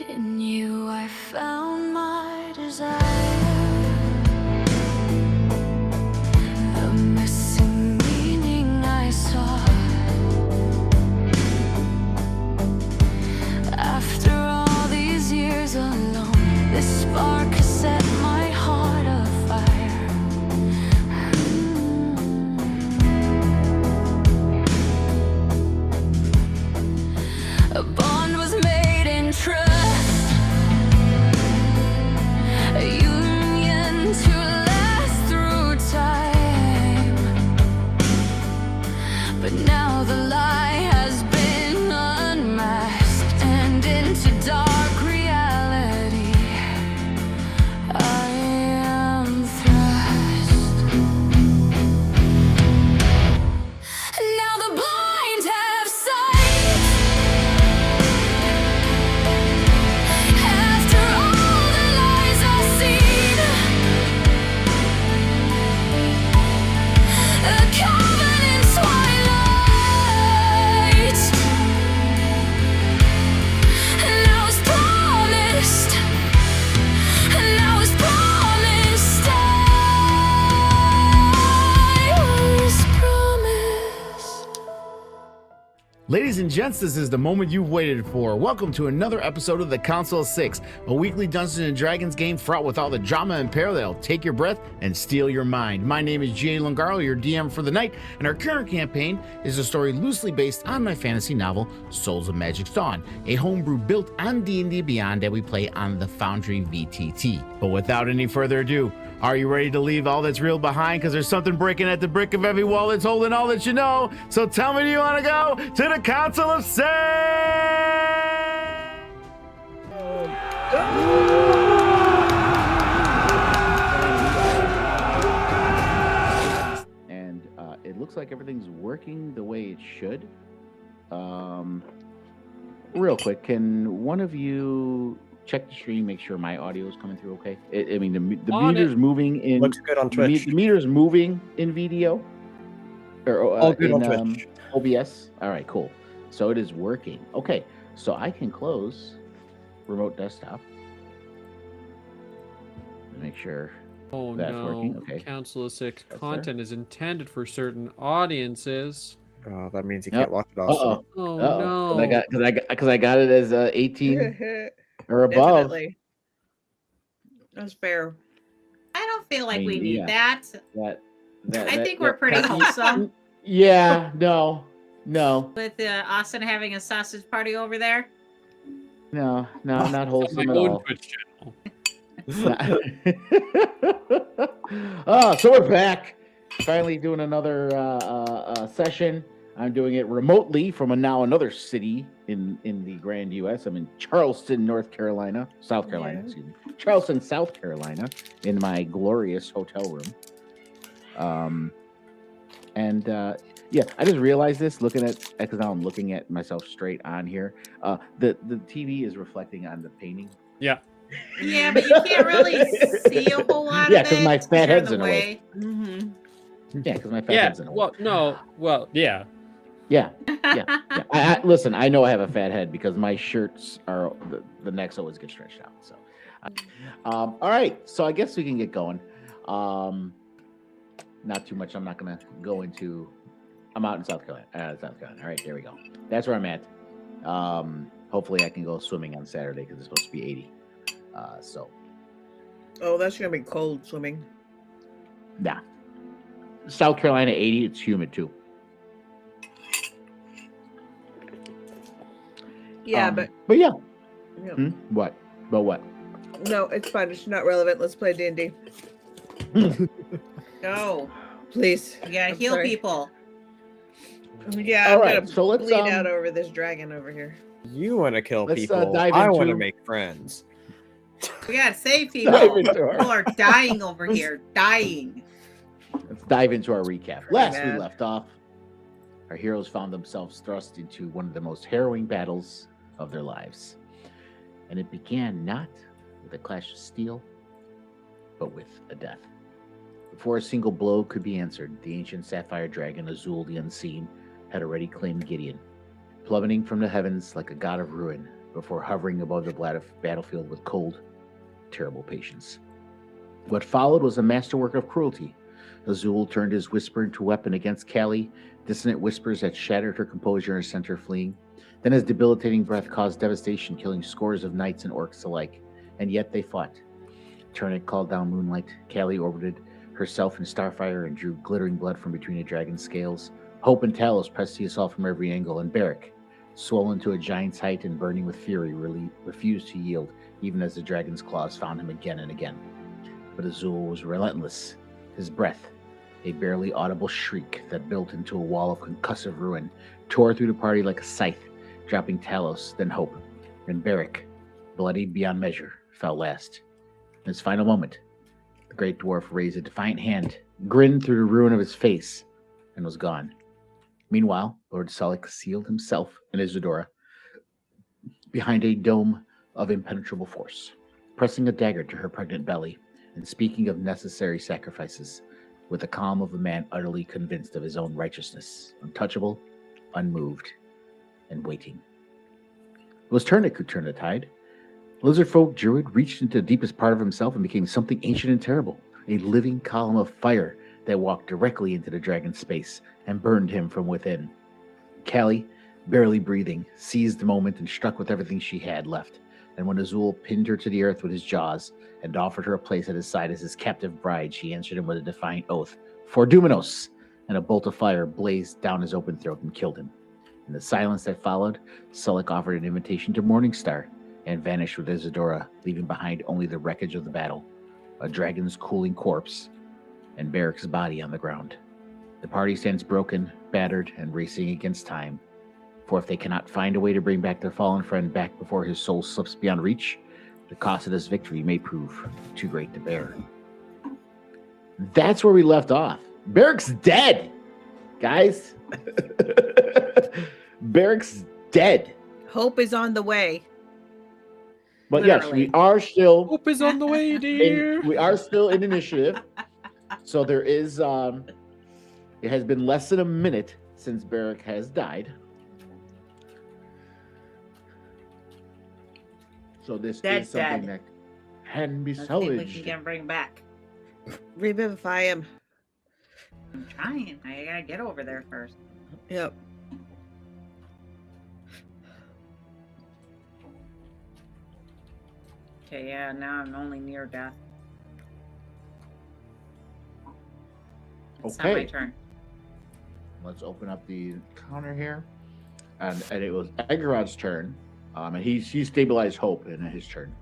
In you I found my desire, a missing meaning I saw. After all these years alone, this spark has set my heart afire. A bond was made in trust, a union to last through time. But now the lie has been unmasked, and into dark reality I am thrust. Now the blind have sight. After all the lies I've seen, a covenant twilight, and I was promised, and I was promised, I was promised. Ladies and gents, this is the moment you've waited for. Welcome to another episode of the Council of Six, a weekly Dungeons & Dragons game fraught with all the drama and peril that'll take your breath and steal your mind. My name is Jay Longarlo, your DM for the night, and our current campaign is a story loosely based on my fantasy novel, Souls of Magic's Dawn, a homebrew built on D&D Beyond that we play on the Foundry VTT. But without any further ado, are you ready to leave all that's real behind? Because there's something breaking at the brick of every wall that's holding all that you know. So tell me, do you want to go to the Council of Six? And it looks like everything's working the way it should. Real quick, can one of you check the stream, make sure my audio is coming through okay? I mean, the meter's moving in. Looks good on Twitch. The meter's moving in video. Or All good in on Twitch. OBS. All right, cool. So it is working. Okay, so I can close remote desktop. Make sure. Oh That's no, working, okay. Council of Six Yes, content is intended for certain audiences. That means you Yep. can't watch it also. Oh Uh-oh. no. Because I got it as 18 or above. Definitely. That's fair. I don't feel like I mean, we need yeah. that. That I think we're pretty wholesome Yeah, no. with Austin having a sausage party over there. No, not wholesome My at own all. Twitch channel. Oh, so we're back. Finally doing another session. I'm doing it remotely from another city in the Grand U.S. I'm in Charleston, South Carolina, excuse me. Charleston, South Carolina, in my glorious hotel room. Yeah, I just realized this because now I'm looking at myself straight on here. The TV is reflecting on the painting. Yeah. Yeah, but you can't really see a whole lot Yeah, of it. 'cause my fat You're head's in the way. Mm-hmm. Yeah, because my fat Yeah. head's in the way. Well, no. Well, yeah. Yeah. Listen, I know I have a fat head because my shirts are the necks always get stretched out. So, all right. So I guess we can get going. Not too much. I'm not gonna go into. I'm out in South Carolina. All right, there we go. That's where I'm at. Hopefully, I can go swimming on Saturday because it's supposed to be 80. Oh, that's gonna be cold swimming. Nah. South Carolina 80. It's humid too. Yeah, but but yeah. yeah. What? But what? No, it's fine. It's not relevant. Let's play D&D. No, Please. you gotta I'm heal sorry. people. Yeah, All I'm right, gonna so let's bleed out over this dragon over here. You want to kill Let's, people. dive I want to into- make friends. We gotta save people. Dive into People our- are dying over here. Dying. Let's dive into our recap. Pretty Last we bad. left off, our heroes found themselves thrust into one of the most harrowing battles of their lives. And it began not with a clash of steel, but with a death. Before a single blow could be answered, the ancient sapphire dragon Azul the Unseen had already claimed Gideon. Plummeting from the heavens like a god of ruin, before hovering above the battlefield with cold, terrible patience. What followed was a masterwork of cruelty. Azul turned his whisper into a weapon against Callie, dissonant whispers that shattered her composure and sent her fleeing. Then his debilitating breath caused devastation, killing scores of knights and orcs alike. And yet they fought. Turnit called down moonlight. Callie orbited herself in starfire and drew glittering blood from between the dragon's scales. Hope and Talos pressed the assault from every angle, and Beric, swollen to a giant's height and burning with fury, refused to yield, even as the dragon's claws found him again and again. But Azul was relentless. His breath, a barely audible shriek that built into a wall of concussive ruin, tore through the party like a scythe, dropping Talos, then Hope. And Beric, bloodied beyond measure, fell last. In his final moment, the great dwarf raised a defiant hand, grinned through the ruin of his face, and was gone. Meanwhile, Lord Sullick sealed himself and Isadora behind a dome of impenetrable force, pressing a dagger to her pregnant belly, and speaking of necessary sacrifices, with the calm of a man utterly convinced of his own righteousness, untouchable, unmoved, and waiting. It was Turnit who turned the tide. Lizardfolk Druid reached into the deepest part of himself and became something ancient and terrible, a living column of fire that walked directly into the dragon's space and burned him from within. Callie, barely breathing, seized the moment and struck with everything she had left. And when Azul pinned her to the earth with his jaws and offered her a place at his side as his captive bride, she answered him with a defiant oath, "For Duminos!" And a bolt of fire blazed down his open throat and killed him. In the silence that followed, Sullick offered an invitation to Morningstar and vanished with Isadora, leaving behind only the wreckage of the battle, a dragon's cooling corpse, and Beric's body on the ground. The party stands broken, battered, and racing against time. For if they cannot find a way to bring back their fallen friend back before his soul slips beyond reach, the cost of this victory may prove too great to bear. That's where we left off. Beric's dead, guys. Beric's dead. Hope is on the way. But yes, Literally. we are still Hope is on the way, dear. we are still in initiative. So there is it has been less than a minute since Beric has died. So this Dead, is something dead. that can be Let's see if we salvaged. can bring back. Revivify him. I'm trying. I gotta get over there first. Yep. Okay, yeah, now I'm only near death. It's not my Okay. turn. Let's open up the counter here. And it was Egarod's turn. And he stabilized Hope in his turn.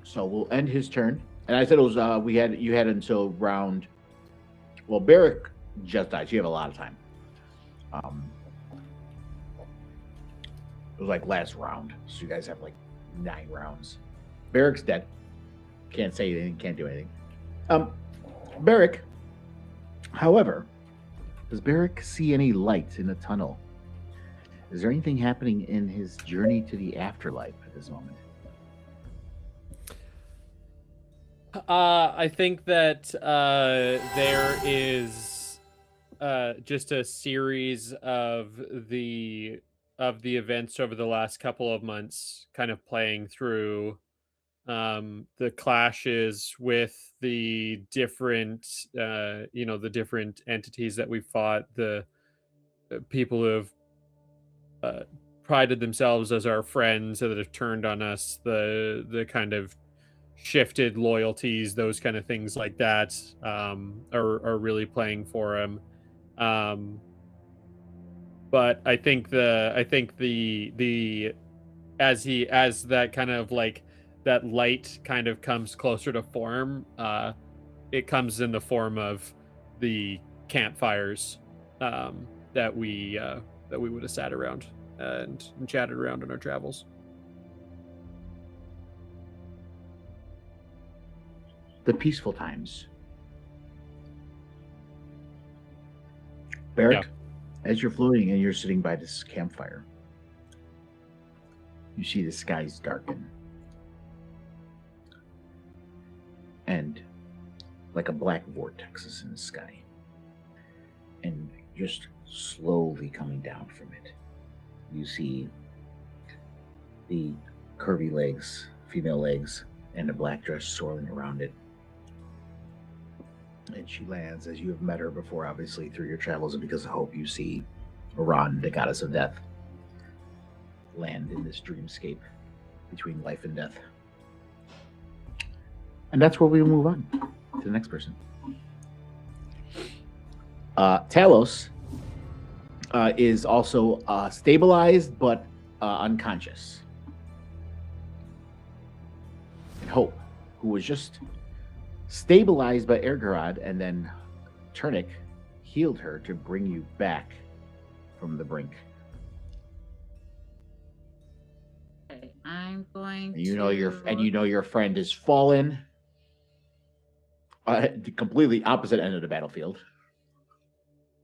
So we'll end his turn. And I said it was you had until round. Well, Beric just died, so you have a lot of time. It was like last round, so you guys have like 9 rounds. Beric's dead. Can't say anything, can't do anything. Beric, however, does Beric see any light in the tunnel? Is there anything happening in his journey to the afterlife at this moment? I think that there is just a series of the events over the last couple of months, kind of playing through the clashes with the different, the different entities that we fought, the people who have prided themselves as our friends that have turned on us, the kind of shifted loyalties, those kind of things like that are really playing for him. But I think the as that kind of like that light kind of comes closer to form, it comes in the form of the campfires that we would have sat around and chatted around in our travels. The peaceful times. Beric, as you're floating and you're sitting by this campfire, you see the skies darken. And like a black vortex is in the sky. And just slowly coming down from it, you see the curvy legs, female legs, and a black dress swirling around it. And she lands, as you have met her before, obviously, through your travels, and because of hope, you see Iran, the goddess of death, land in this dreamscape between life and death. And that's where we move on to the next person. Talos is also stabilized but unconscious. And Hope, who was just stabilized by Ergarad, and then Turnik healed her to bring you back from the brink. Okay, I'm going And you know to... your friend is fallen. The completely opposite end of the battlefield.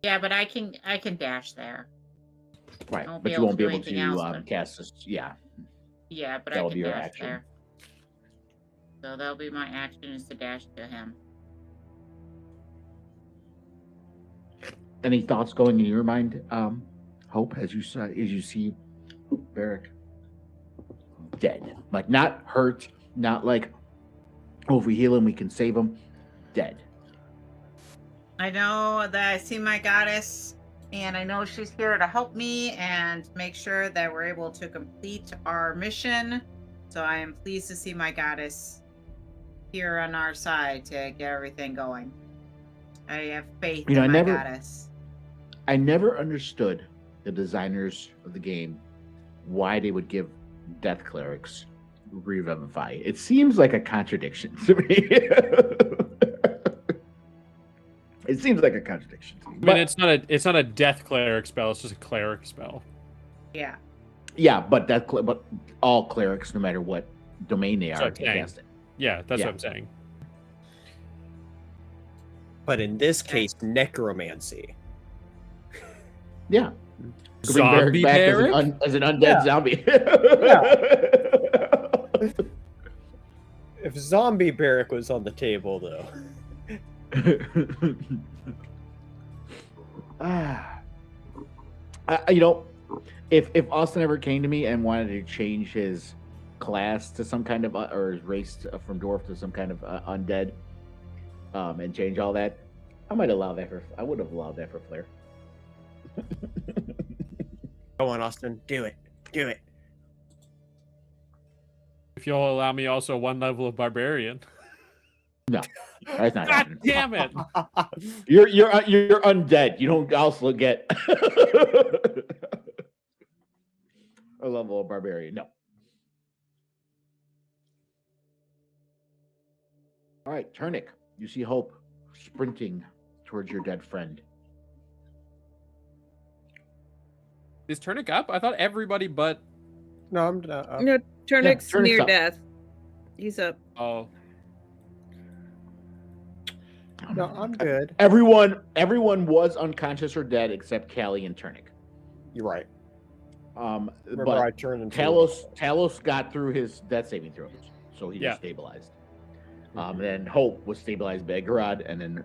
Yeah, but I can dash there. Right, won't but be you able won't to be do able anything to else, but- cast this. Yeah, Yeah, but That'll I be can your dash action. there. So that'll be my action, is to dash to him. Any thoughts going in your mind, Hope, as you see Barrick dead, like not hurt, not like, oh, if we heal him we can save him, dead. I know that I see my goddess, and I know she's here to help me and make sure that we're able to complete our mission. So I am pleased to see my goddess here on our side to get everything going. I have faith in my goddess. I never understood the designers of the game why they would give death clerics revivify. It seems like a contradiction to me. It seems like a contradiction to me. I mean, it's not a death cleric spell. It's just a cleric spell. Yeah. Yeah, but but all clerics, no matter what domain they are, can cast it. Yeah, that's Yeah. what I'm saying. But in this case, necromancy. Yeah. Could bring Zombie Barrick back Barrick? as an undead zombie. If zombie Barrick was on the table, though. You know, if Austin ever came to me and wanted to change his class to some kind of or his race from dwarf to some kind of undead, and change all that, I would have allowed that for Flair. Go on, Austin. Do it. Do it. If you'll allow me also one level of barbarian. No, that's not God happening. damn it! You're undead. You don't also get a level of barbarian. No. All right, Turnik. You see Hope sprinting towards your dead friend. Is Turnik up? I thought everybody but... No, I'm not. No, Turnik's Turnik's near up. death. He's up. Oh. No, I'm good. Everyone was unconscious or dead except Callie and Turnik. You're right. Remember, But I turned into Talos got through his death saving throws, so he was stabilized. Then Hope was stabilized by Garad, and then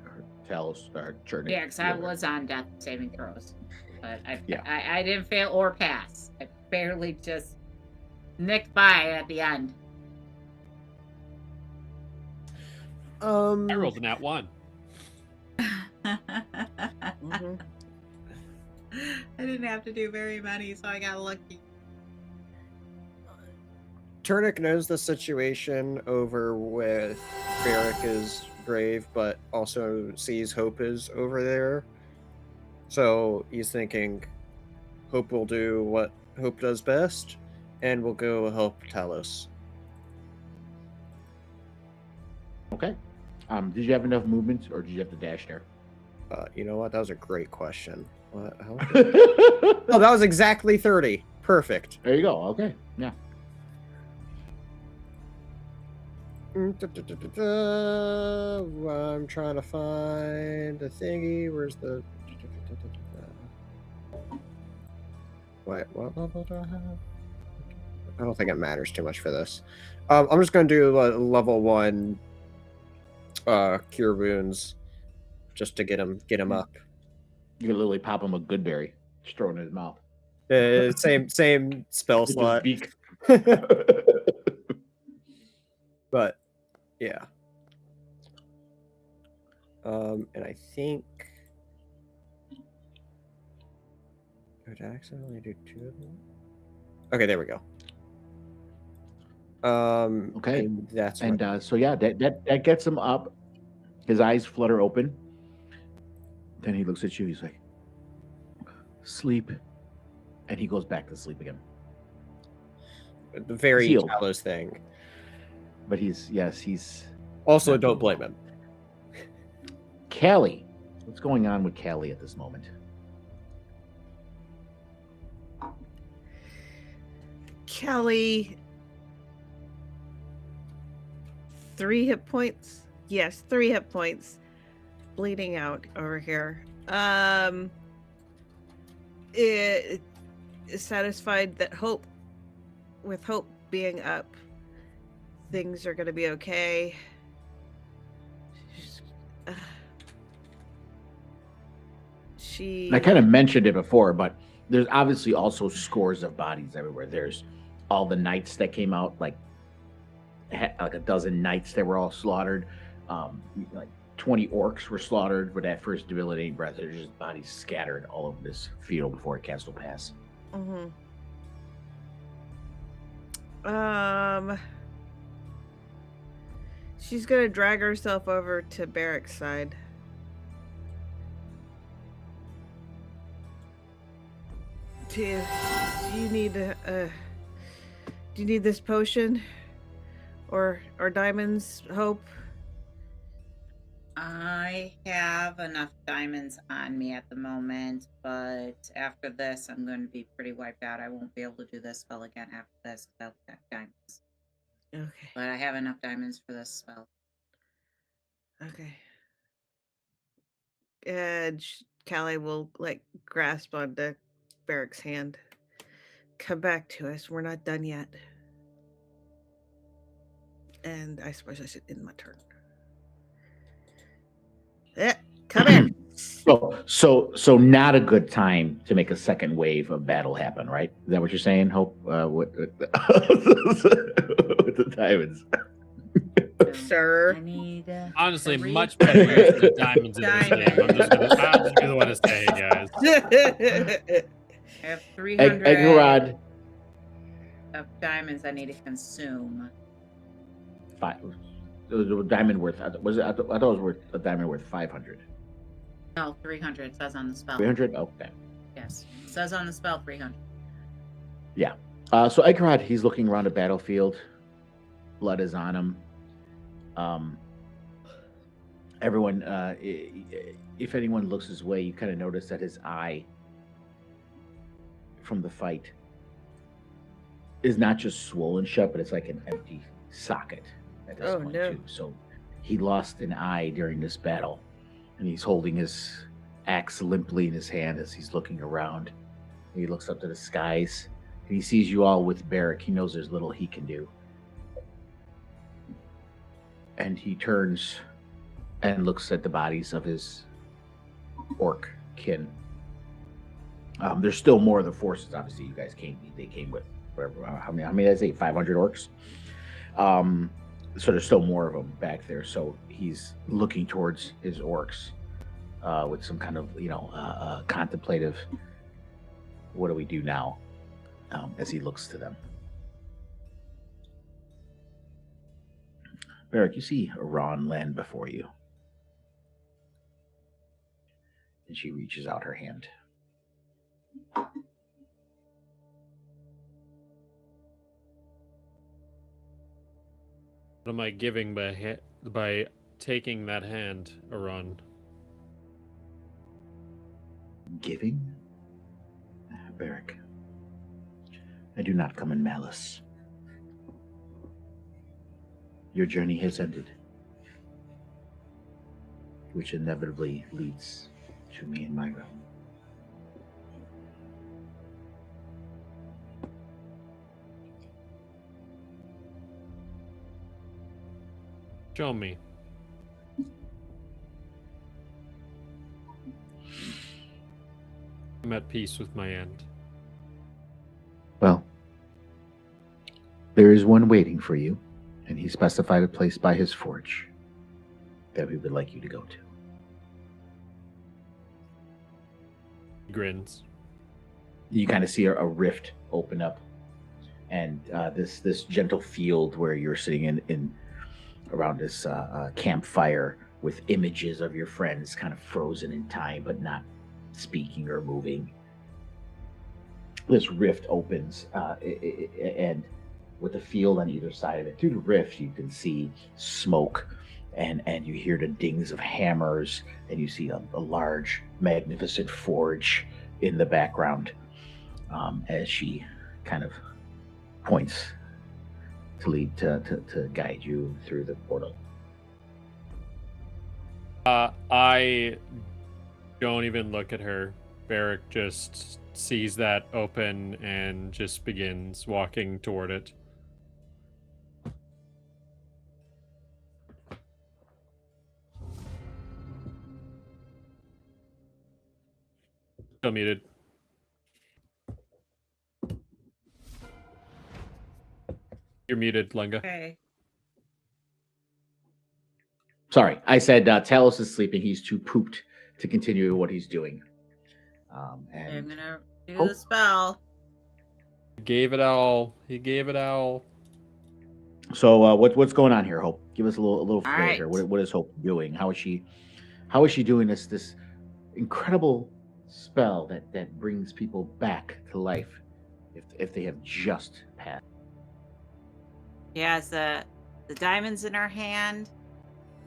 Talos or Turnik. Yeah, because I was on death saving throws. But I didn't fail or pass. I barely just nicked by at the end. I rolled an at one. Mm-hmm. I didn't have to do very many, so I got lucky. Turnik knows the situation over with Barrick's grave, but also sees Hope is over there. So he's thinking Hope will do what Hope does best, and will go help Talos. Okay. Did you have enough movement, or did you have to dash there? You know what? That was a great question. What? How? There Oh, that was exactly 30. Perfect. you go. Okay. Yeah. I'm trying to find the thingy. Where's the... Wait, what level do I have? I don't think it matters too much for this. I'm just going to do level 1 cure wounds just to get him up. You can literally pop him a good berry, just throw it in his mouth. Same spell With his slot. beak. But yeah. And I think did I accidentally do 2 of them? Okay, there we go. Okay. And that's And what so yeah, that gets him up. His eyes flutter open. Then he looks at you. He's like, "Sleep," and he goes back to sleep again. the very healed. Talos thing. But he's Also, Not don't doing blame him. Callie. What's going on with Callie at this moment? Kelly, 3 hit points. Yes, 3 hit points. Bleeding out over here. It is satisfied that with Hope being up, things are going to be okay. She. I kind of mentioned it before, but there's obviously also scores of bodies everywhere. There's all the knights that came out, like a dozen knights that were all slaughtered. Like 20 orcs were slaughtered with that first debilitating breath. There's just bodies scattered all over this field before Castle Pass. She's gonna drag herself over to Barrack's side. Do you need this potion or diamonds, Hope? I have enough diamonds on me at the moment, but after this, I'm going to be pretty wiped out. I won't be able to do this spell again after this without diamonds. Okay. But I have enough diamonds for this spell. Okay. And Callie will grasp onto Barrack's hand. Come back to us. We're not done yet. And I suppose I should end my turn. Yeah, come in. So not a good time to make a second wave of battle happen, right? Is that what you're saying, Hope? With the diamonds. Sir. I need Honestly, 3 much better use of the diamonds in this game. I'm just gonna be the one to say, guys. I have 300 Eggerod. of diamonds I need to consume. 5. It was a diamond worth. Was it? I thought it was worth a diamond worth 500. No, 300. It says on the spell. 300. Okay. Yes, it says on the spell 300. Yeah. So Eggerod, he's looking around the battlefield. Blood is on him. Everyone, if anyone looks his way, you kind of notice that his eye from the fight is not just swollen shut, but it's like an empty socket at this point too. So he lost an eye during this battle, and he's holding his axe limply in his hand as he's looking around. He looks up to the skies, and he sees you all with Barrack. He knows there's little he can do. And he turns and looks at the bodies of his orc kin. There's still more of the forces. Obviously, you guys they came with whatever. How many did I say? 500 orcs. So there's still more of them back there. So he's looking towards his orcs with some kind of contemplative. What do we do now? As he looks to them. Barrack, you see Iran land before you. And she reaches out her hand. What am I giving by taking that hand, Iran? Giving? Barrack, I do not come in malice. Your journey has ended, which inevitably leads to me in my realm. Show me. I'm at peace with my end. Well, There is one waiting for you, and he specified a place by his forge that we would like you to go to. Grins. You kind of see a rift open up, and this gentle field where you're sitting in around this campfire with images of your friends kind of frozen in time but not speaking or moving. This rift opens, and with the field on either side of it, through the rift you can see smoke, and you hear the dings of hammers, and you see a large, magnificent forge in the background, as she kind of points to guide you through the portal. I don't even look at her. Barrick just sees that open and just begins walking toward it. Still muted. You're muted, Lunga. Okay. Sorry, I said Talos is sleeping. He's too pooped to continue what he's doing. I'm And gonna do Oh. the spell. Gave it all. He gave it all. so, what's going on here, Hope? Give us a little flair right. here. What is Hope doing? How is she doing this incredible spell that brings people back to life if they have just passed? She has the diamonds in her hand,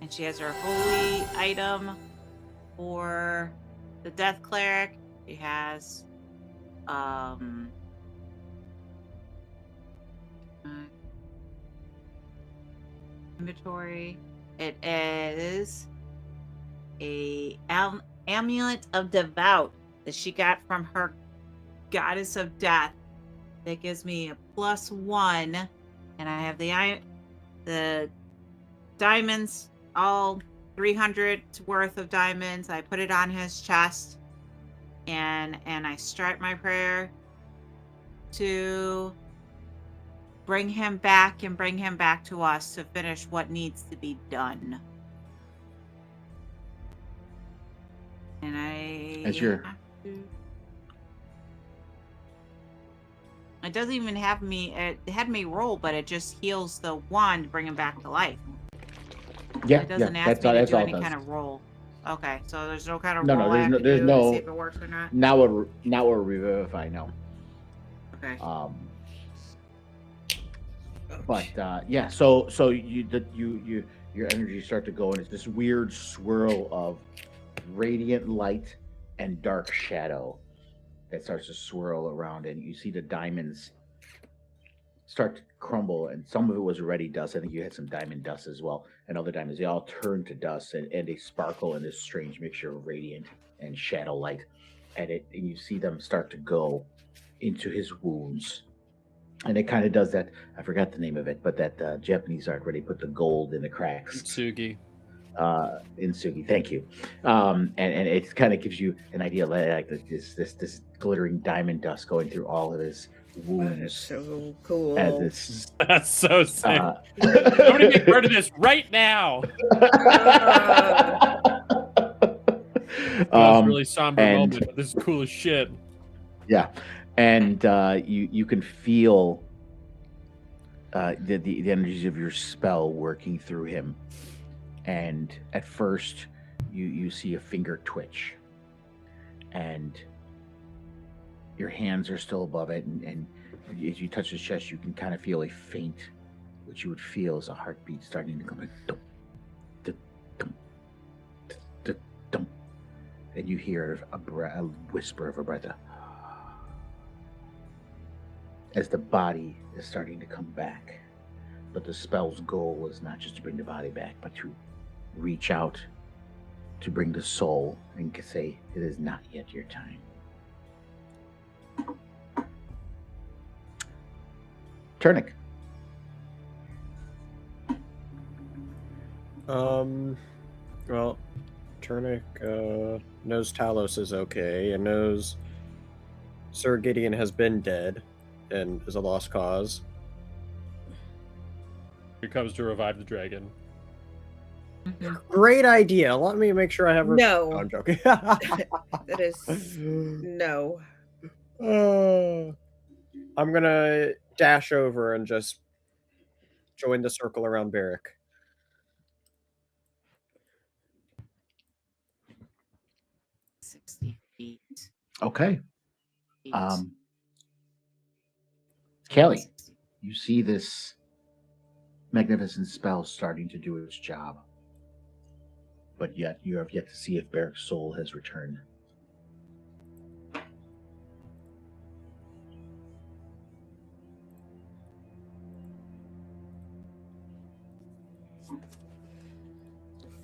and she has her holy item for the death cleric. She has inventory. It is a amulet of devout that she got from her goddess of death that gives me a +1, and I have the diamonds, all 300 worth of diamonds. I put it on his chest, and I start my prayer to bring him back and bring him back to us to finish what needs to be done. And As you're- it doesn't even have me. It had me roll, but it just heals the one to bring him back to life. Yeah, It doesn't yeah, ask that's me all. to That's do all. any It does. kind of roll. Okay, so there's no kind of No, roll there's I have no- to there's do no- to see if it works or not. Now we're revivify. No. Okay. But yeah, so your energy start to go, and it's this weird swirl of radiant light and dark shadow that starts to swirl around, and you see the diamonds start to crumble, and some of it was already dust. I think you had some diamond dust as well, and other diamonds, they all turn to dust, and they sparkle in this strange mixture of radiant and shadow light, and you see them start to go into his wounds. And it kind of does that. I forgot the name of it, but that Japanese art where they put the gold in the cracks. Tsugi. In Sugi, thank you. And it kind of gives you an idea, like this glittering diamond dust going through all of his That is wounds. so cool. As it's, That's so sick. uh, Somebody be part of this right now. That was a really somber and- moment, but this is cool as shit. Yeah, and you can feel the energies of your spell working through him. And at first, you see a finger twitch, and your hands are still above it. And as you touch his chest, you can kind of feel a faint, what you would feel is a heartbeat starting to come in. Dum, dum, dum, dum, dum. And you hear a whisper of a breath. As the body is starting to come back. But the spell's goal is not just to bring the body back, but to reach out to bring the soul and say, it is not yet your time. Turnic. Well, Turnic knows Talos is okay and knows Sir Gideon has been dead and is a lost cause. Here comes to revive the dragon. Great idea. Let me make sure I have. No. I'm joking. That is no. I'm gonna dash over and just join the circle around Barrick. Okay. Kelly, you see this magnificent spell starting to do its job, but yet you have yet to see if Barrick's soul has returned.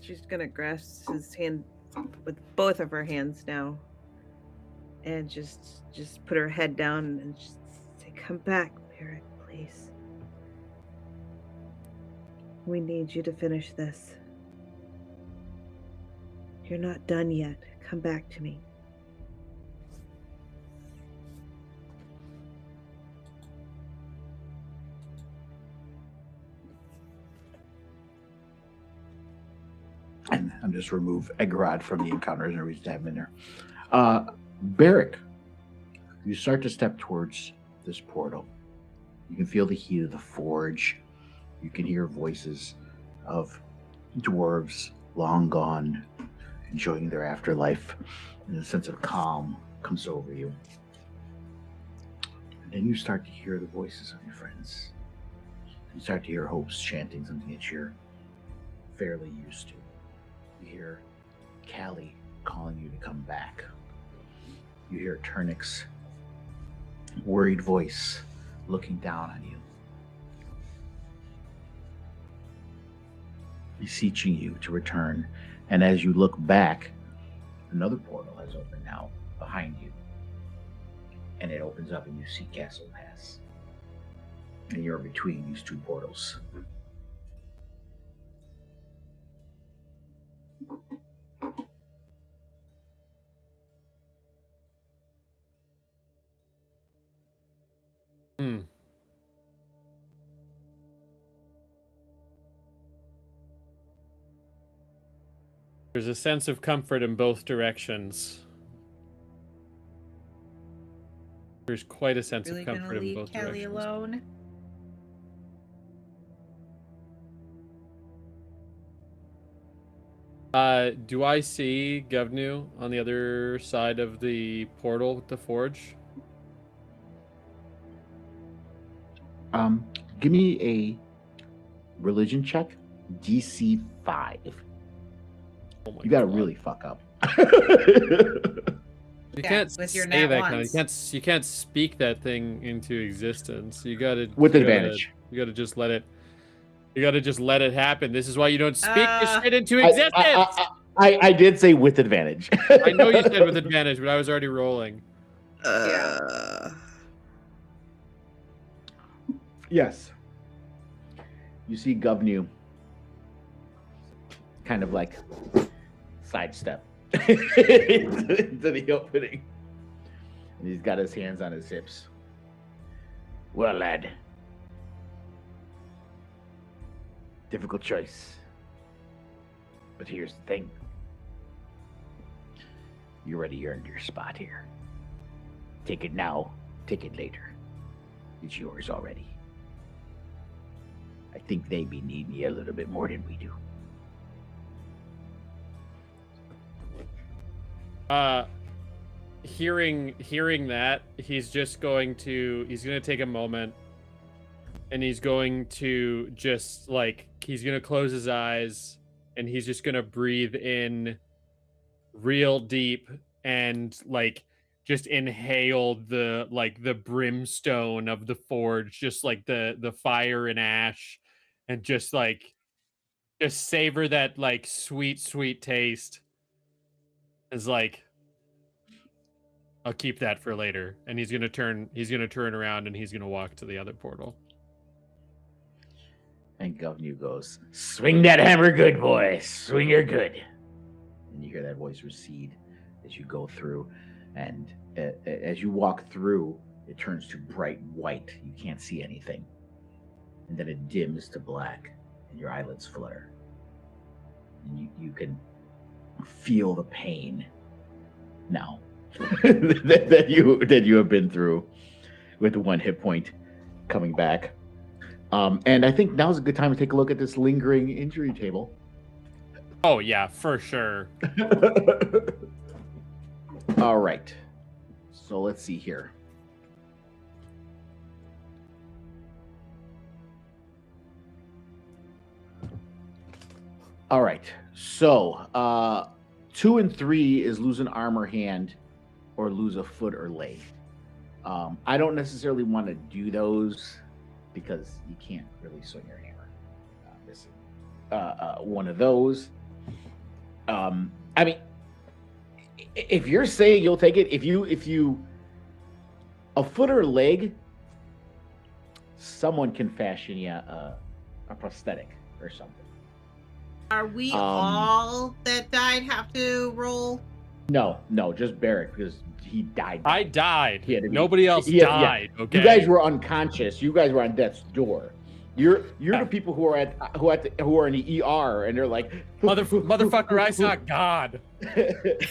She's gonna grasp his hand with both of her hands now, and just put her head down and just say, "Come back, Barrick, please. We need you to finish this. You're not done yet. Come back to me." And I'm just remove Egrod from the encounters and reason to have him in there. Barrick, you start to step towards this portal. You can feel the heat of the forge. You can hear voices of dwarves long gone, enjoying their afterlife, and a sense of calm comes over you. And then you start to hear the voices of your friends. You start to hear hopes chanting something that you're fairly used to. You hear Callie calling you to come back. You hear Turnix' worried voice looking down on you, beseeching you to return. And as you look back, another portal has opened now behind you. And it opens up and you see Castle Pass. And you're between these two portals. There's a sense of comfort in both directions. There's quite a sense Really of gonna comfort in leave both Kelly directions. alone? Do I see Govnu on the other side of the portal with the forge? Give me a religion check, DC 5. Oh my You gotta God. really fuck up. You Yeah, can't with your say nat that kind of. ones. You can't speak that thing into existence. You gotta With you gotta- advantage. You gotta just let it. You gotta just let it happen. This is why you don't speak this shit into I- existence. I did say with advantage. I know you said with advantage, but I was already rolling. Yes. You see Govnu kind of like sidestep into the opening. And he's got his hands on his hips. Well, lad. Difficult choice. But here's the thing. You already earned your spot here. Take it now, take it later. It's yours already. I think they be needing you a little bit more than we do. Hearing that, he's gonna take a moment and he's going to just he's gonna close his eyes and he's just gonna breathe in real deep and just inhale the brimstone of the forge, just the fire and ash, and just savor that sweet taste. Is I'll keep that for later. And he's gonna turn around and he's gonna walk to the other portal. And Govnu goes, swing that hammer good, boy. Swing her good. And you hear that voice recede as you go through. And as you walk through, it turns to bright white. You can't see anything. and then it dims to black, and your eyelids flutter. And you can feel the pain now that you have been through with the 1 hit point coming back. And I think now's a good time to take a look at this lingering injury table. Oh yeah, for sure. All right. So let's see here. All right. So 2 and 3 is lose an arm or hand or lose a foot or leg. I don't necessarily want to do those because you can't really swing your hammer. Missing one of those. I mean, if you're saying you'll take it, if you a foot or leg, someone can fashion you a prosthetic or something. Are we all that died have to roll? No, just Barrett because he died. I died. He had to be- Nobody else died. Yeah. Okay. You guys were unconscious. You guys were on death's door. You're the people who are who are in the ER and they're like, motherfucker, I saw God.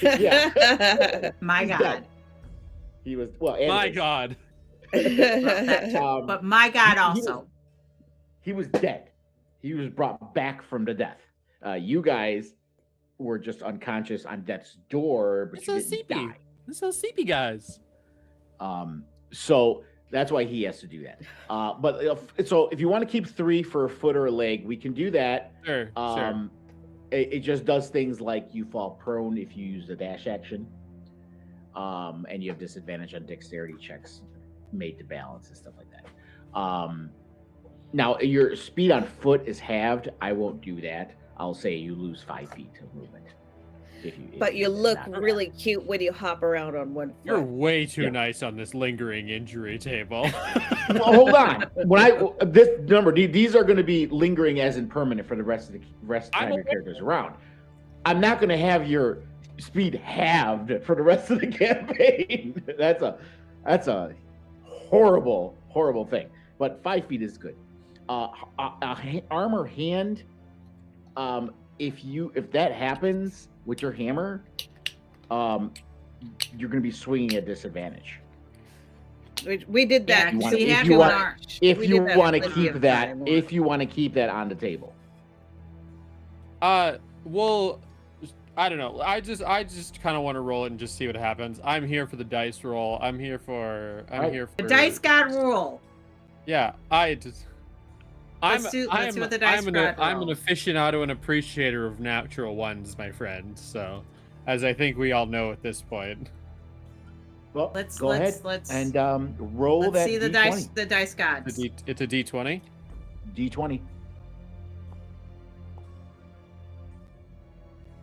Yeah. My He's God. dead. He was My God. But my God also. He was dead. He was brought back from the death. You guys were just unconscious on death's door, but It's you so didn't sleepy. die. It's so sleepy, guys. So that's why he has to do that. So if you want to keep 3 for a foot or a leg, we can do that. Sure. Sure. It just does things like you fall prone if you use the dash action, and you have disadvantage on dexterity checks made to balance and stuff like that. Now your speed on foot is halved. I won't do that. I'll say you lose 5 feet of movement. But you look really cute when you hop around on one foot. You're way too nice on this lingering injury table. Well, hold on. These are going to be lingering as in permanent for the rest of the time your character's around. I'm not going to have your speed halved for the rest of the campaign. That's a horrible thing. But 5 feet is good. Armor hand. If that happens with your hammer, you're going to be swinging at disadvantage. We did that. If you want to keep that on the table. Well, I don't know. I just kind of want to roll it and just see what happens. I'm here for the dice roll. I'm here for the dice god roll. Yeah, I'm an aficionado and appreciator of natural ones, my friend. So, as I think we all know at this point. Well, go ahead and roll let's that. See the D20. the dice gods. It's a D20. D20.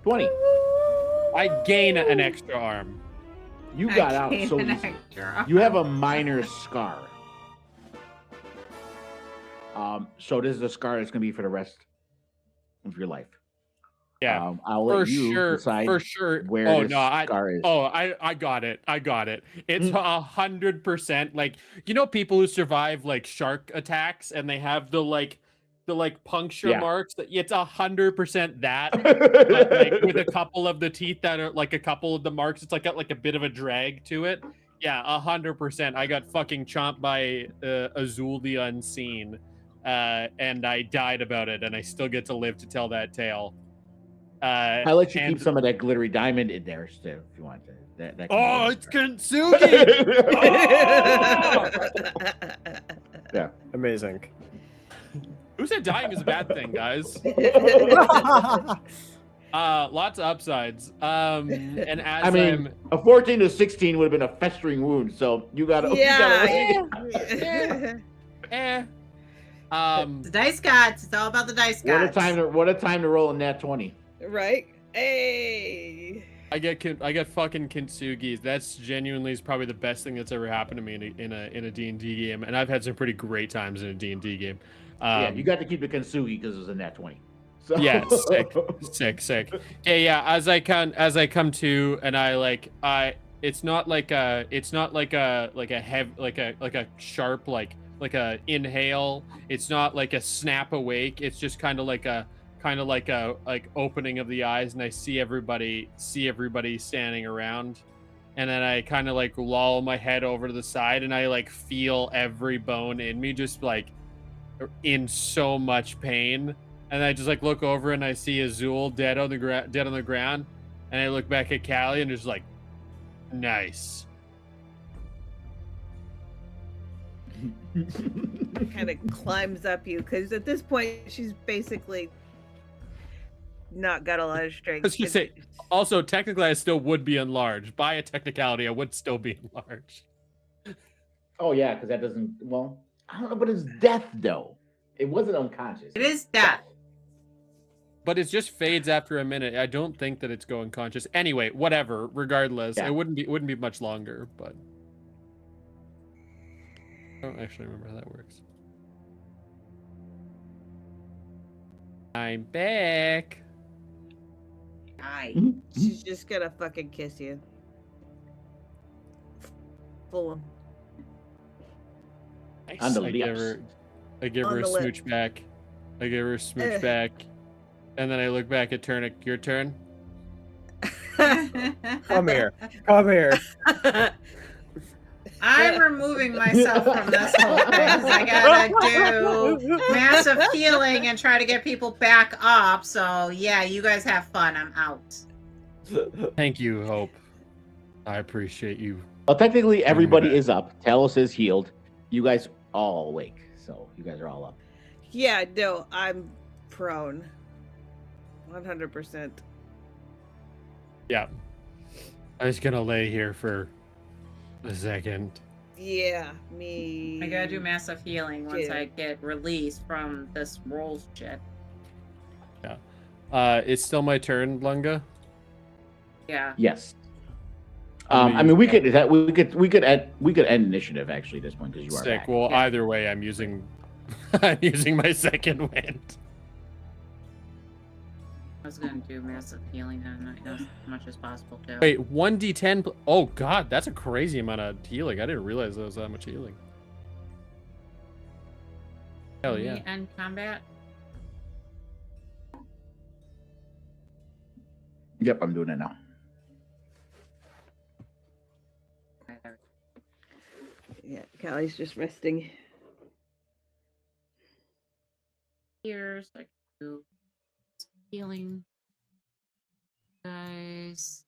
20. I gain an extra arm. You got out so easy. You have a minor scar. So this is a scar that's going to be for the rest of your life. Yeah, I'll let you decide for sure. Where scar is. I got it. It's 100%. Like, you know, people who survive like shark attacks and they have the puncture marks. It's 100% that. But, like, with a couple of the teeth that are like a couple of the marks, it's got like a bit of a drag to it. Yeah, 100%. I got fucking chomped by Azul the Unseen. And I died about it, and I still get to live to tell that tale. I'll let you keep some of that glittery diamond in there still, if you want to. It's Kintsugi! Yeah, amazing. Who said dying is a bad thing, guys? Lots of upsides. And as a 14 to 16 would have been a festering wound, so you got to. The dice gods. It's all about the dice gods. What a time to roll a nat 20. Right? Hey. I get fucking Kintsugis. That's genuinely is probably the best thing that's ever happened to me in a D&D game, and I've had some pretty great times in a D&D game. You got to keep the Kintsugi because it was a nat 20. So. Yeah, sick. Yeah. As I come to, and it's not like a sharp like inhale. It's not like a snap awake. It's just kind of like a opening of the eyes, and I see everybody standing around, and then I kind of like loll my head over to the side, and I like feel every bone in me just like in so much pain, and I just like look over and I see Azul dead on the ground, and I look back at Callie and just like, nice. Kind of climbs up you because at this point she's basically not got a lot of strength. I was gonna say, also technically I still would be enlarged. By a technicality, I would still be enlarged. Oh yeah, because that doesn't. Well, I don't know, but it's death though. It wasn't unconscious. It is death. But it just fades after a minute. I don't think that it's going conscious. Anyway, whatever. Regardless, Yeah. it wouldn't be much longer. But I don't actually remember how that works. I'm back. Hi. Mhm. She's just gonna fucking kiss you. Full on. On the I give On her a the lip. smooch back. I give her a smooch back. And then I look back at Turnic. Your turn. Come here. Come here. I'm removing myself from this whole thing because I gotta do massive healing and try to get people back up. So yeah, you guys have fun. I'm out. Thank you, Hope. I appreciate you. Well, technically, everybody back. is up. Talos is healed. You guys all awake, so you guys are all up. Yeah, no, I'm prone. 100%. Yeah. I was gonna lay here for a second. Yeah, me. I gotta do massive healing once Yeah. I get released from this roll shit. It's still my turn, Lunga. Yeah. Yes. I I mean, we could end initiative actually at this point because you are Sick. back. Well, Yeah. either way, I'm using my second wind. I was gonna do massive healing then, as much as possible too. Wait, 1d10. Oh god, that's a crazy amount of healing. I didn't realize there was that much healing. Hell yeah. End combat. Yep, I'm doing it now. Yeah, Callie's just resting. Here's like do healing, guys.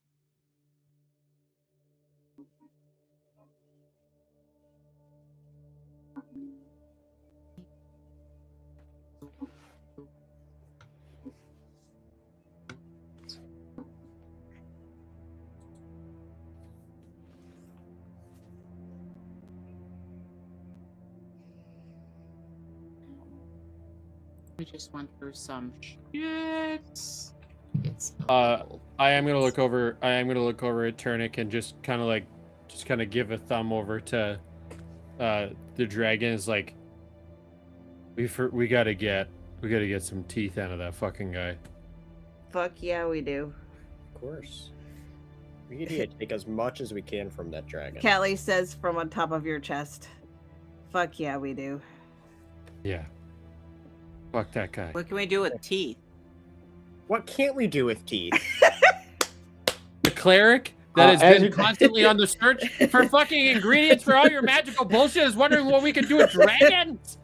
We just went through some shit. It's I am gonna look over at Turnic and just kind of give a thumb over to the dragon. Is like, we gotta get some teeth out of that fucking guy. Fuck yeah, we do. Of course. We need to take as much as we can from that dragon. Callie says from on top of your chest. Fuck yeah, we do. Yeah. Fuck that guy. What can we do with teeth? What can't we do with teeth? The cleric that has as been you- constantly on the search for fucking ingredients for all your magical bullshit is wondering what we can do with dragons.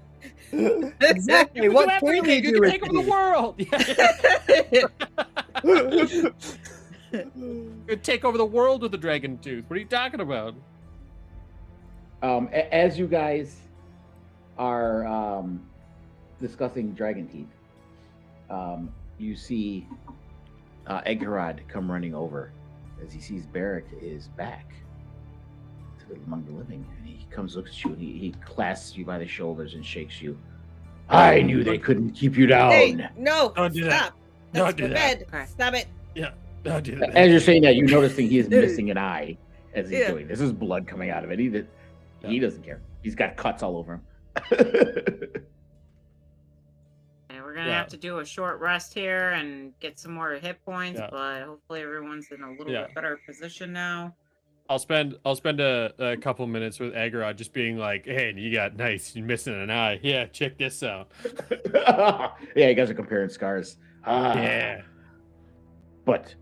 Exactly. You What can do can we everything. You do can with take over the world. You could take over the world with a dragon tooth. What are you talking about? As you guys are discussing dragon teeth, you see Egharad come running over as he sees Barrick is back among the living, and he comes, looks at you, and he clasps you by the shoulders and shakes you. I knew they couldn't keep you down. Hey, no, Don't do that. stop. Don't That's do my that. bed. Okay. Stop it. Don't do that. As you're saying that, you're noticing he is missing an eye as he's Yeah. doing this. Is blood coming out of it. He doesn't care. He's got cuts all over him. And we're gonna Yeah. have to do a short rest here and get some more hit points, Yeah. but hopefully everyone's in a little Yeah. bit better position now. I'll spend a couple minutes with Agorod just being like, hey, you got nice, you're missing an eye. Yeah, check this out. Yeah, you guys are comparing scars. Yeah. But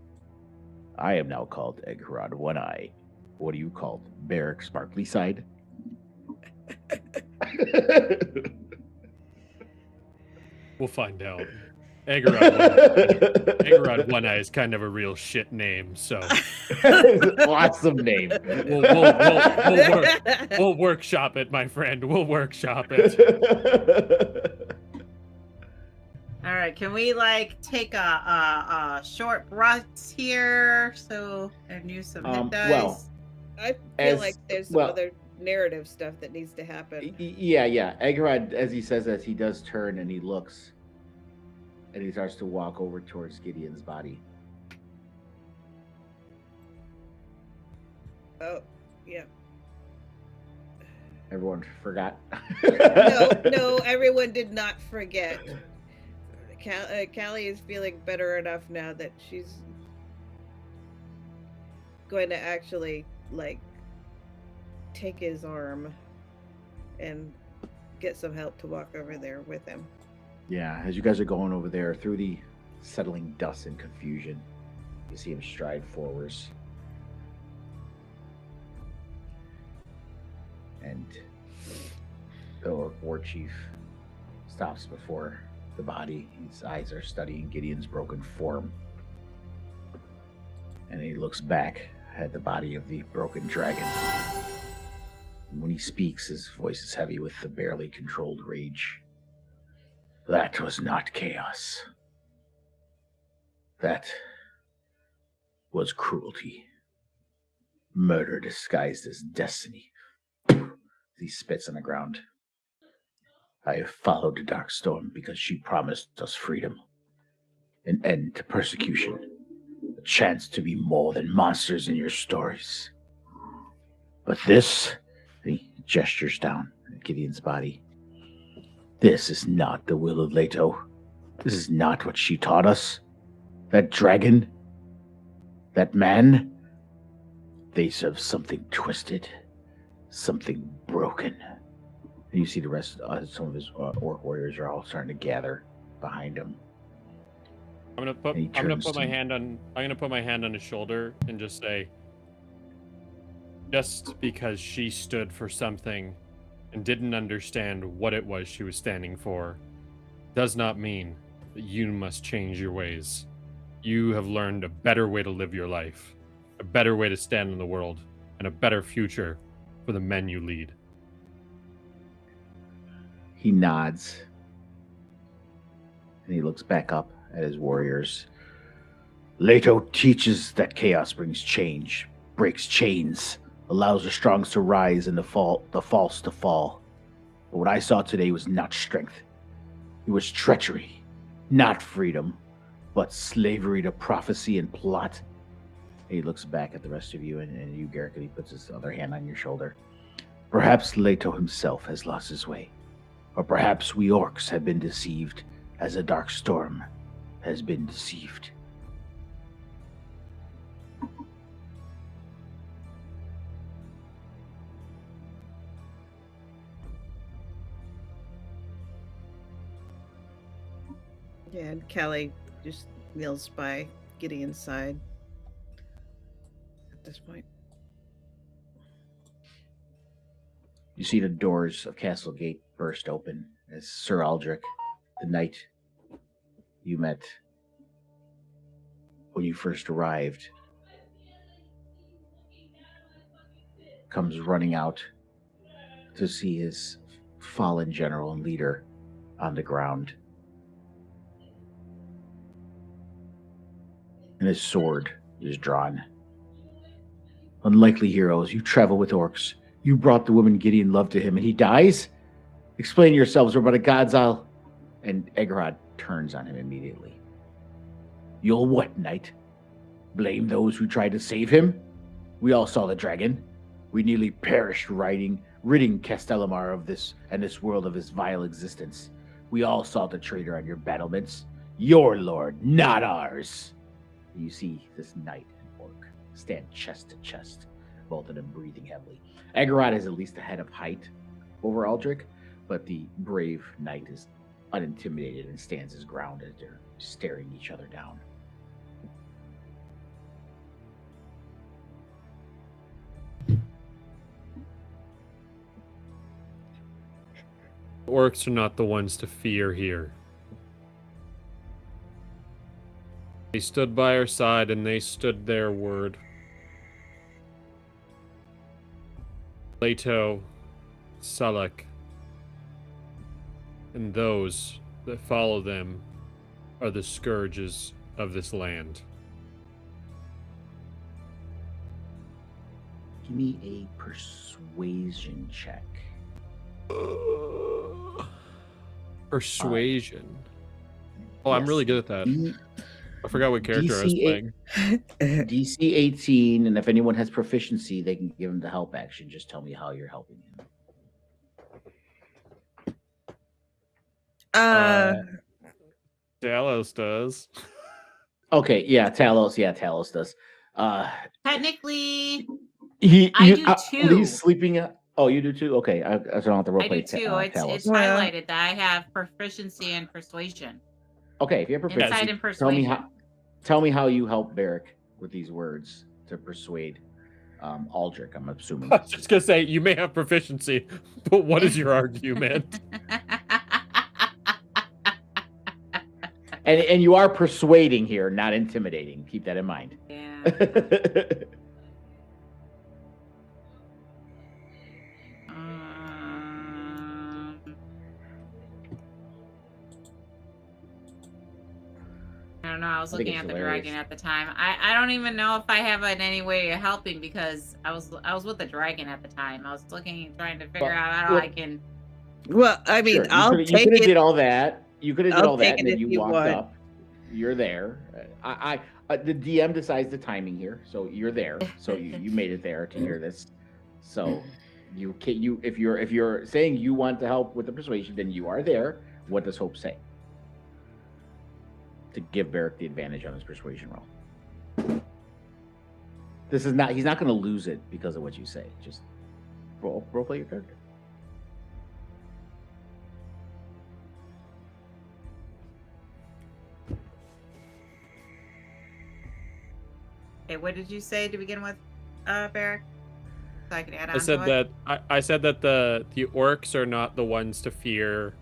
I am now called Eggerod One Eye. What are you called? Barrack Sparkly Side? We'll find out. Agorod One Eye is kind of a real shit name, so Awesome name. We'll workshop it, my friend. We'll workshop it. All right, can we like take a short rest here so and use some hit dice? Well, I feel like there's some other narrative stuff that needs to happen. Yeah. Eggerod, as he says that, he does turn and he looks, and he starts to walk over towards Gideon's body. Oh, yeah. Everyone forgot. No, everyone did not forget. Callie is feeling better enough now that she's going to actually like take his arm and get some help to walk over there with him. Yeah, as you guys are going over there through the settling dust and confusion, you see him stride forwards. And the war chief stops before the body. His eyes are studying Gideon's broken form. And he looks back at the body of the broken dragon. And when he speaks, his voice is heavy with the barely controlled rage. That was not chaos. That was cruelty. Murder disguised as destiny. He spits on the ground. I have followed the Dark Storm because she promised us freedom, an end to persecution, a chance to be more than monsters in your stories. But this, he gestures down at Gideon's body. This is not the will of Leto. This is not what she taught us. That dragon, that man, they serve something twisted, something broken. And you see the rest, some of his orc warriors are all starting to gather behind him. I'm gonna put my hand on his shoulder and just say, just because she stood for something and didn't understand what it was she was standing for, does not mean that you must change your ways. You have learned a better way to live your life, a better way to stand in the world, and a better future for the men you lead. He nods, and he looks back up at his warriors. Leto teaches that chaos brings change, breaks chains, allows the strong to rise and the false to fall. But what I saw today was not strength. It was treachery, not freedom, but slavery to prophecy and plot. And he looks back at the rest of you, and you, Garrick, and he puts his other hand on your shoulder. Perhaps Leto himself has lost his way. Or perhaps we orcs have been deceived as the Dark Storm has been deceived. Yeah, and Callie just kneels by Gideon's side at this point. You see the doors of Castle Gate burst open as Sir Aldrich, the knight you met when you first arrived, comes running out to see his fallen general and leader on the ground. And his sword is drawn. Unlikely heroes, you travel with orcs. You brought the woman Gideon loved to him, and he dies? Explain yourselves, or but a God's Isle. And Eggerod turns on him immediately. You'll what, knight? Blame those who tried to save him? We all saw the dragon. We nearly perished ridding Castellamar of this and this world of his vile existence. We all saw the traitor on your battlements. Your lord, not ours. You see this knight and orc stand chest to chest, both of them breathing heavily. Agorod is at least a head of height over Aldrich, but the brave knight is unintimidated and stands his ground as they're staring each other down. Orcs are not the ones to fear here. They stood by our side and they stood their word. Leto, Sulek, and those that follow them are the scourges of this land. Give me a persuasion check. Persuasion. Oh, I'm really good at that. I forgot what character I was DC playing. DC 18, and if anyone has proficiency, they can give them the help action. Just tell me how you're helping him. Talos does. Okay, yeah, Talos does. Technically, I do too. He's sleeping. Oh, you do too? Okay, I don't have to I roleplay. do too. Talos. It's highlighted that I have proficiency in persuasion. Okay, if you have proficiency, Insight and persuasion. tell me how you help Varric with these words to persuade Aldrich, I'm assuming. I was just gonna say you may have proficiency, but what is your argument? And you are persuading here, not intimidating. Keep that in mind. Yeah. I don't know. I was looking at the dragon at the time. I don't even know if I have it in any way of helping because I was with the dragon at the time. I was trying to figure out how I can. Well, I mean, Sure. I'll take it. You could have did all that. You could have did I'll all that, take and it then if you you walked want. up. You're there. The DM decides the timing here, so you're there. So you made it there to hear this. So if you're saying you want to help with the persuasion, then you are there. What does Hope say? To give Varric the advantage on his persuasion roll. He's not going to lose it because of what you say. Just roll play your character. Okay, what did you say to begin with, Varric? So I can add on. I said that the orcs are not the ones to fear.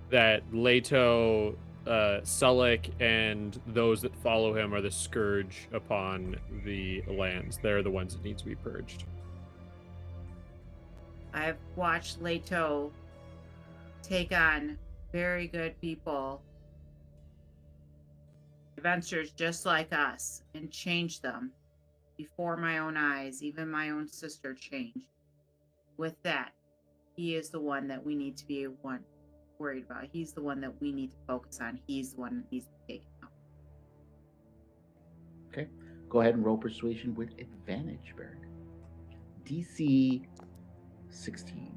That Leto, Sulek, and those that follow him are the scourge upon the lands. They're the ones that need to be purged. I've watched Leto take on very good people, adventurers just like us, and change them before my own eyes. Even my own sister changed. With that, he is the one that we need to be worried about. He's the one that we need to focus on. He's the one that needs to be taken out. Okay. Go ahead and roll persuasion with advantage, Varric. DC 16.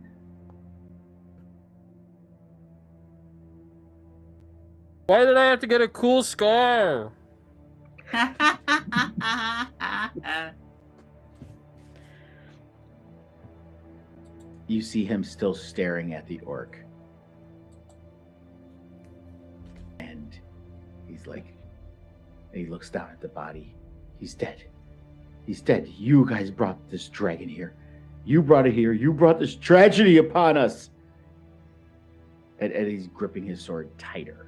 Why did I have to get a cool scar? You see him still staring at the orc. And he's like, and he looks down at the body. He's dead. He's dead. You guys brought this dragon here. You brought it here. You brought this tragedy upon us. And he's gripping his sword tighter.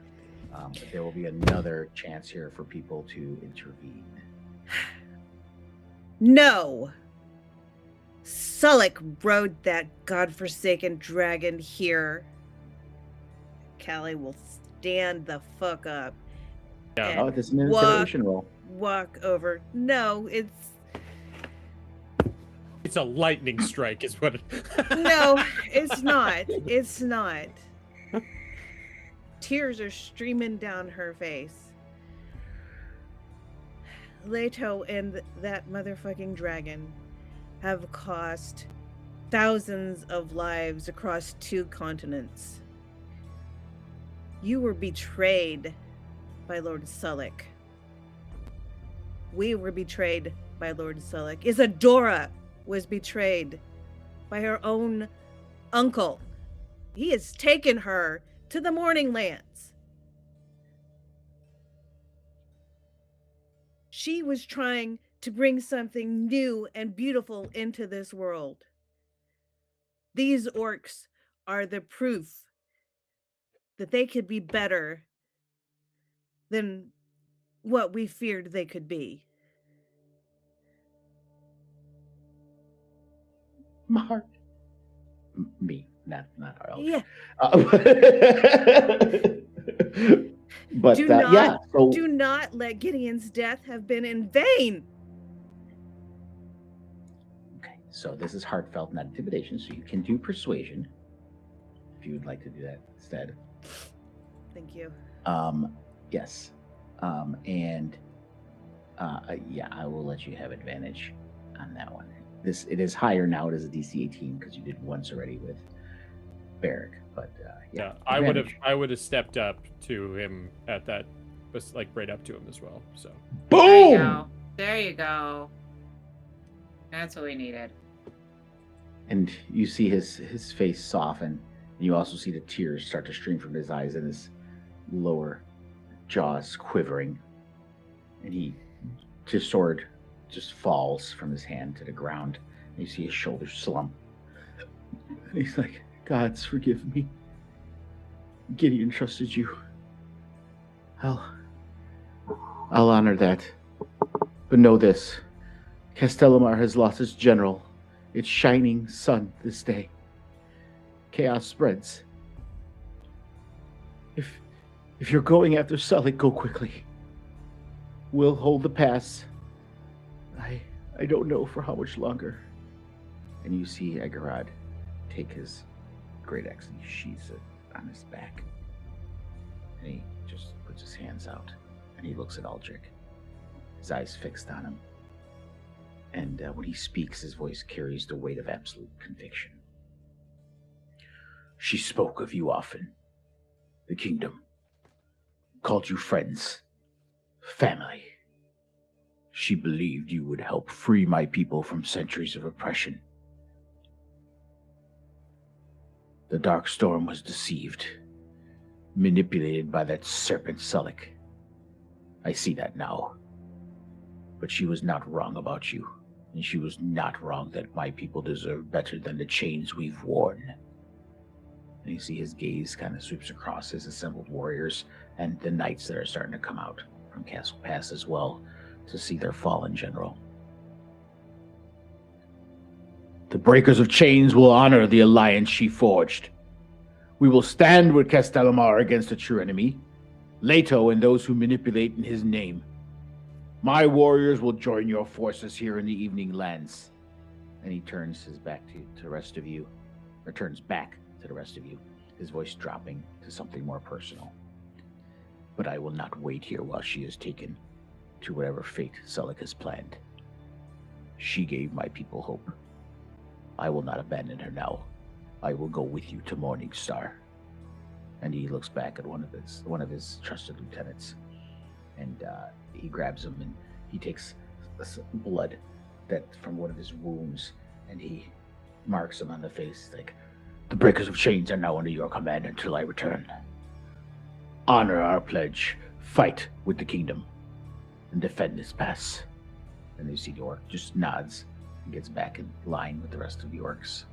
There will be another chance here for people to intervene. No. Sulek rode that godforsaken dragon here. Callie will stand the fuck up. Yeah. Oh, this is an intimidation roll. Walk over. No, It's a lightning strike, is what it. no, it's not. It's not. Tears are streaming down her face. Leto and that motherfucking dragon have cost thousands of lives across 2 continents. You were betrayed by Lord Sulek. We were betrayed by Lord Sulek. Isadora was betrayed by her own uncle. He has taken her to the Morning Lands. She was trying to bring something new and beautiful into this world. These orcs are the proof that they could be better than what we feared they could be. Mark. Me, not our elder. Yeah. But do not let Gideon's death have been in vain. Okay, so this is heartfelt, not intimidation, so you can do persuasion if you would like to do that instead. Thank you. Yes. I will let you have advantage on that one. It is higher now. It is a DC 18 because you did once already with Barrick. But yeah, I would have stepped up to him at that, like right up to him as well. So boom. There you go. That's what we needed. And you see his face soften. And you also see the tears start to stream from his eyes and his lower jaws quivering. And his sword just falls from his hand to the ground. And you see his shoulders slump. And he's like, "Gods, forgive me. Gideon trusted you. I'll honor that. But know this. Castellamar has lost its general, its shining sun this day. Chaos spreads. If you're going after Sulik, go quickly. We'll hold the pass. I don't know for how much longer." And you see Egarad take his great axe and he sheaths it on his back. And he just puts his hands out and he looks at Aldrich, his eyes fixed on him. And when he speaks, his voice carries the weight of absolute conviction. "She spoke of you often. The kingdom. Called you friends. Family. She believed you would help free my people from centuries of oppression. The Dark Storm was deceived, manipulated by that serpent Sulik. I see that now. But she was not wrong about you, and she was not wrong that my people deserve better than the chains we've worn." And you see his gaze kind of sweeps across his assembled warriors and the knights that are starting to come out from Castle Pass as well to see their fallen general. "The breakers of chains will honor the alliance she forged. We will stand with Castellamar against the true enemy, Leto and those who manipulate in his name. My warriors will join your forces here in the Evening Lands." And he turns his back to the rest of you, or turns back to the rest of you, his voice dropping to something more personal. "But I will not wait here while she is taken to whatever fate Sulik has planned. She gave my people hope. I will not abandon her now. I will go with you to Morning Star." And he looks back at one of his trusted lieutenants, and he grabs him and he takes blood that from one of his wounds and he marks him on the face like, "The breakers of chains are now under your command until I return. Honor our pledge, fight with the kingdom, and defend this pass." And you see the orc just nods and gets back in line with the rest of the orcs.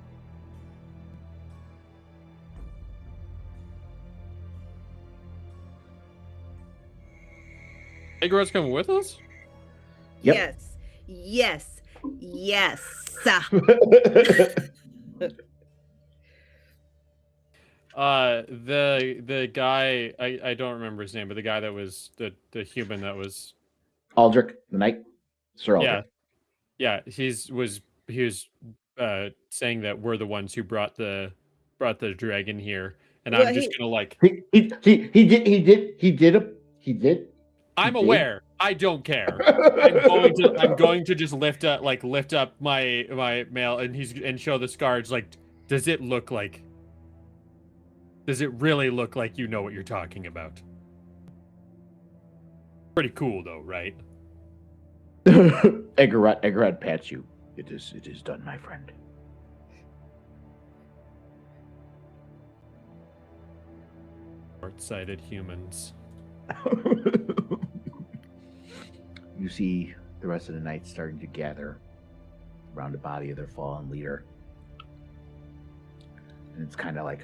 Egarad's coming with us? Yep. Yes. The guy, I don't remember his name, but the guy that was the human that was Aldrich, the knight, Sir Aldrich. Yeah, he was saying that we're the ones who brought the dragon here, and I'm just gonna like he did. I'm aware. I don't care. I'm going to just lift up my mail and show the scars. Like, does it really look like you know what you're talking about? Pretty cool though, right? Egarad pats you It is done, my friend. Short-sighted humans. You see the rest of the knights starting to gather around the body of their fallen leader. And it's kind of like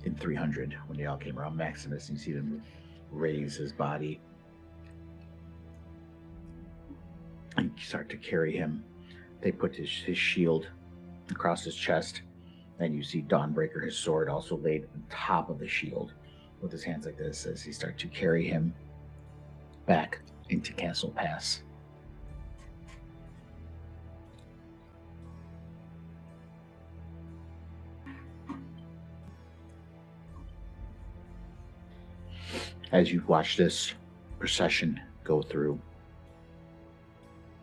in 300 when they all came around Maximus, and you see them raise his body and start to carry him. They put his shield across his chest, and you see Dawnbreaker, his sword, also laid on top of the shield with his hands like this as he starts to carry him back into Castle Pass. As you watch this procession go through,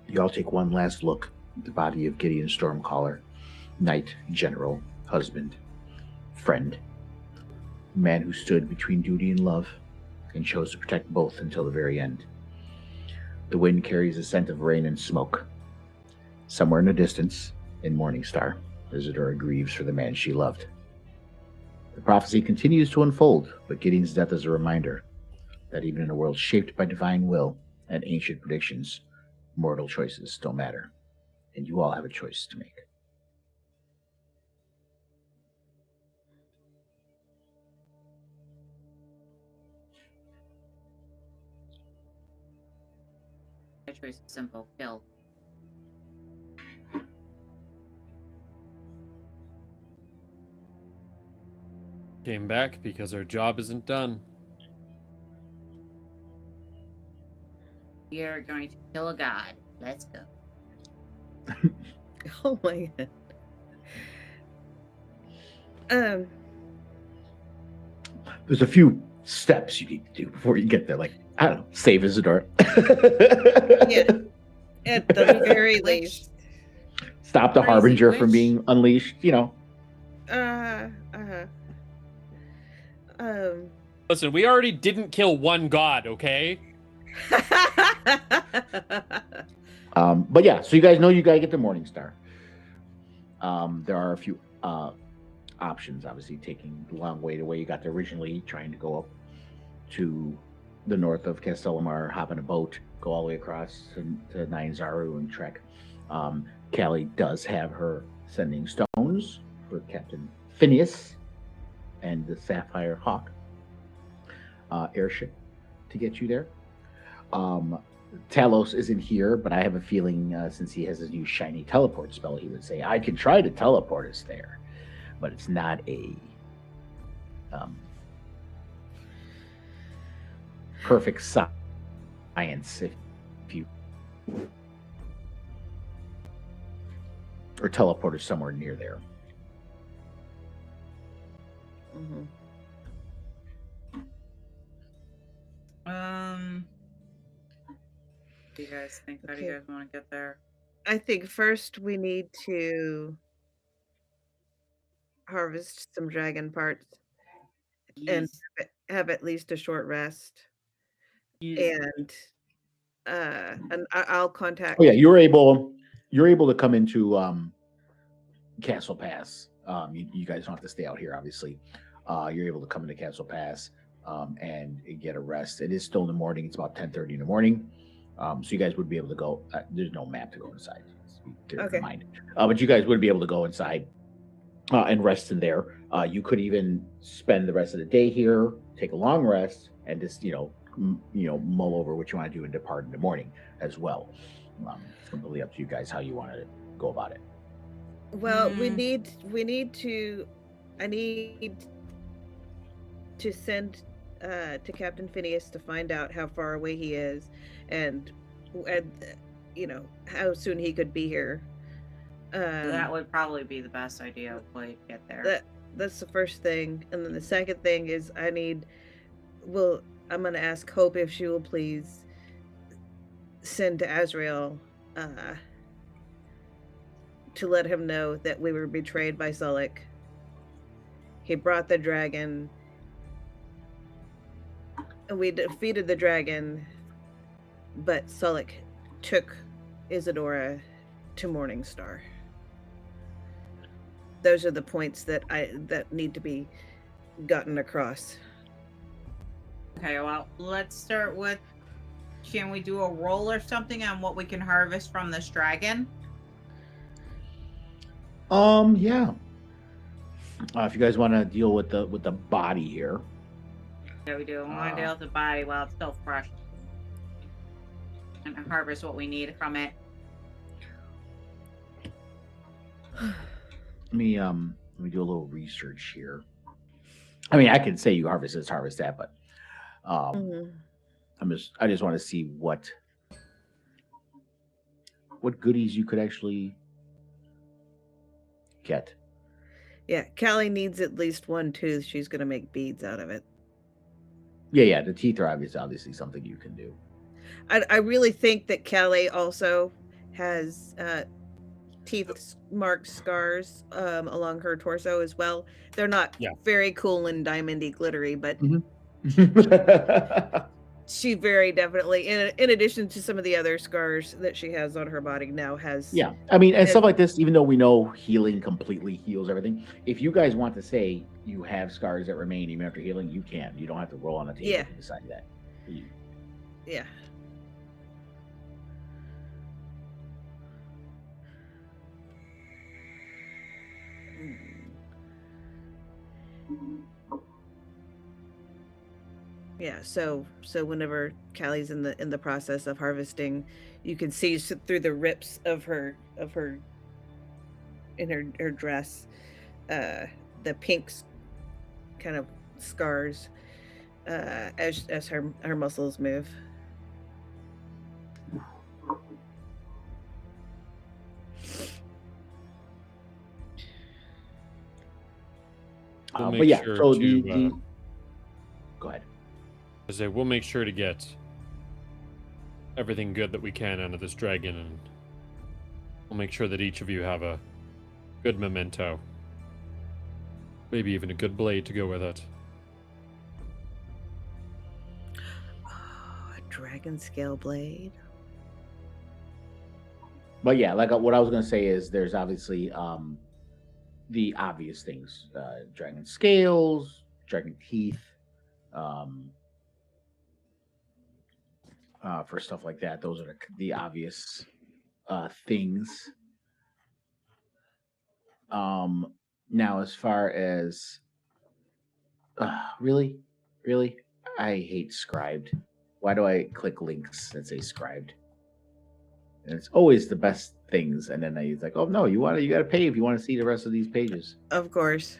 you all take one last look at the body of Gideon Stormcaller, knight, general, husband, friend, man who stood between duty and love and chose to protect both until the very end. The wind carries a scent of rain and smoke. Somewhere in the distance, in Morningstar, Isadora grieves for the man she loved. The prophecy continues to unfold, but Gideon's death is a reminder that even in a world shaped by divine will and ancient predictions, mortal choices still matter, and you all have a choice to make. My choice is simple: kill. Came back because our job isn't done. We are going to kill a god. Let's go. Oh my god. There's a few steps you need to do before you get there, like, I don't know, save Isadora. Yeah. At the very least. Stop the Crazy Harbinger from witch. being unleashed, you know. Listen, we already didn't kill one god, okay? But yeah, so you guys know you gotta get the Morningstar. There are a few options, obviously taking the long way the way you got there originally, trying to go up to the north of Castellamar, hop in a boat, go all the way across to Nine Zaru and trek. Callie does have her sending stones for Captain Phineas and the Sapphire Hawk airship to get you there. Talos isn't here, but I have a feeling since he has his new shiny teleport spell, he would say, I can try to teleport us there, but it's not a perfect science if you or teleport us somewhere near there. Mhm. What do you guys think? How do you Okay. guys want to get there? I think first we need to harvest some dragon parts and Yes. have at least a short rest. Yes. And I'll contact. Oh yeah, you're able to come into Castle Pass. You guys don't have to stay out here, obviously. You're able to come into Castle Pass and get a rest. It is still in the morning. It's about 10:30 in the morning. So you guys would be able to go. There's no map to go inside. Keep Okay. in mind. But you guys would be able to go inside and rest in there. You could even spend the rest of the day here, take a long rest, and just mull over what you want to do and depart in the morning as well. It's completely up to you guys how you want to go about it. Well, I need to send to Captain Phineas to find out how far away he is and how soon he could be here. That would probably be the best idea of way to get there. That's the first thing, and then the second thing is I'm going to ask Hope if she will please send to Azrael to let him know that we were betrayed by Sullick. He brought the dragon, and we defeated the dragon, but Sullick took Isadora to Morningstar. Those are the points that need to be gotten across. Okay, well, let's start with, can we do a roll or something on what we can harvest from this dragon? Yeah. If you guys want to deal with the body here. Yeah, we do. We want to deal with the body while it's still fresh. And harvest what we need from it. Let me do a little research here. I mean, I can say you harvest this, harvest that, but I just want to see what goodies you could actually get. Yeah, Callie needs at least one tooth. She's going to make beads out of it. Yeah, the teeth are obviously something you can do. I really think that Callie also has teeth marked scars along her torso as well. They're not very cool and diamondy glittery, but she very definitely, in addition to some of the other scars that she has on her body now, has. Yeah, I mean, and stuff like this, even though we know healing completely heals everything, if you guys want to say you have scars that remain even after healing, you can. You don't have to roll on the table to decide that. Yeah. Yeah, so whenever Callie's in the process of harvesting, you can see through the rips of her in her dress, the pink kind of scars as her muscles move. But yeah, so the go ahead. I say we'll make sure to get everything good that we can out of this dragon, and we'll make sure that each of you have a good memento. Maybe even a good blade to go with it. Oh, a dragon scale blade. But yeah, like what I was gonna say is there's obviously the obvious things: dragon scales, dragon teeth. For stuff like that, those are the obvious things. Now, as far as really, I hate scribed. Why do I click links that say scribed? And it's always the best things, and then he's like, "Oh no, you got to pay if you want to see the rest of these pages." Of course.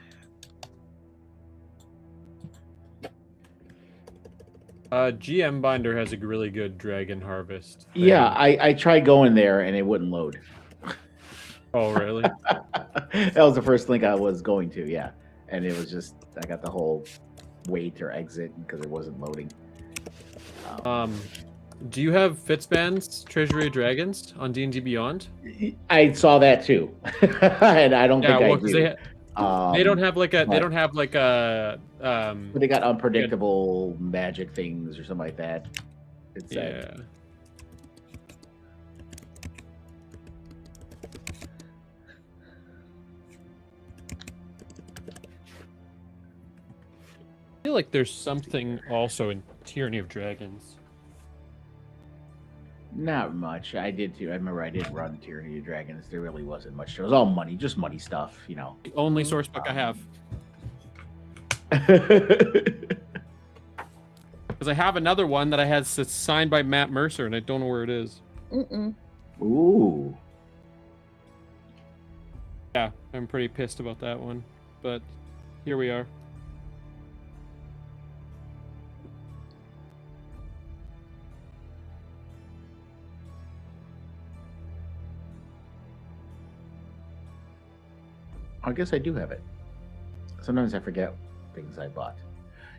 GM Binder has a really good dragon harvest thing. Yeah, I tried going there and it wouldn't load. Oh, really? That was the first link I was going to, yeah. And it was just, I got the whole wait or exit because it wasn't loading. Do you have Fitzban's Treasury of Dragons on D&D Beyond? I saw that too. And I don't think I do. They don't have like a but they got unpredictable magic things or something like that. It said. I feel like there's something also in Tyranny of Dragons. Not much. I did too. I remember I did run Tyranny of Dragons. There really wasn't much. It was all money, just money stuff, you know. The only source book I have. Because I have another one that I had that's signed by Matt Mercer, and I don't know where it is. Ooh. Yeah, I'm pretty pissed about that one, but here we are. I guess I do have it. Sometimes I forget things I bought.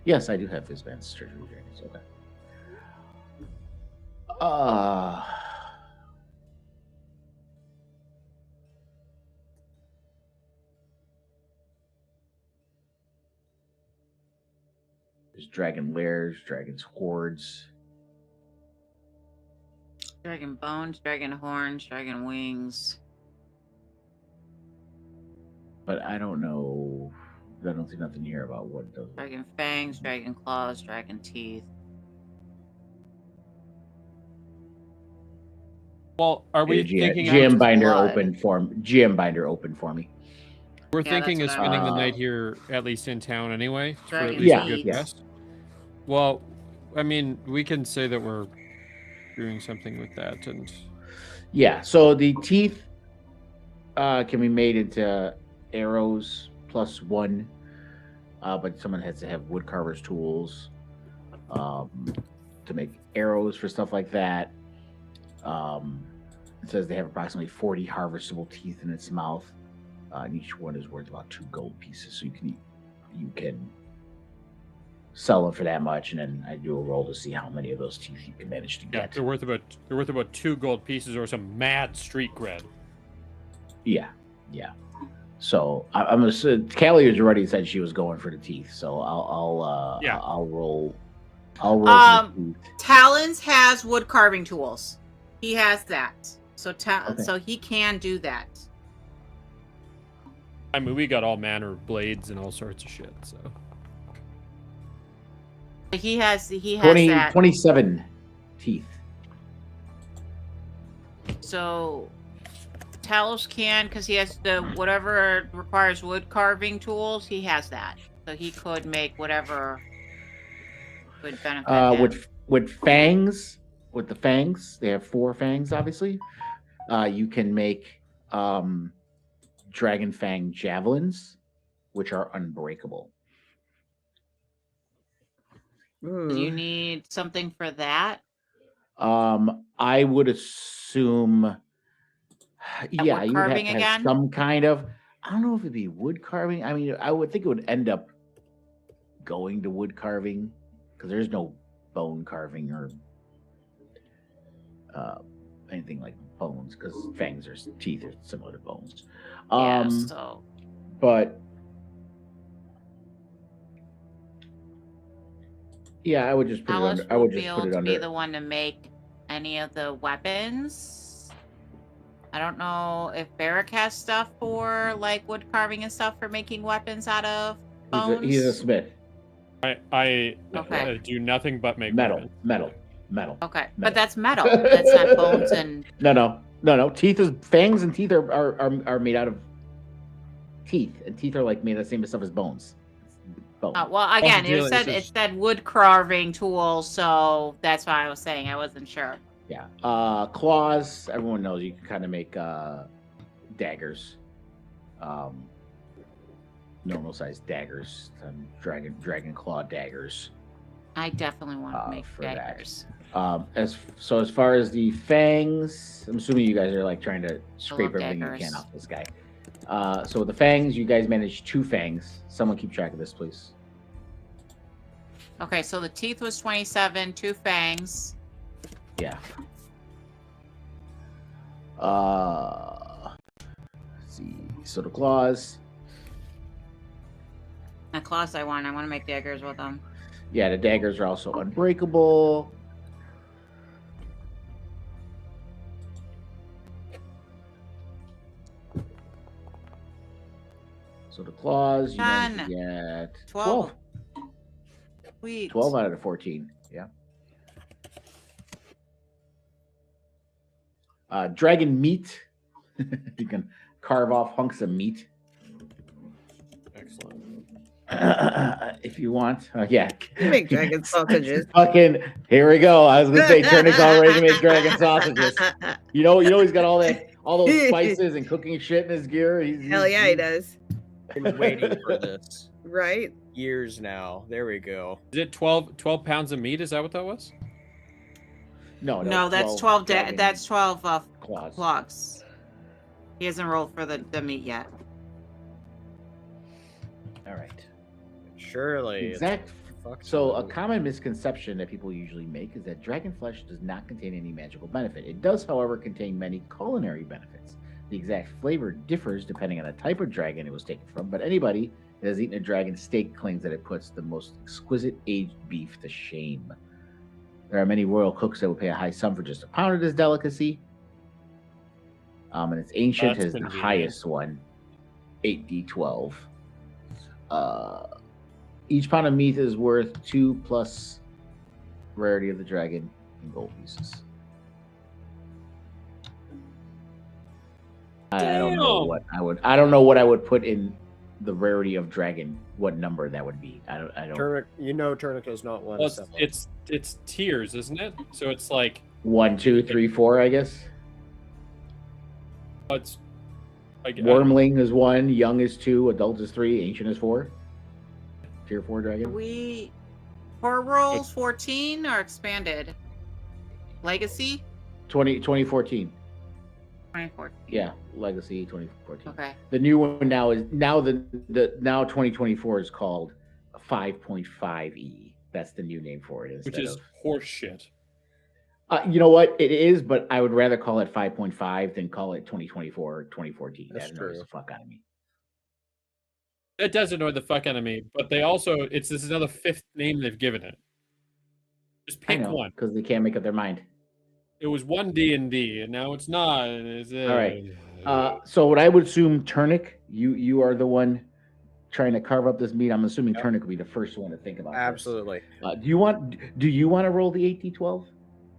Yes, I do have Fizzban's Treasury of Dragons. Okay. There's dragon lairs, dragon's hordes. Dragon bones, dragon horns, dragon wings. but I don't know. I don't see nothing here about what it does. Dragon fangs, dragon claws, dragon teeth. Well, are we G- thinking GM of, binder blood. open for GM binder open for me. we're Yeah, thinking of that's what spending the I- night here, at least in town anyway, for at Dragon least Yeah, a good yeah. rest? Well, I mean, we can say that we're doing something with that, and Yeah, so the teeth can be made into arrows +1, but someone has to have woodcarver's tools to make arrows for stuff like that. It says they have approximately 40 harvestable teeth in its mouth, and each one is worth about 2 gold pieces. So you can sell them for that much, and then I do a roll to see how many of those teeth you can manage to yeah, get. they're worth about 2 gold pieces or some mad street cred. Yeah. So I'm gonna. Callie has already said she was going for the teeth, so I'll roll. I'll roll for the teeth. Talons has wood carving tools. He has that. So Okay. so he can do that. I mean, we got all manner of blades and all sorts of shit. So He has 27 teeth. So Talos can, because he has the whatever requires wood carving tools, he has that. So he could make whatever would benefit him. With fangs, with the fangs, they have 4 fangs, obviously. You can make dragon fang javelins, which are unbreakable. Do you need something for that? I would assume, yeah, wood you would have carving to have again? some kind of. I don't know if it'd be wood carving. I mean, I would think it would end up going to wood carving because there's no bone carving or anything like bones, because fangs or teeth are similar to bones. Yeah, so But yeah, I would just put it Talos under. I will would be just able put it to be under. the one to make any of the weapons. I don't know if Barrack has stuff for like wood carving and stuff for making weapons out of bones. He's a smith. I Okay. do nothing but make Metal. weapons. Okay, Metal. but that's metal. That's not bones and No. Teeth is fangs, and teeth are made out of teeth, and teeth are like made of the same stuff as bones. Bone. well, again, deal it is said just- wood carving tools, so that's why I was saying I wasn't sure. Yeah. Claws. Everyone knows you can kind of make daggers. Normal sized daggers. Dragon claw daggers. I definitely want to make for that. daggers. As far as the fangs, I'm assuming you guys are like trying to scrape everything you daggers. can off this guy. So with the fangs, you guys managed 2 fangs. Someone keep track of this, please. Okay, so the teeth was 27, 2 fangs. Yeah. Let's see. So the claws. The claws I want to make daggers with them. Yeah, the daggers are also unbreakable. So the claws, you managed to get 12. Sweet. 12 out of the 14. Yeah. Dragon meat. You can carve off hunks of meat. Excellent. If you want. Yeah. You make dragon sausages. Fucking, here we go. I was gonna say Turnix all ready to make dragon sausages. You know he's got all those spices and cooking shit in his gear. Hell yeah, he does. Been waiting for this Right? years now. There we go. Is it 12 pounds of meat? Is that what that was? No, that's 12. dragon That's 12 claws. claws. He hasn't rolled for the meat yet. All right. Surely. it's Exact. fucked So a up. common misconception that people usually make is that dragon flesh does not contain any magical benefit. It does, however, contain many culinary benefits. The exact flavor differs depending on the type of dragon it was taken from, but anybody that has eaten a dragon steak claims that it puts the most exquisite aged beef to shame. There are many royal cooks that would pay a high sum for just a pound of this delicacy. And it's ancient That's as the convenient. highest one. 8d12. Each pound of meat is worth 2 plus rarity of the dragon in gold pieces. I don't know what I would. I don't know what I would put in the rarity of dragon. What number that would be? I don't. Turnic is not one. Well, it's tiers, isn't it? So it's like 1, 2, 3, 4. I guess. it's like Wormling is 1, young is 2, adult is 3, ancient is 4. Tier 4 dragon. We for rolls 14 or expanded legacy 2014. 24. Yeah, legacy 2014. Okay. The new one now is now 2024 is called 5.5e. That's the new name for it. which is horseshit. You know what? It is, but I would rather call it 5.5 than call it 2024 or 2014. That's That annoys true. the fuck out of me. It does annoy the fuck out of me, but they also this is another 5th name they've given it. Just pick one. because they can't make up their mind. It was one D&D, and now it's not. All right. So what I would assume, Turnic, you are the one trying to carve up this meat. I'm assuming Turnic would be the first one to think about. Absolutely. Do you want to roll the 8d12?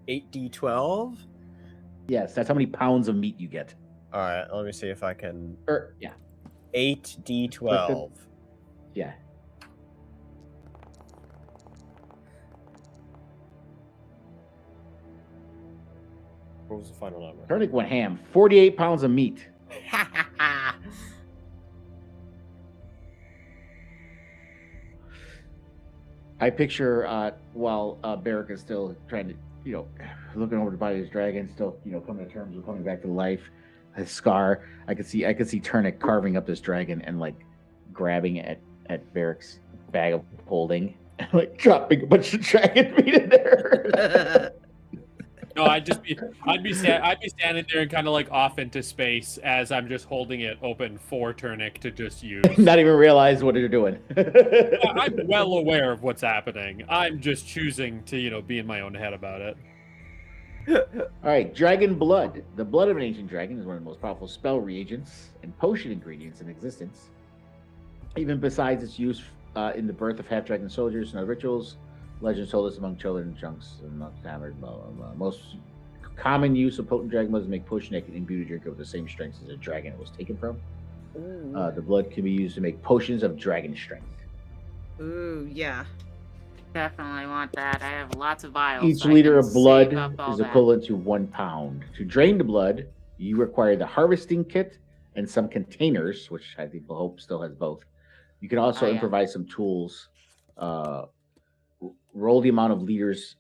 8d12. Yes, that's how many pounds of meat you get. All right, let me see if I can. Yeah. 8d12. Yeah. What was the final number? Turnic went ham. 48 pounds of meat. I picture while Barrick is still trying to, looking over to buy his dragon, still, coming to terms with coming back to life. His scar. I could see Turnic carving up this dragon and like grabbing at Barrick's bag of holding and like dropping a bunch of dragon meat in there. No, I'd be standing there and kind of like off into space as I'm just holding it open for Turnic to just use. Not even realize what you're doing. I'm well aware of what's happening. I'm just choosing to, be in my own head about it. All right, dragon blood. The blood of an ancient dragon is one of the most powerful spell reagents and potion ingredients in existence. Even besides its use in the birth of half-dragon soldiers and other rituals, legends told us among children and junks and not hammered. Most common use of potent dragon blood is to make potion that can imbue a drinker with the same strength as a dragon it was taken from. The blood can be used to make potions of dragon strength. Ooh, yeah. Definitely want that. I have lots of vials. Each so I liter can of blood save up all is that. equivalent to 1 pound. To drain the blood, you require the harvesting kit and some containers, which I think Hope still has both. You can also improvise some tools. Roll the amount of liters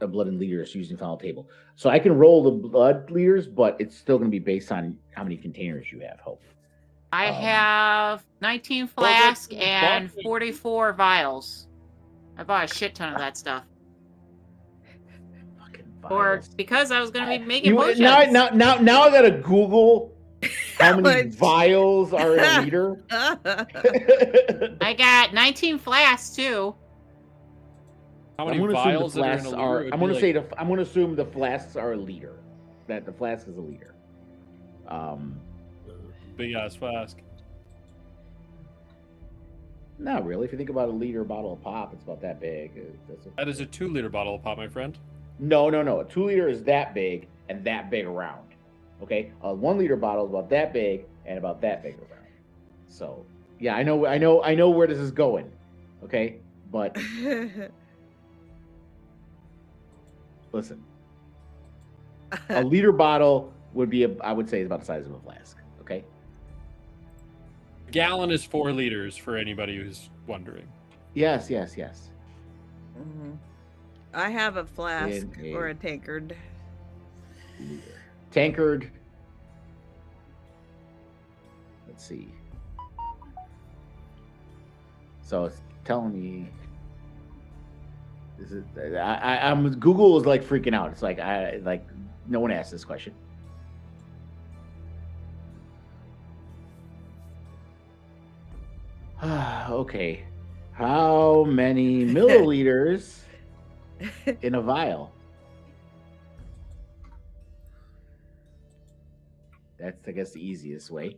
of blood in liters using final table. So I can roll the blood liters, but it's still going to be based on how many containers you have, Hope. I have 19 flasks and 44 vials. I bought a shit ton of that stuff. Fucking Or vials. because I was going to be making potions. Now I got to Google how many vials are in a liter. I got 19 flasks too. How many vials are in a liter? I'm going to assume the flasks are a liter. That the flask is a liter. Big ass flask. Not really. If you think about a liter bottle of pop, it's about that big. That is a 2-liter bottle of pop, my friend. No. A 2 liter is that big and that big around. Okay, a 1 liter bottle is about that big and about that big around. So yeah, I know where this is going. Okay, but listen, a liter bottle would be I would say is about the size of a flask. Okay. A gallon is 4 liters for anybody who's wondering. Yes. Mhm. I have a flask or a tankard. Tankard. Let's see. So it's telling me. Is it? I'm Google is like freaking out. It's like no one asked this question. Okay, how many milliliters in a vial? That's, I guess, the easiest way.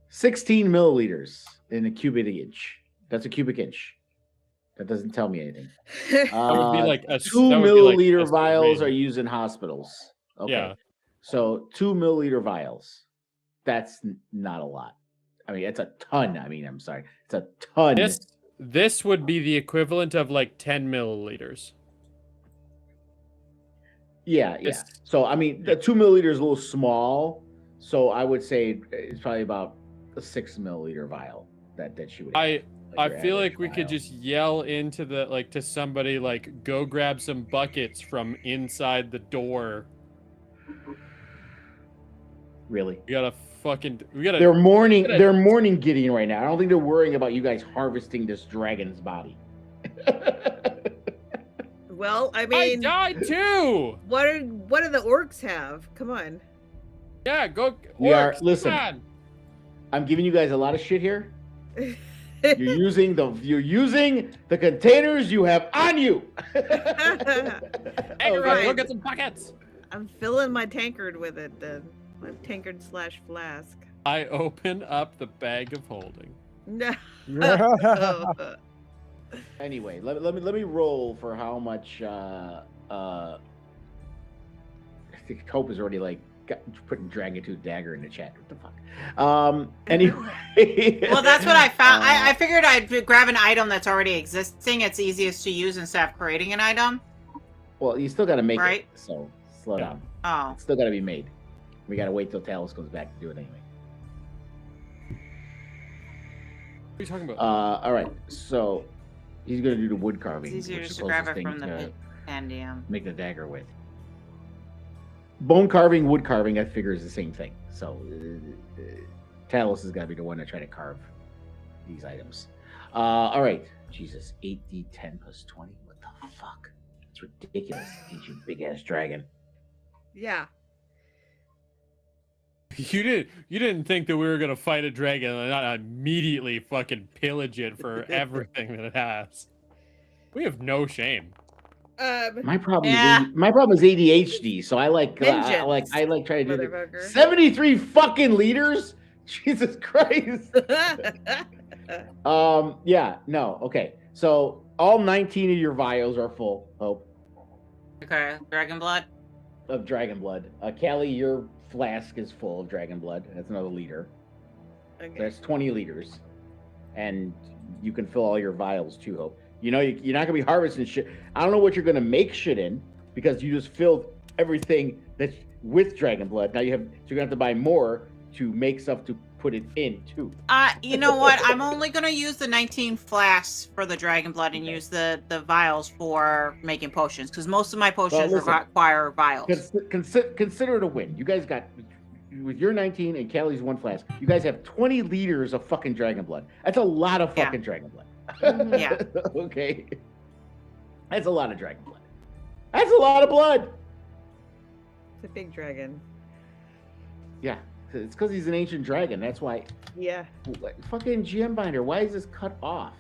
16 milliliters in a cubic inch. That's a cubic inch. That doesn't tell me anything. That would be like a 2 that would be like milliliter a vials are syringe. used in hospitals. Okay. Yeah. So 2 milliliter vials. That's not a lot. I mean, it's a ton. I mean, I'm sorry. It's a ton. This would be the equivalent of like 10 milliliters. Yeah. This- So, I mean, the 2 milliliters is a little small. So I would say it's probably about a 6 milliliter vial that she would have. I your feel average like we vial. could just yell into the to somebody like, go grab some buckets from inside the door. Really. We gotta They're mourning Gideon right now. I don't think they're worrying about you guys harvesting this dragon's body. Well, I I mean, died too. what do the orcs have? Come on. Yeah, go. We are- orcs, listen. come on. I'm giving you guys a lot of shit here. You're using the containers you have on you. Hey, Right. go get some buckets. I'm filling my tankard with it then. My tankard / flask. I open up the bag of holding. No. Anyway, let me roll for how much. I think Cope is already like putting Dragon Tooth Dagger in the chat. What the fuck? Anyway. Well, that's what I found. I figured I'd grab an item that's already existing. It's easiest to use instead of creating an item. Well, you still got to make Right. it. So slow down. Oh. It's still got to be made. We got to wait till Talos goes back to do it anyway. What are you talking about? All right. So he's gonna do the wood carving. It's easier which is just to grab closest it thing from the to pit and make the dagger with. Bone carving, wood carving, I figure is the same thing. So Talos has got to be the one to try to carve these items. All right. Jesus, 8d10 plus 20. What the fuck? It's ridiculous. Ancient big ass dragon. Yeah. You didn't think that we were gonna fight a dragon and not immediately fucking pillage it for everything that it has. We have no shame. My problem Yeah. is my problem is ADHD. So I like Vengeance, I like trying to do motherfucker. 73 fucking liters. Jesus Christ. Yeah, no, okay. So all 19 of your vials are full. Okay, dragon blood. Of dragon blood. Callie, your flask is full of dragon blood. That's another liter. Okay. That's 20 liters. And you can fill all your vials too, Hope. You know, you're not going to be harvesting shit. I don't know what you're going to make shit in because you just filled everything that's with dragon blood. Now you're going to have to buy more to make stuff to put it in too. You know what? I'm only gonna use the 19 flasks for the dragon blood and use the vials for making potions because most of my potions listen. require vials. Consider it a win. You guys got, with your 19 and Callie's 1 flask, you guys have 20 liters of fucking dragon blood. That's a lot of fucking dragon blood. Yeah. Okay. That's a lot of dragon blood. That's a lot of blood. It's a big dragon. Yeah. It's because he's an ancient dragon. That's why. Yeah. Fucking GM binder. Why is this cut off?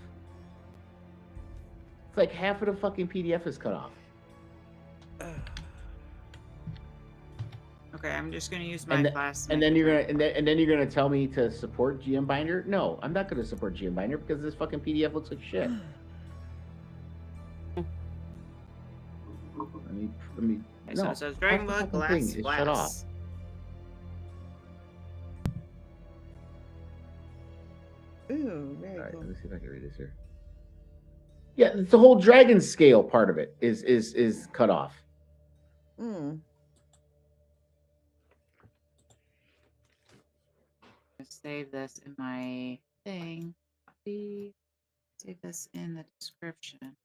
It's like half of the fucking PDF is cut off. Okay, I'm just gonna use my flask. And then you're gonna tell me to support GM binder? No, I'm not gonna support GM binder because this fucking PDF looks like shit. Let me. Okay, so it says dragon blood, glass, It's shut off. glass. Ooh, very All right, cool. let me see if I can read this here. Yeah, it's the whole dragon scale part of it is cut off. Mm. Save this in my thing. Copy. Save this in the description.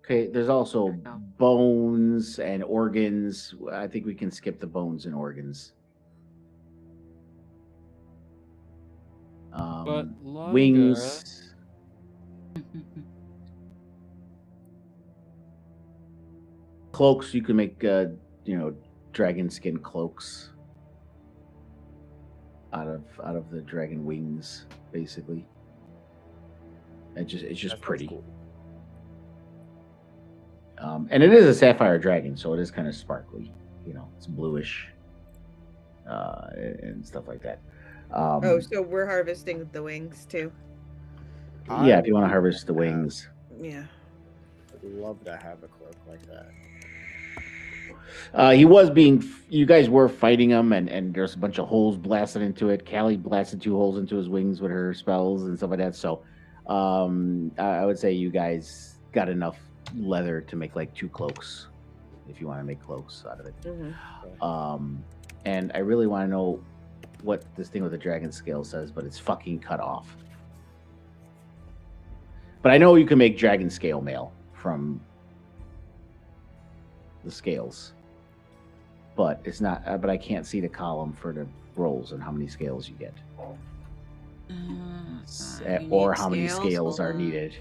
Okay, there's also There we go. bones and organs. I think we can skip the bones and organs. But longer. Wings. Cloaks, you can make dragon skin cloaks out of the dragon wings, basically. It's just That sounds pretty. cool. And it is a sapphire dragon, so it is kind of sparkly. You know, it's bluish and stuff like that. Oh, so we're harvesting the wings too. Yeah, if you want to harvest the wings. Yeah. I'd love to have a cloak like that. You guys were fighting him, and there's a bunch of holes blasted into it. Callie blasted 2 holes into his wings with her spells and stuff like that. So I would say you guys got enough leather to make like 2 cloaks, if you want to make cloaks out of it. Mm-hmm. And I really want to know what this thing with the dragon scale says, but it's fucking cut off. But I know you can make dragon scale mail from the scales, but it's not. But I can't see the column for the rolls and how many scales you get, or how many scales are needed.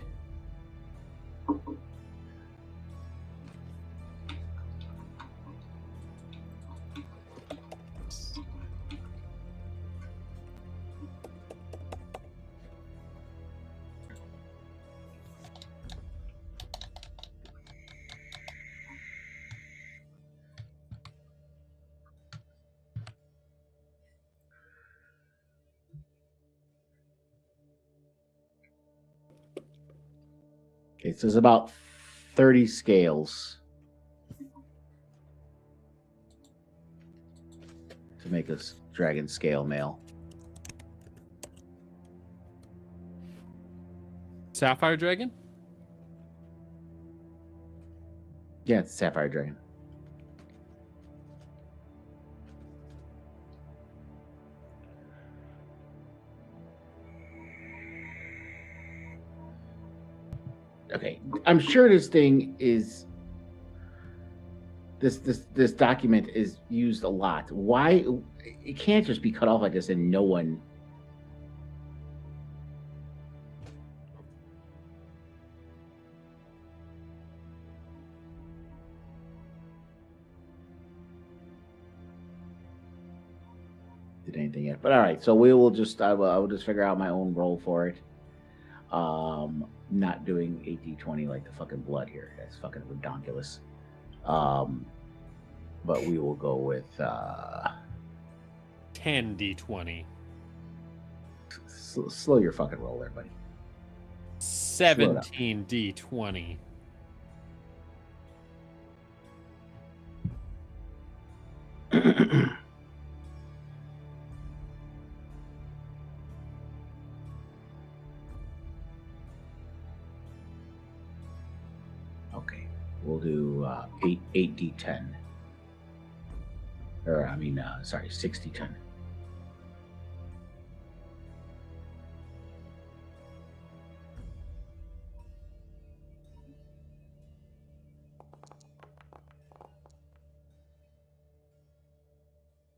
Okay, so there's about 30 scales to make a dragon scale mail. Sapphire dragon? Yeah, it's a sapphire dragon. Okay, I'm sure this thing is this document is used a lot. Why it can't just be cut off like this and no one did anything yet. But all right, so we will just I will just figure out my own role for it. Not doing 8d20 like the fucking blood here. That's fucking redonkulous. But we will go with 10d20. Slow your fucking roll there, buddy. 17d20. Okay, we'll do 8d10. Or, I mean, sorry, 6d10.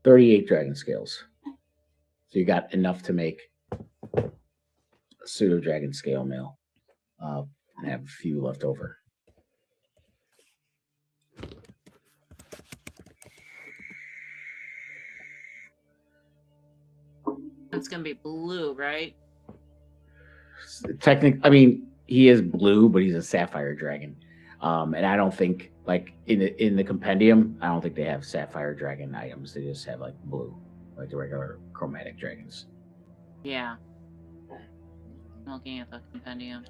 $38 dragon scales. So you got enough to make a pseudo dragon scale mail. And have a few left over. It's gonna be blue, right? I mean, he is blue, but he's a sapphire dragon. And I don't think, like, in the compendium, I don't think they have sapphire dragon items. They just have, like, blue, like the regular chromatic dragons. Yeah. I'm looking at the compendium.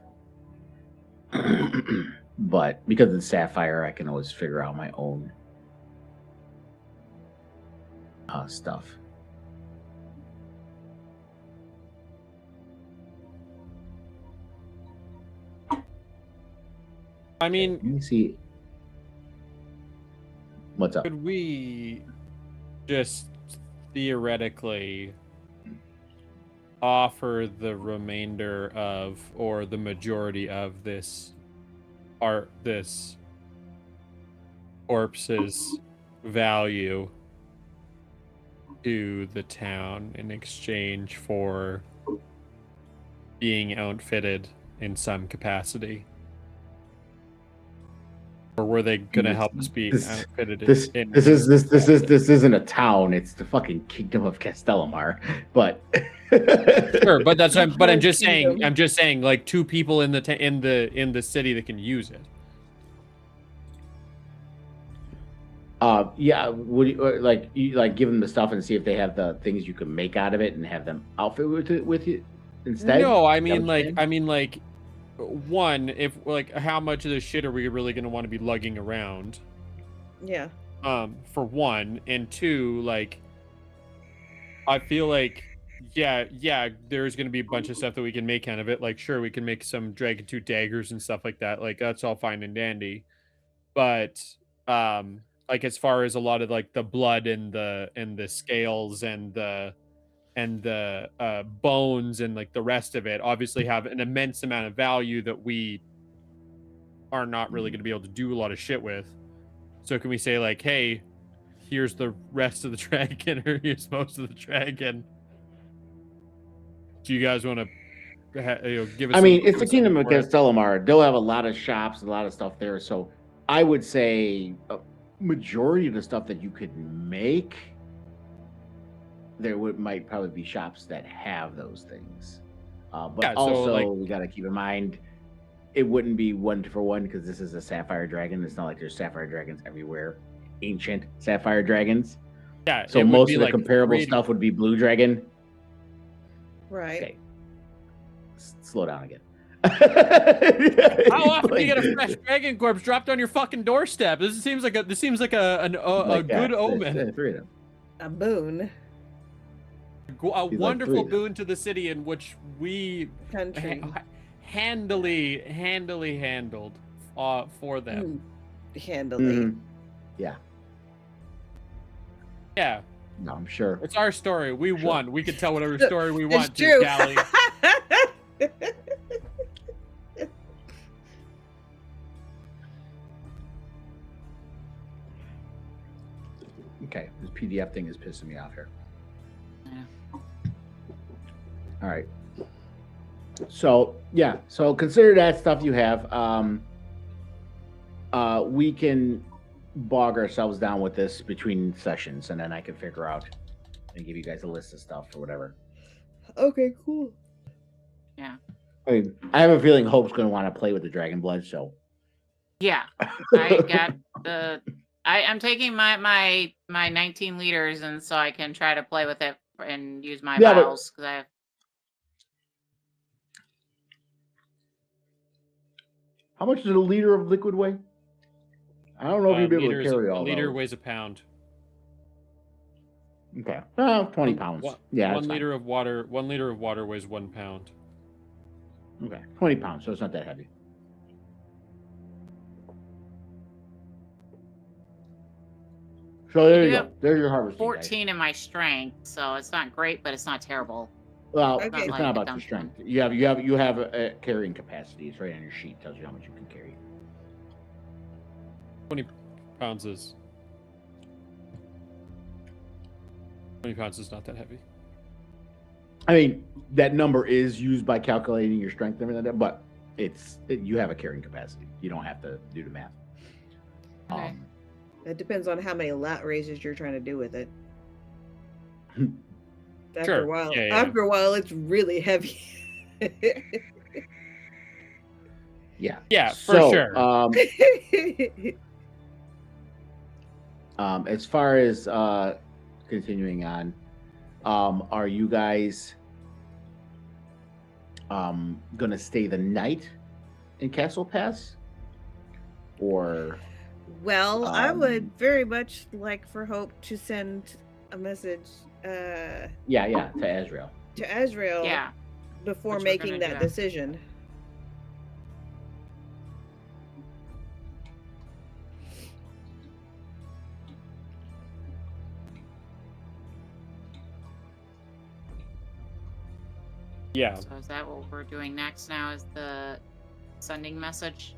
But because it's sapphire, I can always figure out my own stuff. I mean, Let me see. What's up? could we just theoretically offer the remainder of, or the majority of this corpse's value to the town in exchange for being outfitted in some capacity? Or were they gonna help us be outfitted? This isn't a town. It's the fucking kingdom of Castellamar. But Sure, but I'm just saying. I'm just saying, like, 2 people in the city that can use it. Yeah. Would you like give them the stuff and see if they have the things you can make out of it and have them outfit with you instead? No, I Is that mean what you're like, saying? one, if like how much of this shit are we really gonna want to be lugging around? Yeah. For one, and two, like I feel like yeah, there's gonna be a bunch of stuff that we can make out of it. Like, sure, we can make some Dragon Tooth daggers and stuff like that. Like, that's all fine and dandy. But like as far as a lot of like the blood and the scales and the bones and like the rest of it obviously have an immense amount of value that we are not really going to be able to do a lot of shit with. So can we say like, hey, here's the rest of the dragon, or here's most of the dragon? Do you guys want to give us? I mean, it's the give us Kingdom of something for it? Castellamar. They'll have a lot of shops, a lot of stuff there. So I would say a majority of the stuff that you could make, might probably be shops that have those things. But Yeah, so, also, like- we got to keep in mind, it wouldn't be one for one because this is a sapphire dragon. It's not like there's sapphire dragons everywhere. Ancient sapphire dragons. Yeah, So it would most be of the like comparable creating- stuff would be blue dragon. Right. Okay. Slow down again. How often do you get a fresh dragon corpse dropped on your fucking doorstep? This seems like a good omen. Three of them. A boon. A He's like wonderful three of them. boon to the city in which we Country. handily handled for them. Handily. Mhm. Yeah. Yeah, No, I'm sure. it's our story. We Sure. won. We can tell whatever story we It's want to, true. Callie. Okay, this PDF thing is pissing me off here. Yeah. All right. So yeah, so consider that stuff you have. We can bog ourselves down with this between sessions, and then I can figure out and give you guys a list of stuff or whatever. Okay, cool. I mean, I have a feeling Hope's going to want to play with the dragon blood, so Yeah, I got the. I'm taking my 19 liters, and so I can try to play with it and use my Yeah, but- vials because I have. how much does a liter of liquid weigh? I don't know if you'd be able to carry all a liter those. weighs a pound. Okay, 20 pounds. Yeah, one that's fine. liter of water. 1 liter of water weighs 1 pound. Okay, 20 pounds, so it's not that heavy. So there I you do go. have There's your harvesting. guys. 14 in my strength, so it's not great, but it's not terrible. Well, Okay. it's Like not a about the dump strength. You have a carrying capacity. It's right on your sheet. Tells you how much you can carry. 20 pounds is 20 pounds is not that heavy. I mean, that number is used by calculating your strength and everything like that, but you have a carrying capacity. You don't have to do the math. Okay. It depends on how many lat raises you're trying to do with it. After Sure. a while, Yeah. after a while, it's really heavy. Yeah. Yeah, for So, sure. As far as continuing on, are you guys gonna stay the night in Castle Pass, or Well, I would Um, very much like for Hope to send a message to to Azrael? Azrael Yeah. before Which we're making gonna that do that. decision. Yeah. So is that what we're doing next now? Is the sending message?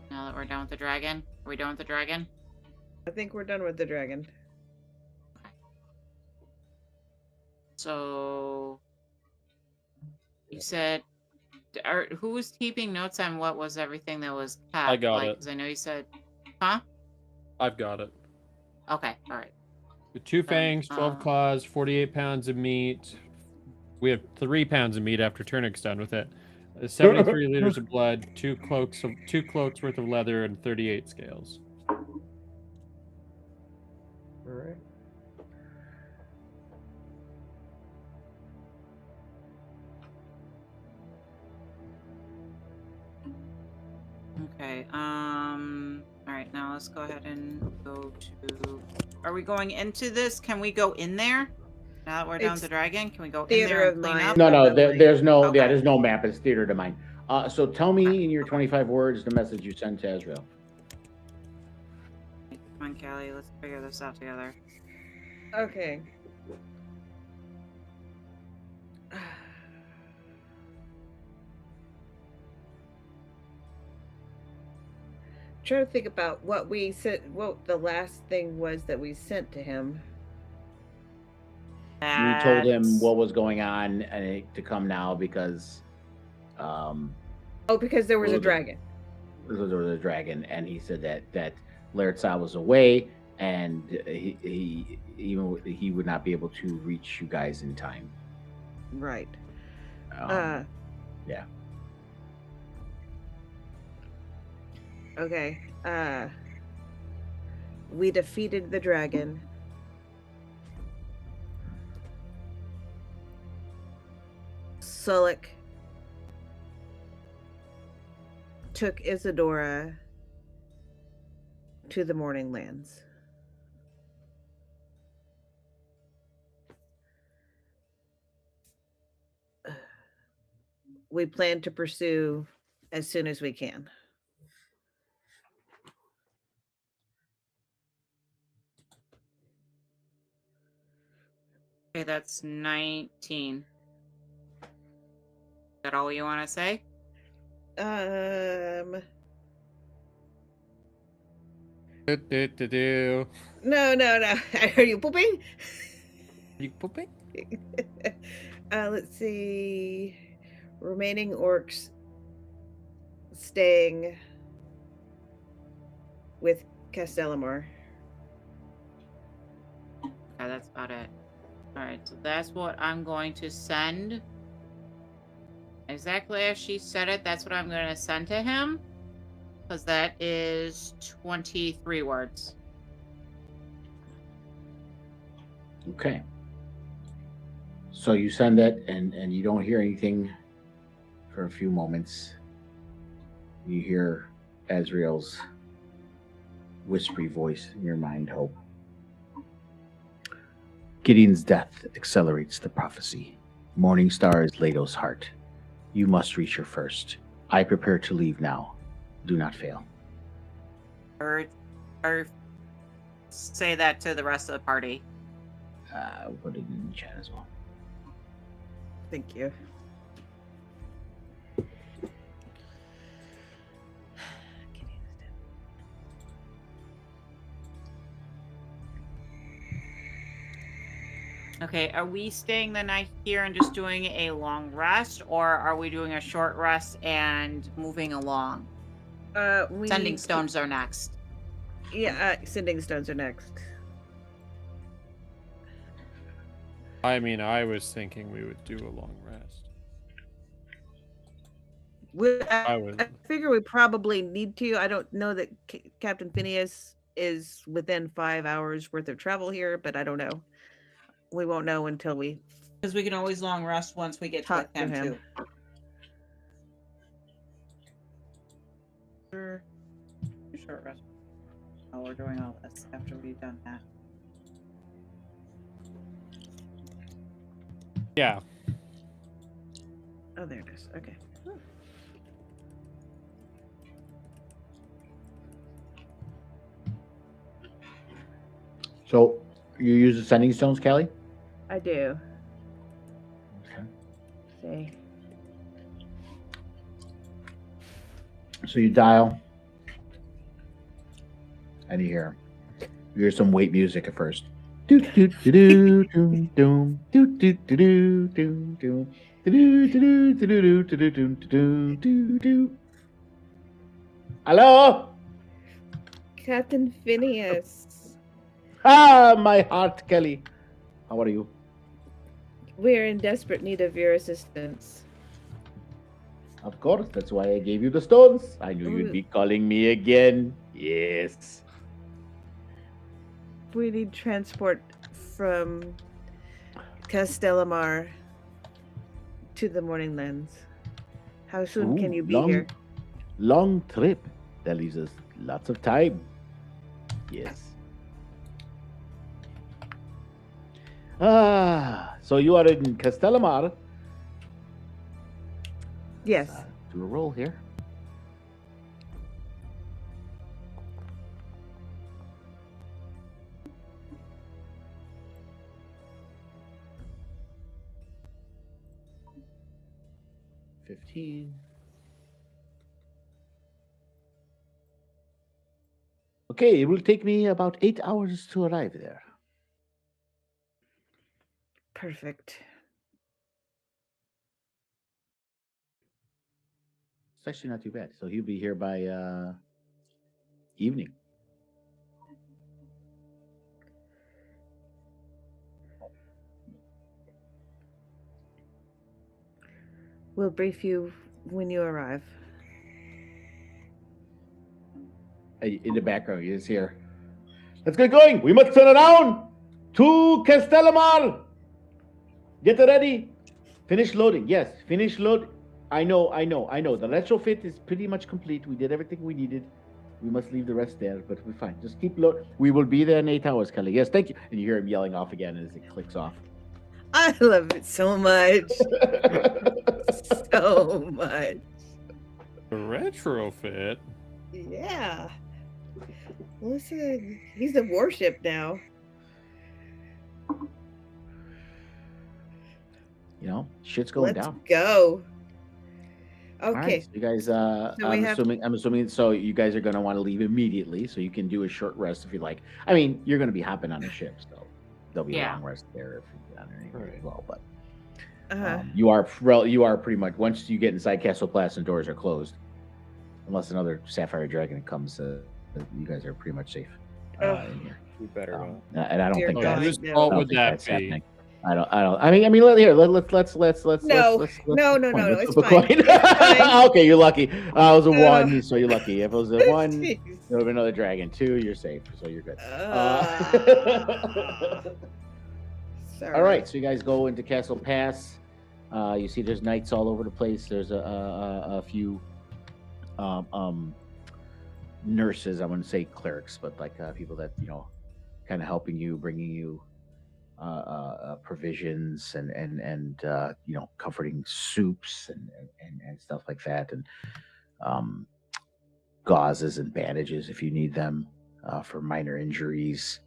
Now that we're done with the dragon? Are we done with the dragon? I think we're done with the dragon. So you said, who was keeping notes on what was everything that was kept? I got it. Because I know you said, huh? I've got it. Okay, all right. With 2 fangs, 12 claws, 48 pounds of meat. We have 3 pounds of meat after Turnix done with it. 73 liters of blood, 2 cloaks worth of leather, and 38 scales. Okay. All right. Now let's go ahead and go to. Are we going into this? Can we go in there? Now that we're down It's to Dragon, can we go in theater there and of clean mind. up? No, there's no, Okay. yeah, there's no map. It's theater to mind. So tell me in your 25 words the message you sent to Ezreal. Come on, Callie. Let's figure this out together. Okay. Trying to think about what we sent. What the last thing was that we sent to him. You told him That's- what was going on and to come now because Oh, because there was a Well, dragon. there was a dragon, and he said that Laird was away, and he would not be able to reach you guys in time. Right. Yeah. Okay. We defeated the dragon. Sullick took Isadora to the Morning Lands. We plan to pursue as soon as we can. Okay, that's 19. Is that all you want to say? Do. No. Are you pooping? You pooping? Let's see. Remaining orcs staying with Castellamar. Okay, that's about it. Alright, so that's what I'm going to send. Exactly as she said it, that's what I'm going to send to him. Because that is 23 words. Okay. So you send it, and you don't hear anything for a few moments. You hear Azrael's whispery voice in your mind, Hope. Gideon's death accelerates the prophecy. Morningstar is Leto's heart. You must reach her first. I prepare to leave now. Do not fail. Or say that to the rest of the party. Put it in the chat as well. Thank you. Okay, are we staying the night here and just doing a long rest, or are we doing a short rest and moving along? Sending stones are next. Yeah, sending stones are next. I mean, I was thinking we would do a long rest. I figure we probably need to. I don't know that Captain Phineas is within 5 hours worth of travel here, but I don't know. We won't know until we Because we can always long rest once we get talk to to him, him. too. Sure. Short rest. Oh, we're doing all this after we've done that. Yeah. Oh, there it is. Okay. So you use the sending stones, Callie? I do. Okay. See. So you dial, and you hear some wait music at first. Hello? Captain Phineas. Ah, my heart, Kelly. How are you? We're in desperate need of your assistance. Of course, that's why I gave you the stones. I knew you'd be calling me again. Yes. We need transport from Castellamar to the Morning Lands. How soon can Ooh, you be here? Long trip. That leaves us lots of time. Yes. So you are in Castellamar. Yes. Do a roll here. Okay, it will take me about 8 hours to arrive there. Perfect. It's actually not too bad. So he'll be here by evening. We'll brief you when you arrive. In the background, you just hear, let's get going. We must turn around to Castellamar. Get ready. Finish loading. Yes, finish load. I know. The retrofit is pretty much complete. We did everything we needed. We must leave the rest there, but we're fine. Just keep load. We will be there in 8 hours, Kelly. Yes, thank you. And you hear him yelling off again as it clicks off. I love it so much. So much. A retrofit. Yeah. Listen, he's a warship now. You know, shit's going Let's down. go. All Okay. right, so you guys, we have- I'm assuming, so you guys are going to want to leave immediately, so you can do a short rest if you like. I mean, you're going to be hopping on a ship, so there'll be a long rest there if you get on there as well. But you are pretty much, once you get inside Castle Blast and doors are closed, unless another Sapphire Dragon comes, you guys are pretty much safe in here. We better not. And I don't Dear think God, that's, Whose no. fault I don't would think that that's be? happening. I don't. I mean, let's. No, it's flip a fine. coin. It's fine. Okay, you're lucky. It was a 1, so you're lucky. If it was a 1, Jeez. there would be another dragon. 2, you're safe, so you're good. Sorry. All right, so you guys go into Castle Pass. You see, there's knights all over the place. There's a few nurses. I wouldn't say clerics, but like people that kind of helping you, bringing you provisions and comforting soups and stuff like that, and gauzes and bandages if you need them for minor injuries,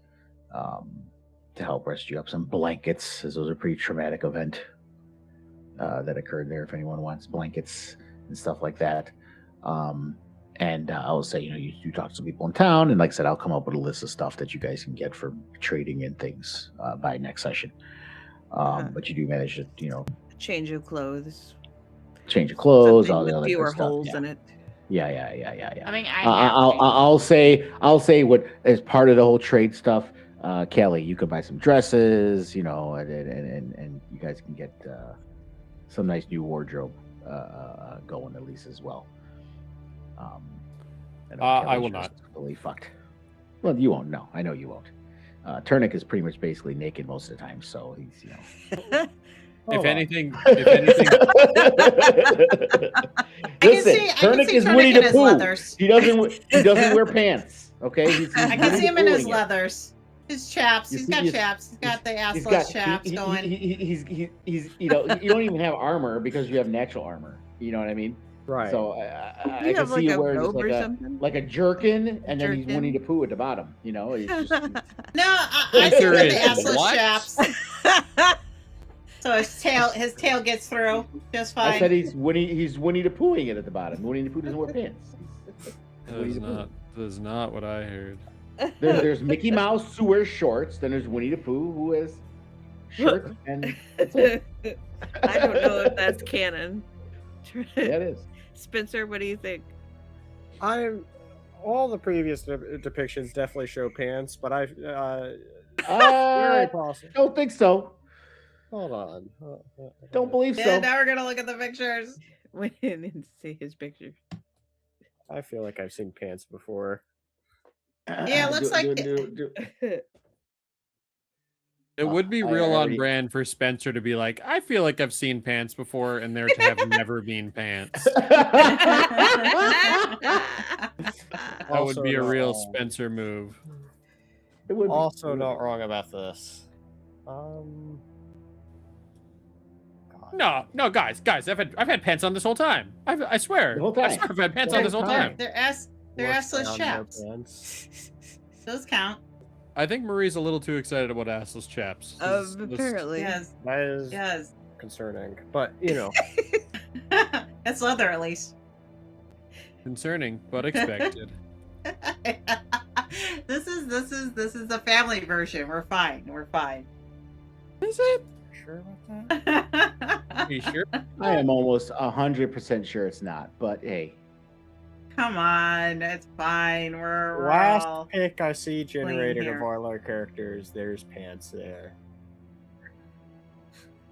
to help rest you up. Some blankets, as those are a pretty traumatic event that occurred there. If anyone wants blankets and stuff like that. And I'll say, you talk to some people in town, and like I said, I'll come up with a list of stuff that you guys can get for trading and things by next session. But you do manage to, Change of clothes. change of clothes, Something all the with other fewer good stuff. holes Yeah. in it. Yeah. I mean, I'll say what as part of the whole trade stuff, Kelly, you could buy some dresses, and you guys can get some nice new wardrobe going at least as well. I will not. Completely fucked. Well, you won't. No, I know you won't. Turnic is pretty much basically naked most of the time, so he's If anything, Listen, Turnic is Winnie the Pooh. leathers. He doesn't wear pants. Okay, I can see him in his Poohing it. leathers. His chaps. He's got chaps. He's got the assless chaps going. He's you don't even have armor because you have natural armor. You know what I mean? Right. So I You can have see like you a wearing just robe or something? like a jerkin, and then he's Jerkin. Winnie the Pooh at the bottom. It's just, No, I see There him with is the assless what? chaps. So his tail gets through just fine. I said he's Winnie the Poohing it at the bottom. Winnie the Pooh doesn't wear pants. that's not what I heard. There's Mickey Mouse who wears shorts. Then there's Winnie the Pooh who has shirt, and that's it. I don't know if that's canon. Yeah, it is. Spencer, what do you think? All the previous depictions definitely show pants, but I very possible. don't think so. Hold on. Don't believe Yeah, so. now we're gonna look at the pictures. We didn't see his picture. I feel like I've seen pants before. Yeah, it looks like It would be I real on already- brand for Spencer to be like, I feel like I've seen pants before, and there to have never been pants. That Also would be a not real wrong. Spencer move. It would be. Also not wrong about this. God. No, guys, I've had pants on this whole time. I swear. The whole I time. swear I've had pants The on this whole whole time. time. They're Look assless down, no chaps. pants. Those count. I think Marie's a little too excited about assless chaps. Apparently. Yes. That is Yes. concerning, but you know. That's leather, at least. Concerning, but expected. This is the family version. We're fine. We're fine. Is it? Sure about that? Are you sure? I am almost 100% sure it's not, but hey. Come on, it's fine. We're Last all... pick I see generated here. of all our characters, there's pants there.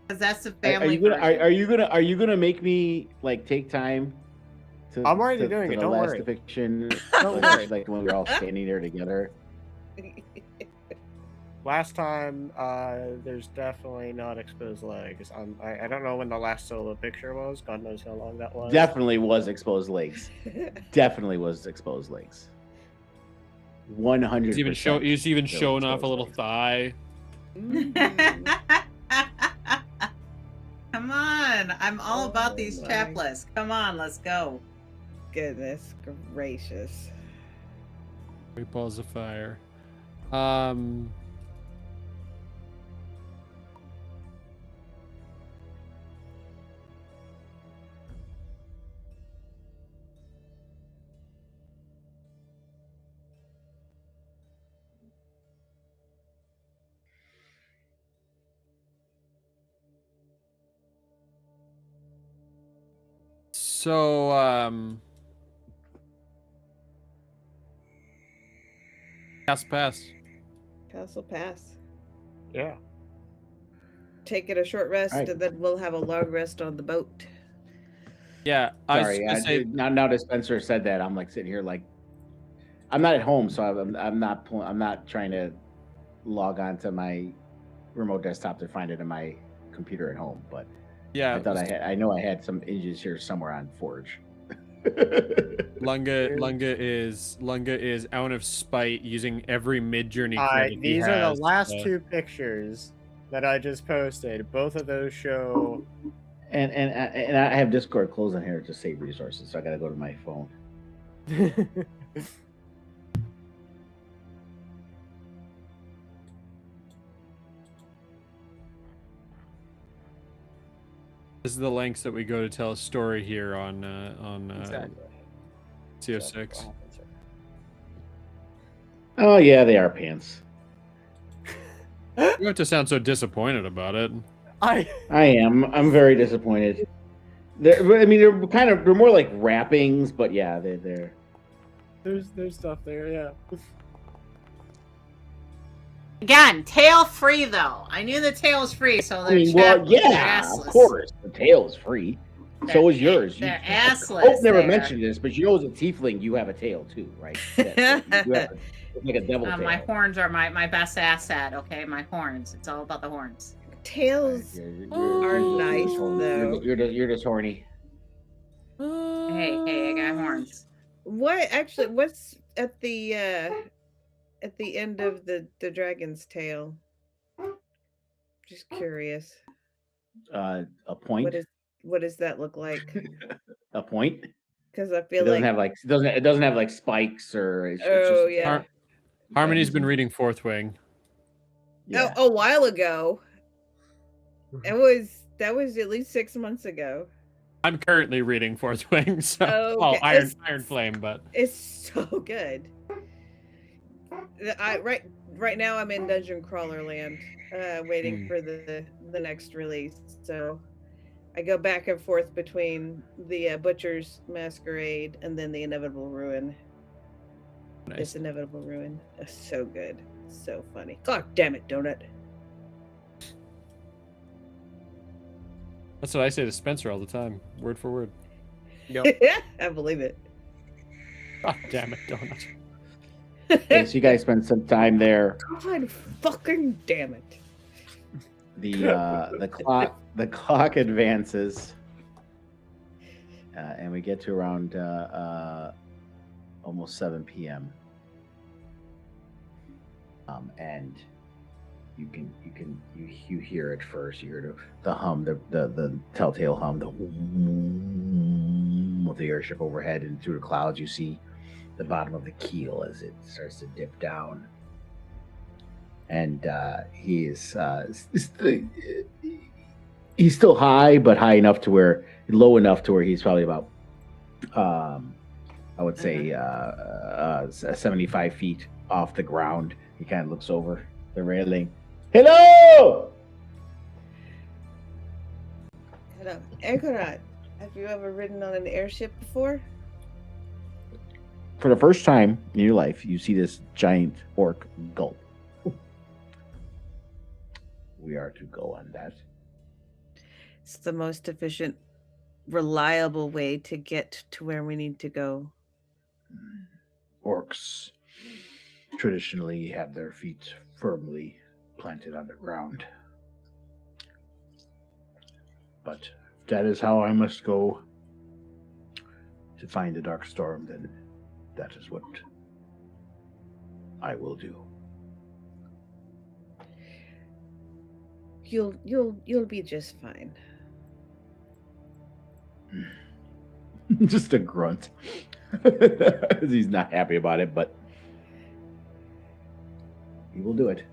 Because that's the Are family you gonna version. are you gonna make me like take time to I'm already doing to it, the don't last worry. depiction? Don't worry. Like when we're all standing there together. Last time, there's definitely not exposed legs. I don't know when the last solo picture was. God knows how long that was. Definitely was exposed legs. Definitely was exposed legs. 100%. He's even Still showing off a exposed little legs. thigh. Come on, I'm all about these my. chaplets. Come on, let's go. Goodness gracious. Great balls of fire. So, pass. Castle pass. Yeah. Taking a short rest, Alright. and then we'll have a long rest on the boat. Yeah, I was Sorry, gonna say, now that Spencer said that, I'm like sitting here like I'm not at home, so I'm not trying to log on to my remote desktop to find it in my computer at home. But yeah, I know I had some images here somewhere on Forge. Lunga is out of spite using every mid-journey credit he These are has, the last two pictures that I just posted. Both of those show. And I have Discord closed on here to save resources, so I gotta go to my phone. This is the lengths that we go to tell a story here on Exactly. CO6. Oh yeah, they are pants. You don't have to sound so disappointed about it. I I'm very disappointed. They're more like wrappings, but yeah, they're there's stuff there, yeah. Again, tail free though. I knew the tail was free, so I they're mean, well, chaplets. They're yeah, of assless. course. The tail is free. So is yours. They're You- assless. Hope never there. mentioned this, but you know, as a tiefling, you have a tail too, right? You have it's like a devil tail. My horns are my best asset. Okay, my horns. It's all about the horns. Tails are nice, though. You're just horny. Hey, I got horns. What's at the end of the dragon's tail? Just curious. A point. What does that look like? A point. Because I It feel doesn't like have like it doesn't have like spikes or. It's Oh, just, yeah. Harmony's been reading Fourth Wing. Yeah. a while ago. That was at least 6 months ago. I'm currently reading Fourth Wing, so Okay. Iron Flame, but It's so good. Right now I'm in Dungeon Crawler Land, waiting for the next release. So I go back and forth between the Butcher's Masquerade and then the Inevitable Ruin. nice. This Inevitable Ruin is so good, so funny. God damn it, Donut. That's what I say to Spencer all the time, word for word. I believe it. God damn it, Donut. Okay, so you guys spend some time there. God fucking damn it. The clock advances, and we get to around almost 7 p.m. And you hear it first. You hear the hum, the telltale hum, the of the airship overhead, and through the clouds you see the bottom of the keel as it starts to dip down. And he's still high, but low enough to where he's probably about I would say 75 feet off the ground. He kind of looks over the railing. Hello! Hello, Egorot. Have you ever ridden on an airship before? For the first time in your life, you see this giant orc gulp. We are to go on that. It's the most efficient, reliable way to get to where we need to go. Orcs traditionally have their feet firmly planted on the ground. But if that is how I must go to find the Dark Storm, then that is what I will do. You'll be just fine. Just a grunt. He's not happy about it, but he will do it.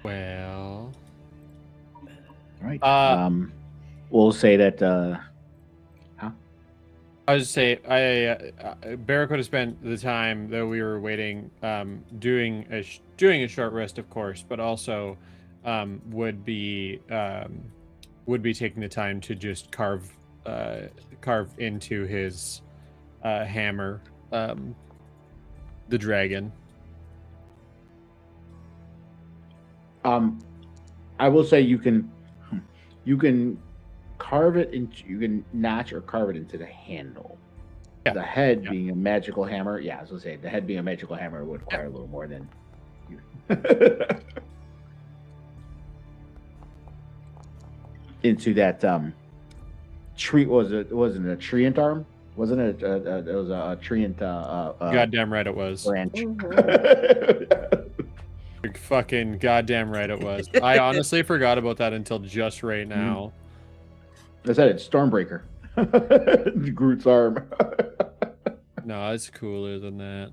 Well, All right. We'll say that. I was say Barrack would have spent the time that we were waiting, doing a short rest, of course, but also would be taking the time to just carve into his hammer the dragon. I will say you can carve it into, you can notch or carve it into the handle. Yeah. The head being a magical hammer. Yeah, I was gonna say the head being a magical hammer would require a little more than you. Into that tree. It wasn't a treant arm? Wasn't it? It was a treant. Goddamn right it was. Branch. Fucking goddamn right it was. I honestly forgot about that until just right now. I said it's Stormbreaker. Groot's arm. No, it's cooler than that.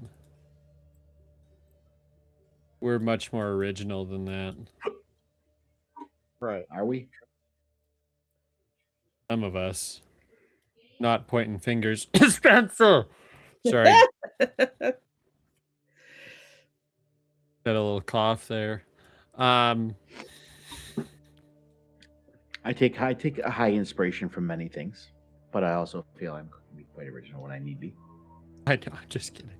We're much more original than that. Right. Are we? Some of us. Not pointing fingers. Spencer! Sorry. Got a little cough there. I take a high inspiration from many things, but I also feel I'm quite original when I need be. I know, I'm just kidding.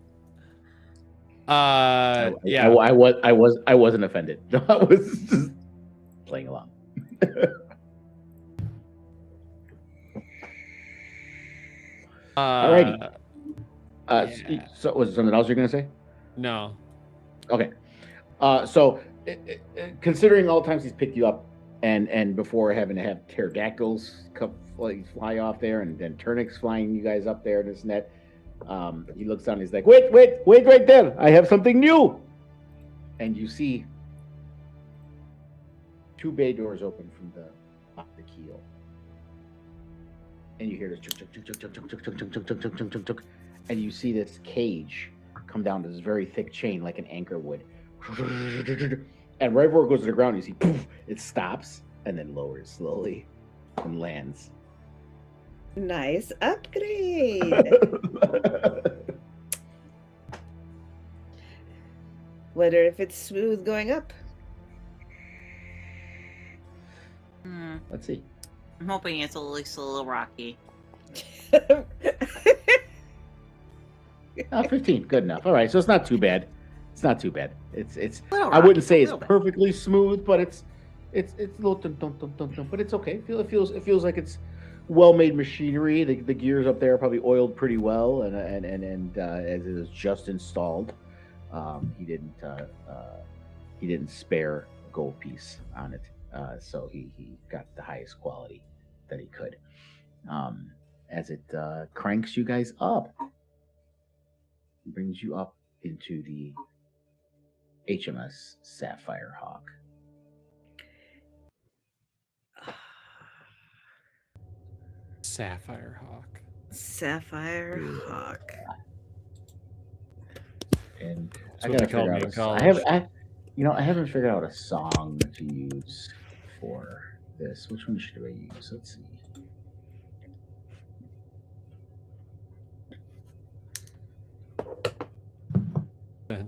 Yeah, I wasn't offended. I was just playing along. Alrighty. Yeah. So was there something else you're gonna say? No. Okay. So considering all the times he's picked you up, and before having to have pterodactyls fly off there, and then turnix flying you guys up there in this net, he looks down and he's like, wait right there, I have something new. And you see two bay doors open from off the keel, and you hear this chuk chuk chuk chuk chuk chuk chuk chuk chuk chuk chuk chuk chuk, and you see this cage come down to this very thick chain like an anchor would. And right before it goes to the ground, you see poof, it stops and then lowers slowly and lands. Nice upgrade. Wonder if it's smooth going up. Let's see. I'm hoping it's at least a little rocky. 15, good enough. All right, so it's not too bad. It's not too bad. It's. Little I wouldn't rocky, say it's little bit. perfectly smooth, but it's a little dum dum dum dum dum. But it's okay. It feels like it's well-made machinery. The gears up there are probably oiled pretty well, and as it was just installed, he didn't spare a gold piece on it. so he got the highest quality that he could. As it cranks you guys up, brings you up into the HMS Sapphire Hawk. Sapphire Hawk. Sapphire Hawk. And That's I what gotta they called figure me in out. college. I haven't figured out a song to use for this. Which one should I use? Let's see.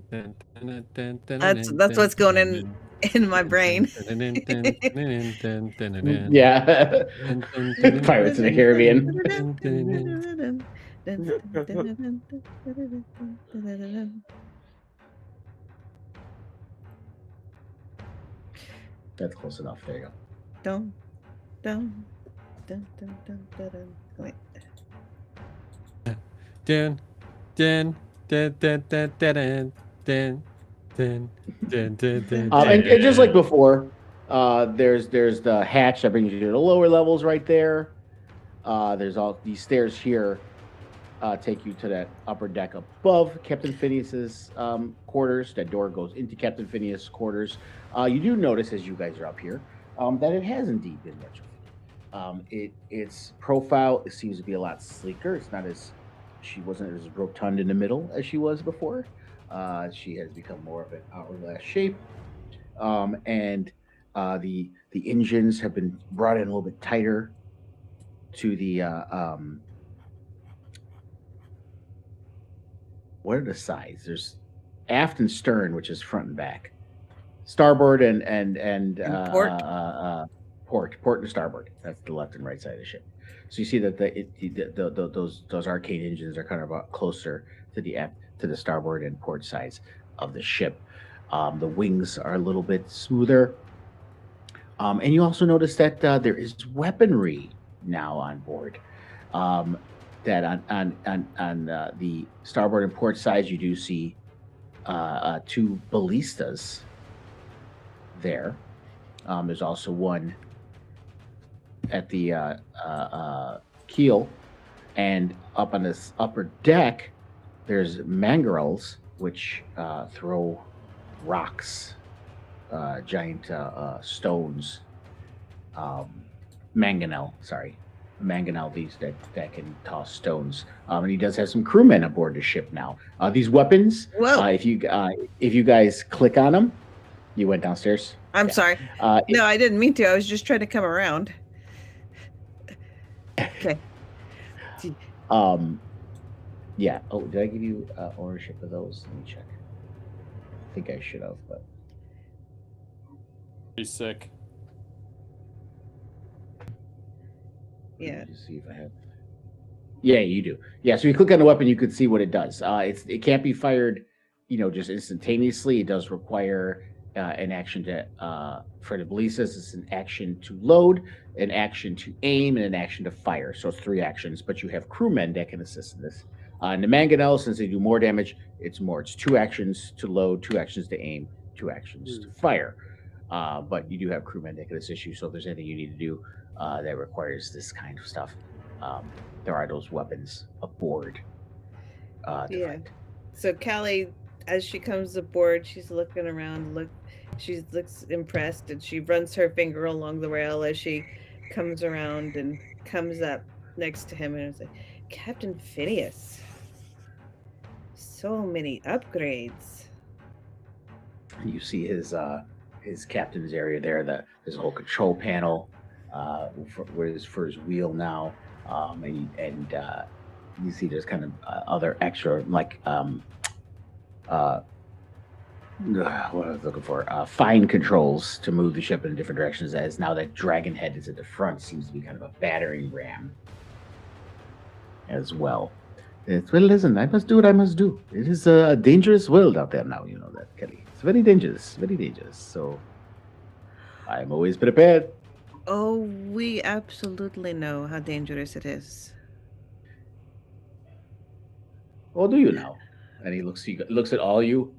That's what's going in my brain. Yeah, Pirates of the Caribbean. That's close enough. There you go. Dun, dun, dun, dun, dun, dun, dun. Wait. Dun, dun, dun, dun, dun, dun, dun, dun, dun, dun, dun, And just like before, there's the hatch that brings you to the lower levels right there. There's all these stairs here take you to that upper deck above Captain Phineas's quarters. That door goes into Captain Phineas' quarters. You do notice as you guys are up here that it has indeed been retrofitted. Its profile seems to be a lot sleeker. It's not as she wasn't as rotund in the middle as she was before. She has become more of an hourglass shape, and the engines have been brought in a little bit tighter to the what are the sides? There's aft and stern, which is front and back. Starboard and port. Port and starboard. That's the left and right side of the ship. So you see that those arcade engines are kind of closer to the starboard and port sides of the ship. The wings are a little bit smoother, and you also notice that there is weaponry now on board. That on the starboard and port sides, you do see two ballistas there. There's also one at the keel, and up on this upper deck, there's mangrels which throw rocks, giant stones, mangonel. These that can toss stones. And he does have some crewmen aboard the ship now. These weapons, if you guys click on them, you went downstairs. I'm sorry. No, I didn't mean to. I was just trying to come around. Okay. Yeah. Oh, did I give you ownership of those? Let me check. I think I should have, but Pretty sick. Yeah. Let me just see if I have. Yeah, you do. Yeah, so you click on the weapon, you could see what it does. It can't be fired, just instantaneously. It does require an action for the ballistas. It's an action to load, an action to aim, and an action to fire. So it's 3 actions, but you have crewmen that can assist in this. And the mangonel, since they do more damage, it's more. It's 2 actions to load, 2 actions to aim, 2 actions to fire. But you do have crewmen that can assist you. So if there's anything you need to do that requires this kind of stuff, there are those weapons aboard. Yeah. So Callie, as she comes aboard, she's looking around. She looks impressed, and she runs her finger along the rail as she comes around and comes up next to him, and is like, Captain Phineas, so many upgrades. You see his captain's area there. There's a whole control panel for his wheel now, and you see there's kind of other extra what I was looking for, fine controls to move the ship in different directions, as now that Dragon Head is at the front, seems to be kind of a battering ram as well. Well, listen, I must do what I must do. It is a dangerous world out there now, you know that, Kelly. It's very dangerous, so I'm always prepared. Oh, we absolutely know how dangerous it is. Well, do you now? And he looks at all you.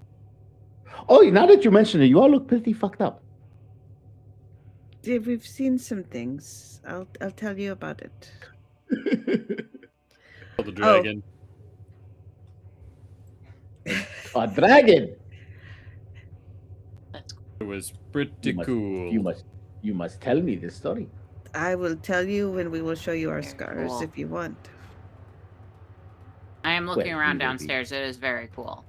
Oh, now that you mention it, you all look pretty fucked up. Yeah, we've seen some things. I'll tell you about it. Kill the dragon. A dragon. That's cool. It was pretty must, cool. You must tell me this story. I will tell you when we will show you our Very scars cool. if you want. I am looking Well, around you will be- downstairs. It is very cool.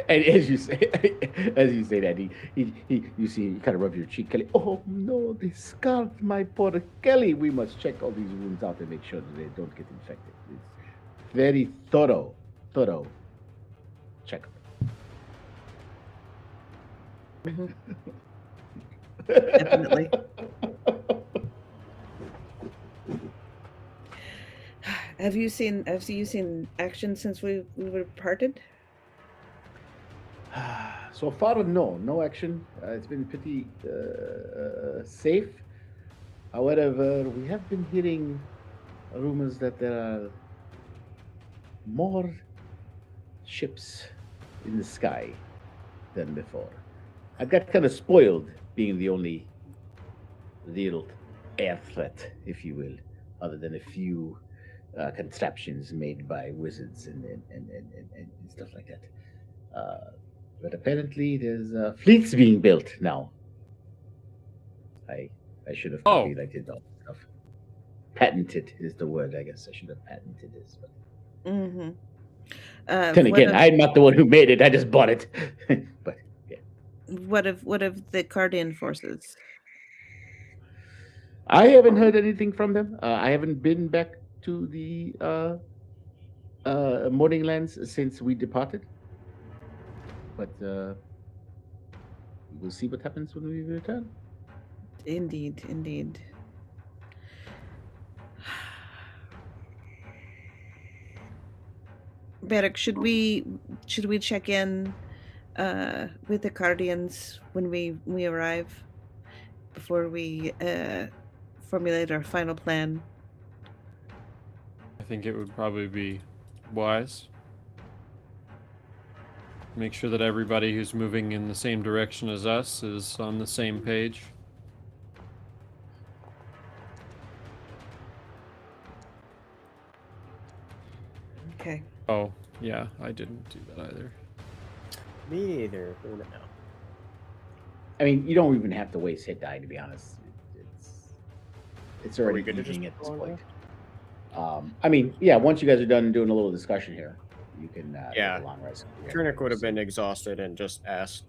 And as you say that, you see, you kind of rub your cheek, Kelly. Oh no, they scarred my poor Kelly. We must check all these wounds out and make sure that they don't get infected. It's very thorough check. Definitely. Have you seen action since we were parted? So far, no action. It's been pretty safe. However, we have been hearing rumors that there are more ships in the sky than before. I got kind of spoiled being the only real air threat, if you will, other than a few contraptions made by wizards and stuff like that. But apparently, there's fleets being built now. I should have copyrighted all that stuff. Patented is the word, I guess. I should have patented this. But... Mm-hmm. then again, I'm not the one who made it. I just bought it. But yeah. What of the Cardian forces? I haven't heard anything from them. I haven't been back to the Morninglands since we departed. But we'll see what happens when we return. Indeed. Beric, should we check in with the Cardians when we arrive before we formulate our final plan? I think it would probably be wise. Make sure that everybody who's moving in the same direction as us is on the same page. Okay. Oh, yeah, I didn't do that either. Me neither. Who knows? I mean, you don't even have to waste hit die, to be honest. It's Are we already good to just evening at this go on point. I mean, yeah, once you guys are done doing a little discussion here, you can Yeah. take a long rest. Turnip would have been exhausted and just asked,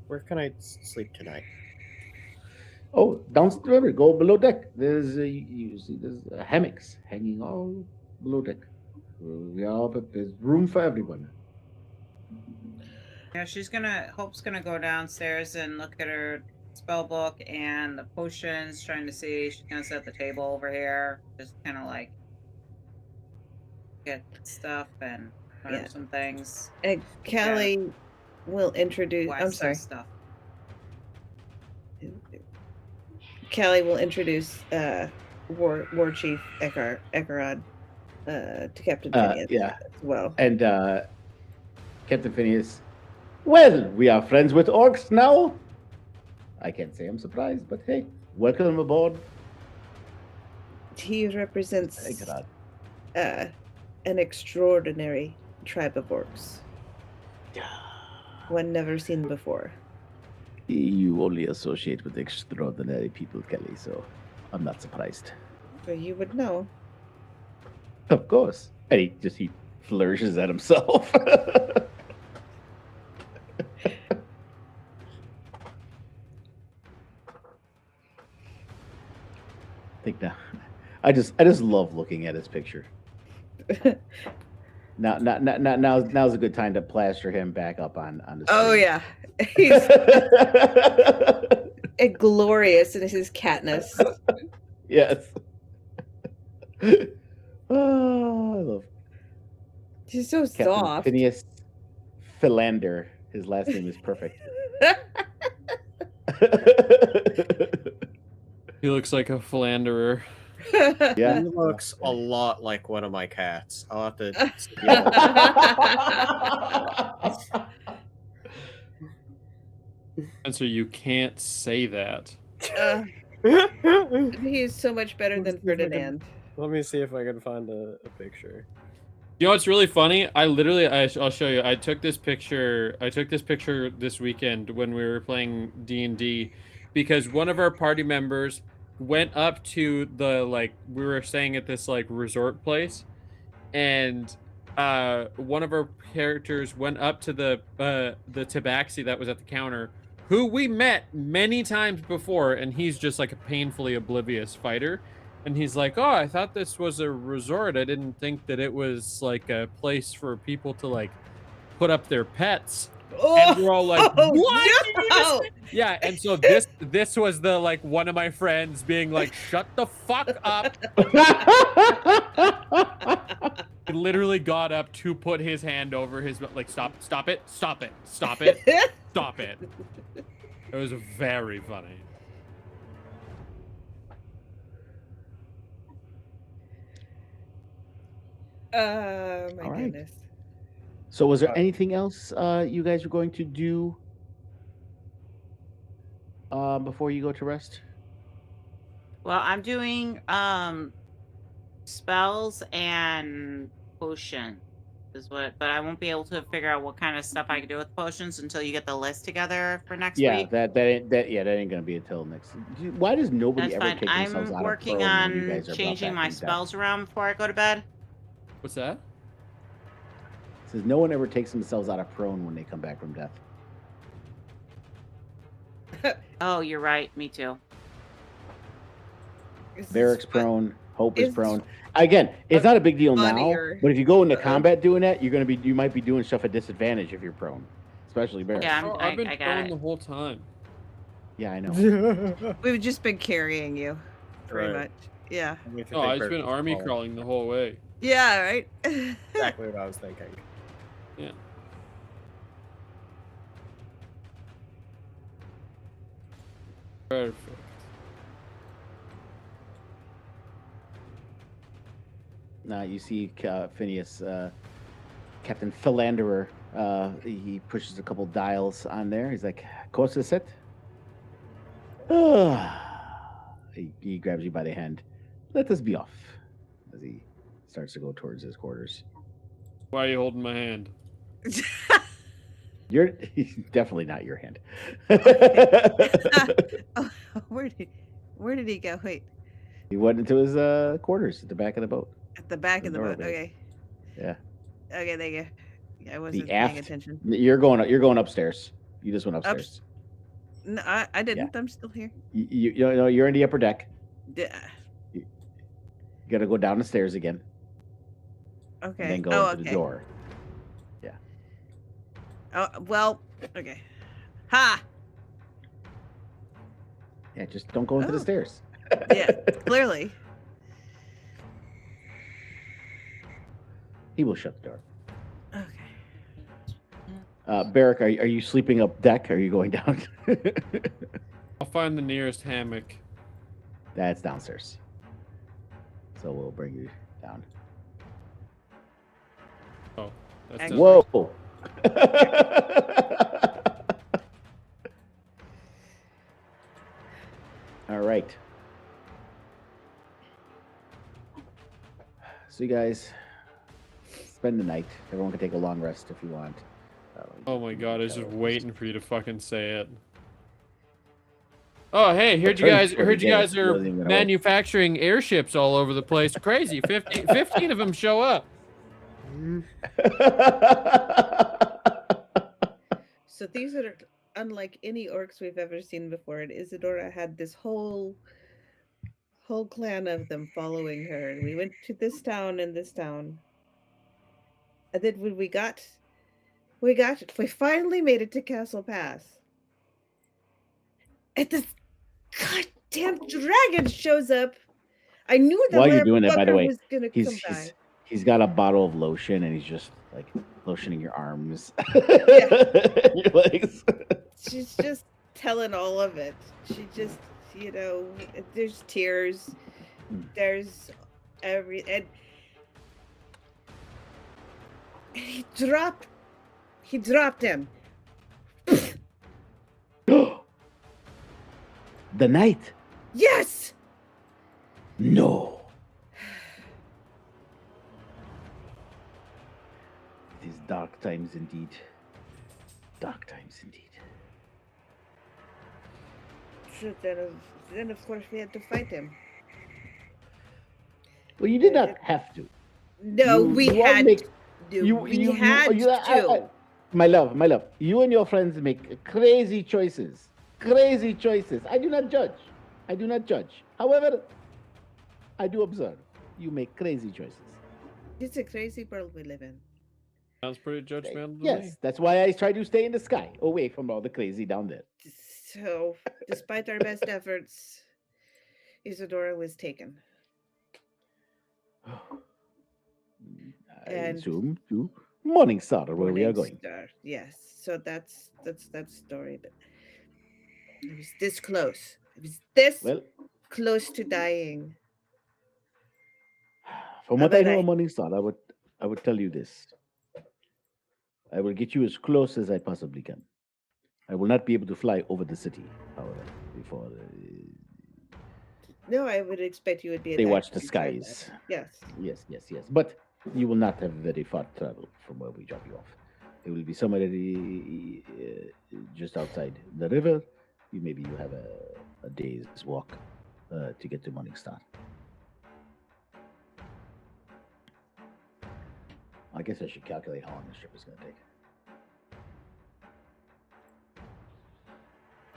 "Where can I sleep tonight?" Oh, downstairs, go below deck. There's you see there's hammocks hanging all below deck. Yeah, but there's room for everyone. Yeah, Hope's gonna go downstairs and look at her spell book and the potions, trying to see. She's gonna set the table over here, just kind of like get stuff and learn Yeah. some things. And Callie will introduce. Why I'm some sorry. stuff. Callie will introduce War Chief Ekarad to Captain Phineas Yeah, as well. and Captain Phineas. Well, we are friends with orcs now. I can't say I'm surprised, but hey, welcome aboard. He represents Ekarad. an extraordinary tribe of orcs. One never seen before. You only associate with extraordinary people, Kelly, so I'm not surprised. So you would know. Of course. And he flourishes at himself. I just love looking at his picture. Now's a good time to plaster him back up on the screen. Oh yeah, he's glorious in his catness. Yes. Oh, I love He's so Captain soft. Phineas Philander. His last name is perfect. He looks like a philanderer. Yeah. He looks a lot like one of my cats. I'll have to. Spencer, you can't say that. He is so much better Let me than see if I can- Ferdinand. Let me see if I can find a picture. You know what's really funny? I'll show you. I took this picture this weekend when we were playing D&D because one of our party members went up to we were staying at this like resort place, and one of our characters went up to the tabaxi that was at the counter, who we met many times before, and he's just like a painfully oblivious fighter. And he's like, "Oh, I thought this was a resort. I didn't think that it was like a place for people to like put up their pets." And we're all like, "What?" Did you just say?" Yeah, and so this was the like one of my friends being like, "Shut the fuck up." He literally got up to put his hand over his like, stop it. It was very funny. Oh my All right. goodness. So, was there anything else you guys were going to do before you go to rest? Well, I'm doing spells and potion but I won't be able to figure out what kind of stuff I can do with potions until you get the list together for next Yeah, week. that ain't gonna be until next. Why does nobody That's ever fine. take themselves I'm out working of prone when you on guys are brought changing back my from death? spells around before I go to bed. What's that? It says no one ever takes themselves out of prone when they come back from death. Oh, you're right. Me too. Barracks prone, Hope is is prone. Again, it's not a big deal now, funnier. but if you go into combat doing that, you might be doing stuff at disadvantage if you're prone, especially Barracks. Yeah, I've been I got prone it. the whole time. Yeah, I know. We've just been carrying you, pretty Right. much. Yeah. Oh, I've just been army crawling the whole way. Yeah. Right. Exactly what I was thinking. Yeah. Perfect. Now you see Phineas, Captain Philanderer. He pushes a couple dials on there. He's like, "Course is set." He grabs you by the hand. "Let us be off," as he starts to go towards his quarters. Why are you holding my hand? He's definitely not your hand. Oh, where did he go? Wait, He went into his quarters at the back of the boat. at the back The of the boat. doorway. Okay. Yeah. Okay, there you go. Yeah, I wasn't The paying aft. attention. You're going upstairs. You just went upstairs. No, I didn't. I'm still here. You're in the upper deck. Yeah. You got to go down the stairs again. Okay. And then go oh, into okay. the door. Oh, well, okay. Ha! Yeah, just don't go into the Oh. stairs. Yeah, clearly. He will shut the door. Okay. Barrick, are you sleeping up deck? Or are you going down? I'll find the nearest hammock. That's downstairs. So we'll bring you down. Oh, that's Actually- Whoa! All right. So you guys spend the night. Everyone can take a long rest if you want. Oh my god, I was just waiting for you to fucking say it. Oh hey, heard you guys are Wasn't even gonna manufacturing airships all over the place. Crazy. 15 of them show up. So these are unlike any orcs we've ever seen before. And Isadora had this whole clan of them following her, and we went to this town and this town. And then when we finally made it to Castle Pass. And this goddamn dragon shows up. I knew that While you're doing that, by the motherfucker way, was gonna come by. he's got a bottle of lotion and he's just like lotioning your arms, your legs. She's just telling all of it. She just, there's tears. There's and he dropped him. The night? Yes! No. It is dark times indeed. Dark times indeed. So then of course we had to fight him. Well, you did not have to. No, You- we you all had make- to. We had to. My love, you and your friends make crazy choices. Crazy choices. I do not judge. I do not judge. However, I do observe. You make crazy choices. It's a crazy world we live in. Sounds pretty judgmental to Yes, me. that's why I try to stay in the sky, away from all the crazy down there. So, despite our best efforts, Isadora was taken. I And- assume to Morningstar, where we are going. Morningstar, yes. So that's that story. But it was this close. It was this Well, close to dying. from How what I about know I- of Morningstar, I would tell you this. I will get you as close as I possibly can. I will not be able to fly over the city, however, before No, I would expect you would be. they watch attacked the before that. skies. Yes. Yes. But you will not have very far travel from where we drop you off. It will be somewhere just outside the river. Maybe you have a day's walk to get to Morningstar. I guess I should calculate how long this trip is going to take.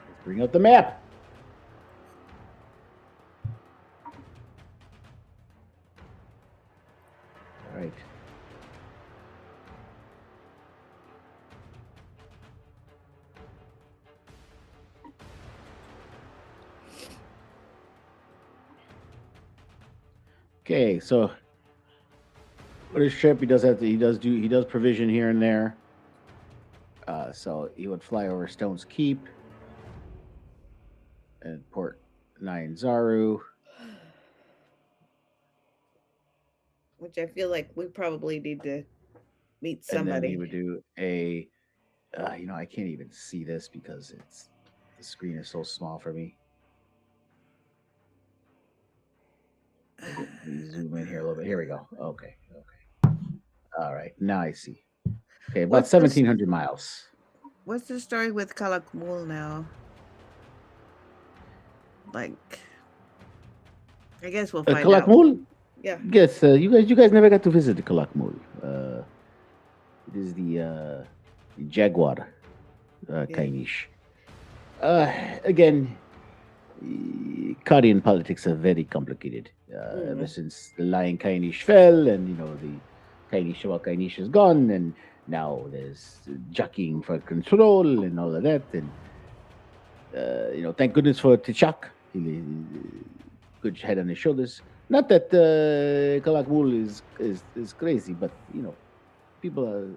Let's bring out the map. All right. Okay, so for this trip, he does provision here and there. So he would fly over Stone's Keep and Port Nyanzaru. Which I feel like we probably need to meet And then somebody. he would do a, I can't even see this because the screen is so small for me. Let me zoom in here a little bit. Here we go. Okay. All right, now I see. Okay, about What's this- 1,700 miles. What's the story with Kalakmul now? Like, I guess we'll find out. Kalakmul? Yeah. Yes, you guys never got to visit the Kalakmul. It is the Jaguar Kainish. Again, Karian politics are very complicated. Ever since the Lion Kainish fell, and the Kainish is gone, and now there's jockeying for control and all of that. And thank goodness for T'Chak. Good head on his shoulders. Not that Kalakmul is crazy, but people are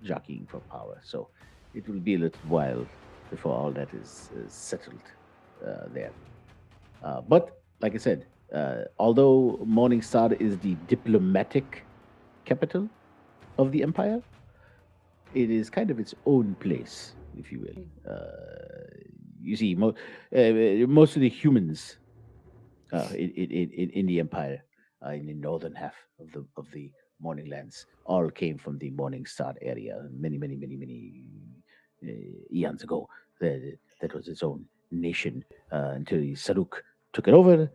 jockeying for power. So it will be a little while before all that is settled there. But like I said, although Morningstar is the diplomatic capital of the empire, it is kind of its own place, if you will. You see, most of the humans in the empire, in the northern half of the Morninglands, all came from the Morningstar area. Many eons ago, that was its own nation until the Saruk took it over,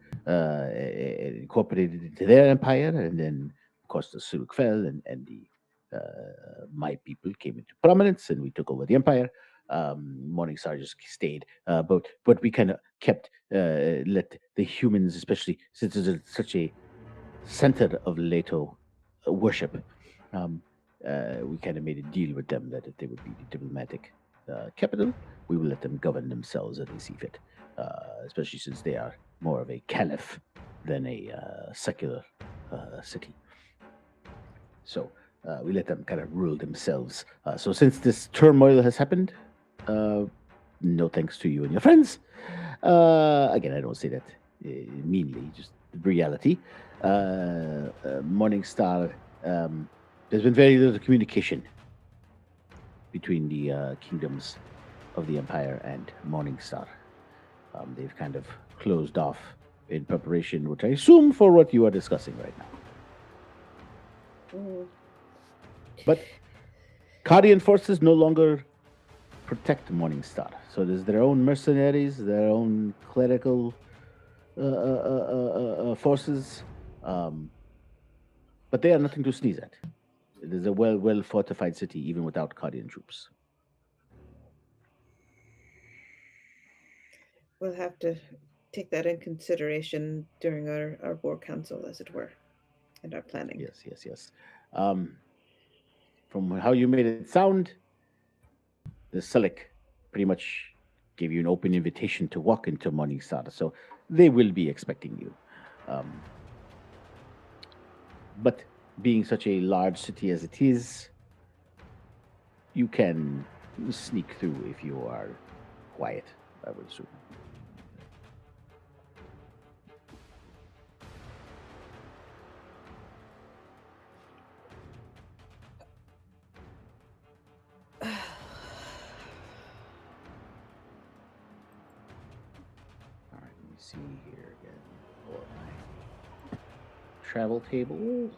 incorporated it into their empire, and then, of course, the Saruk fell, and the my people came into prominence, and we took over the empire. Morningstar just stayed, but we kind of kept let the humans, especially since it's such a center of Leto worship, we kind of made a deal with them that if they would be the diplomatic capital, we will let them govern themselves as they see fit, especially since they are more of a caliph than a secular city. So we let them kind of rule themselves. So since this turmoil has happened, no thanks to you and your friends. Again, I don't say that meanly, just the reality. Morningstar, there's been very little communication between the kingdoms of the Empire and Morningstar. They've kind of closed off in preparation, which I assume for what you are discussing right now. Mm. But Kadian forces no longer protect Morningstar. So there's their own mercenaries, their own clerical forces. But they are nothing to sneeze at. It is a well fortified city, even without Kadian troops. We'll have to take that in consideration during our war council, as it were, and our planning. Yes. From how you made it sound, the Selek pretty much gave you an open invitation to walk into Morningstar, so they will be expecting you. But being such a large city as it is, you can sneak through if you are quiet, I would assume. See here again. Pull up my travel table.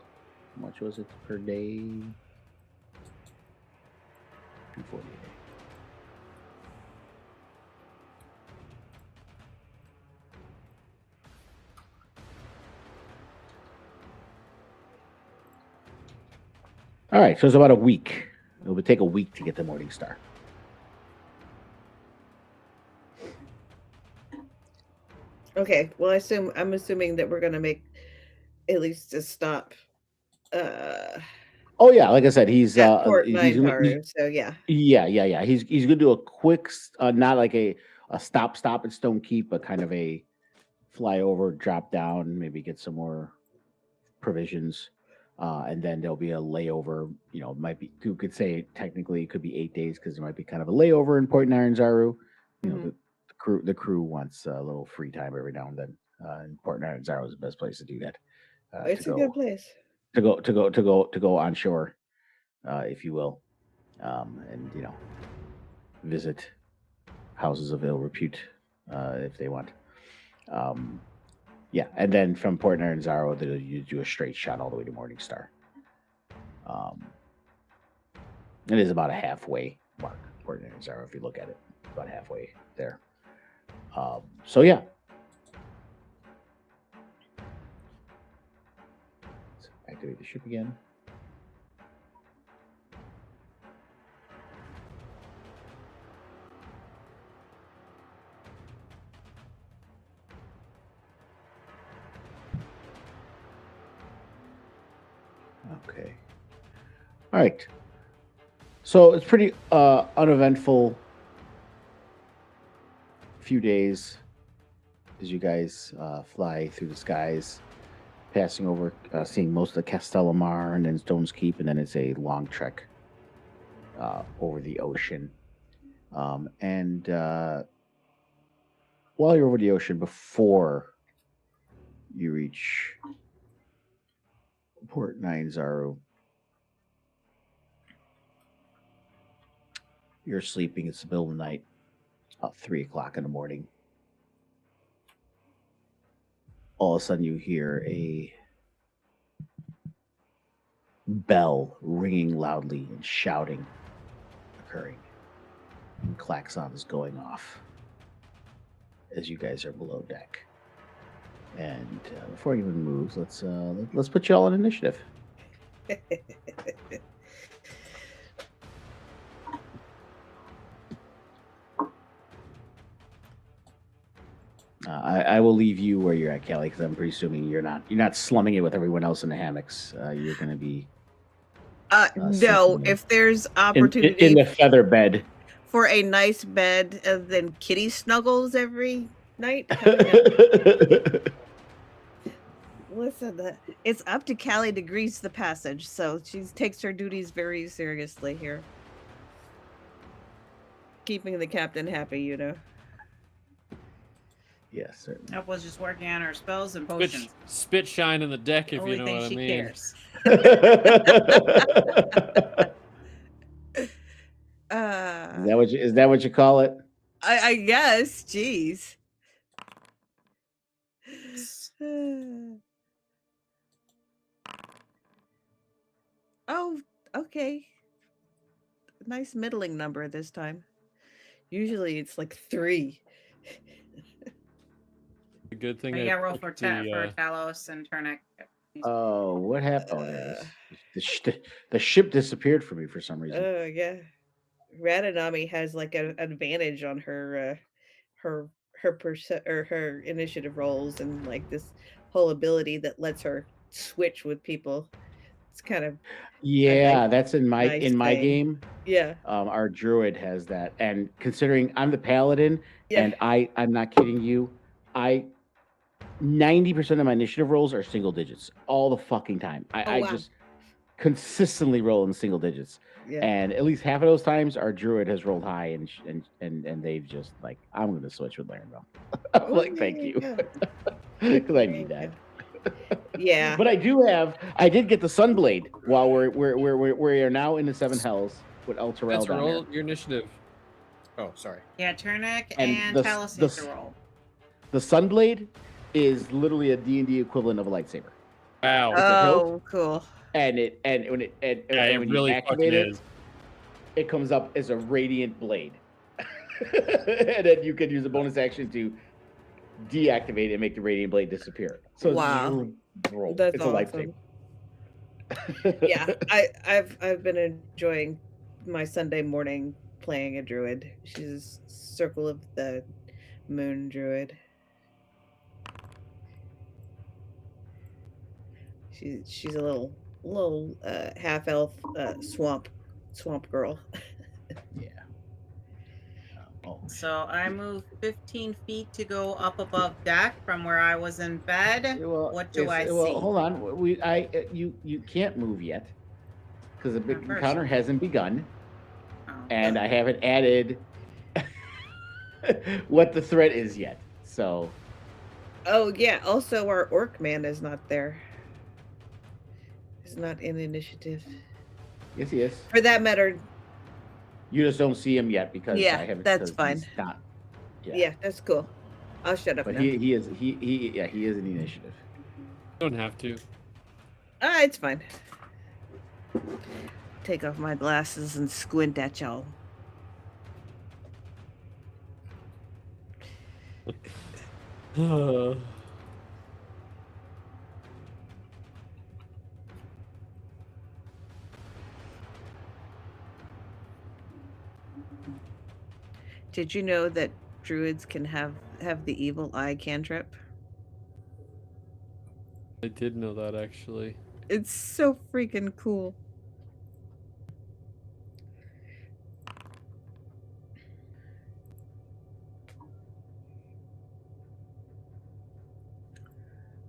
How much was it per day? 240 a day. All right, so it's about a week. It would take a week to get to Morningstar. Okay. Well, I'm assuming that we're gonna make at least a stop. Oh yeah, like I said, he's At Port he's Nineharu, so yeah. Yeah. He's gonna do a quick, not like a stop at Stone Keep, but kind of a flyover, drop down, maybe get some more provisions, and then there'll be a layover. You know, might be, you could say technically it could be 8 days because there might be kind of a layover in Port Nirenzaru. You know, the crew wants a little free time every now and then. And Port Nirenzaru is the best place to do that. It's a good place. To go on shore, if you will, and you know, visit houses of ill repute if they want. Yeah, and then from Port Nirenzaru, you do a straight shot all the way to Morningstar. It is about a halfway mark, Port Nirenzaru, if you look at it, about halfway there. So yeah. Let's activate the ship again. Okay. All right. So it's pretty uneventful few days as you guys fly through the skies, passing over, seeing most of Castellamar and then Stone's Keep, and then it's a long trek over the ocean. And while you're over the ocean, before you reach Port Nirenzaru, you're sleeping. It's the middle of the night, about 3 o'clock in the morning. All of a sudden, you hear a bell ringing loudly and shouting occurring. And klaxon is going off as you guys are below deck. And before he even moves, let's put you all on initiative. I will leave you where you're at, Kelly, because I'm presuming you're not slumming it with everyone else in the hammocks. You're going to be no. If there's opportunity in the feather bed for a nice bed, and then kitty snuggles every night. Listen, it's up to Callie to grease the passage, so she takes her duties very seriously here. Keeping the captain happy, you know. Yes, certainly. Nope, was just working on her spells and potions. Spit shine in the deck, if Only you know thing what I she mean. cares. Is that what you call it? I guess. Jeez. Oh, okay. Nice middling number this time. Usually it's like 3. A good thing I I roll for picked the, Talos and Turnic. Oh, what happened? Oh, there it is. The ship disappeared for me for some reason. Oh, yeah. Radanami has like an advantage on her her her initiative rolls and like this whole ability that lets her switch with people. It's kind of a Yeah, nice, that's in my thing. game. Yeah. Our druid has that, and considering I'm the paladin, Yeah. and I'm not kidding you, 90% of my initiative rolls are single digits all the fucking time. I wow. just consistently roll in single digits, Yeah. and at least half of those times our druid has rolled high, and they've just like, I'm going to switch with Larrenville. I'm like, thank you, because I need that. Yeah. But I did get the Sunblade while we are now in the 7 hells with El Terrell That's down roll there. your initiative. Oh, sorry. Yeah, Turnic And and the- Talos the need to roll. The Sunblade is literally a D&D equivalent of a lightsaber. Wow. It's a hilt. Oh, cool. And when it you really activate fucking it, is. it comes up as a radiant blade. And then you can use a bonus action to deactivate it and make the radiant blade disappear. So Wow. it's That's a awesome. lightsaber. Yeah, I've been enjoying my Sunday morning playing a druid. She's Circle of the Moon druid. She's a little half elf swamp girl. Yeah. Oh, So I moved 15 feet to go up above deck from where I was in bed. well, What do I see? Well, hold on. You can't move yet because the big First. encounter hasn't begun, Oh. and I haven't added what the threat is yet. So Oh yeah, also our orc man is not there. He's not in initiative. yes, he is. For that matter, You just don't see him yet because Yeah, I haven't. that's because he's fine. Not. yeah, that's cool. I'll shut up But now. he is in the initiative. Don't have to. It's fine. Take off my glasses and squint at y'all. Did you know that druids can have the evil eye cantrip? I did know that actually. It's so freaking cool.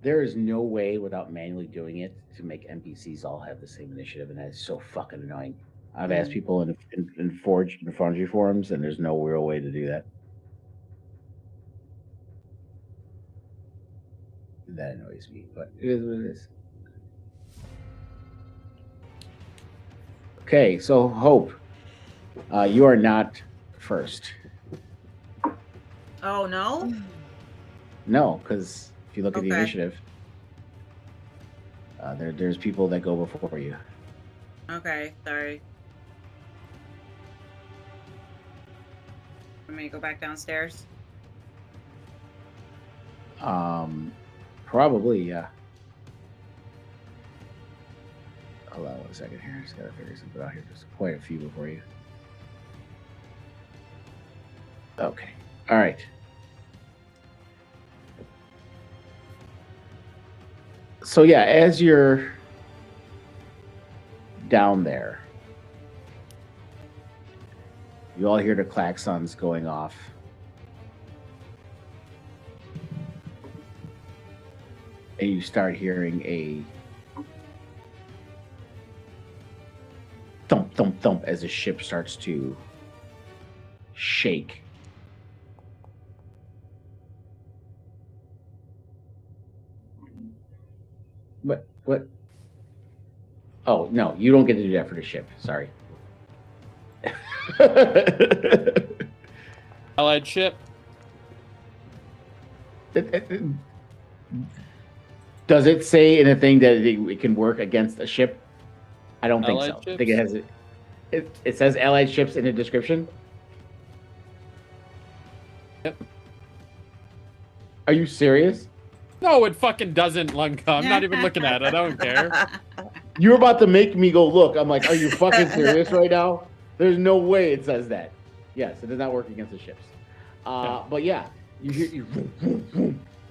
There is no way without manually doing it to make NPCs all have the same initiative, and that's so fucking annoying. I've asked people in Forge and Foundry forums, and there's no real way to do that. That annoys me, but it is what it is. Okay, so Hope, you are not first. Oh no? No, because if you look at the Okay. initiative, there's people that go before you. Okay, sorry. Want me to go back downstairs? Probably, yeah. Hold on 1 second here. Just gotta figure something out here. There's quite a few before you. Okay. All right. So yeah, as you're down there, you all hear the klaxons going off. And you start hearing a thump, thump, thump as the ship starts to shake. What? Oh, no, you don't get to do that for the ship. Sorry. Allied ship. Does it say anything that it can work against a ship? I don't think Allied so. I think it ships? has it says allied ships in the description. Yep. Are you serious? No, it fucking doesn't, Lunka. I'm not even looking at it. I don't care. You were about to make me go look. I'm like, are you fucking serious right now? There's no way it says that. Yes, it does not work against the ships. But yeah, you hear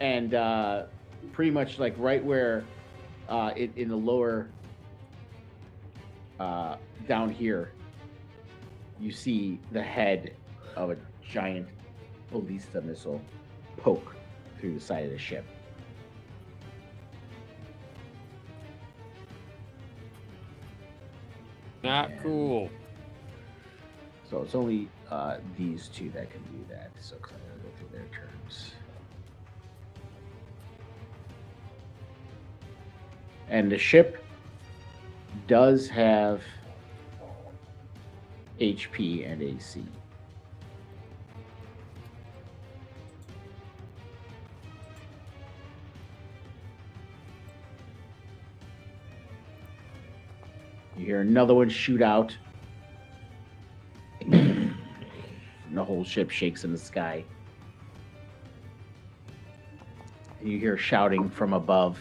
and pretty much like right where in the lower down here, you see the head of a giant ballista missile poke through the side of the ship. Not cool. So it's only these two that can do that. So I'm gonna go through their turns. And the ship does have HP and AC. You hear another one shoot out. The whole ship shakes in the sky. You hear shouting from above.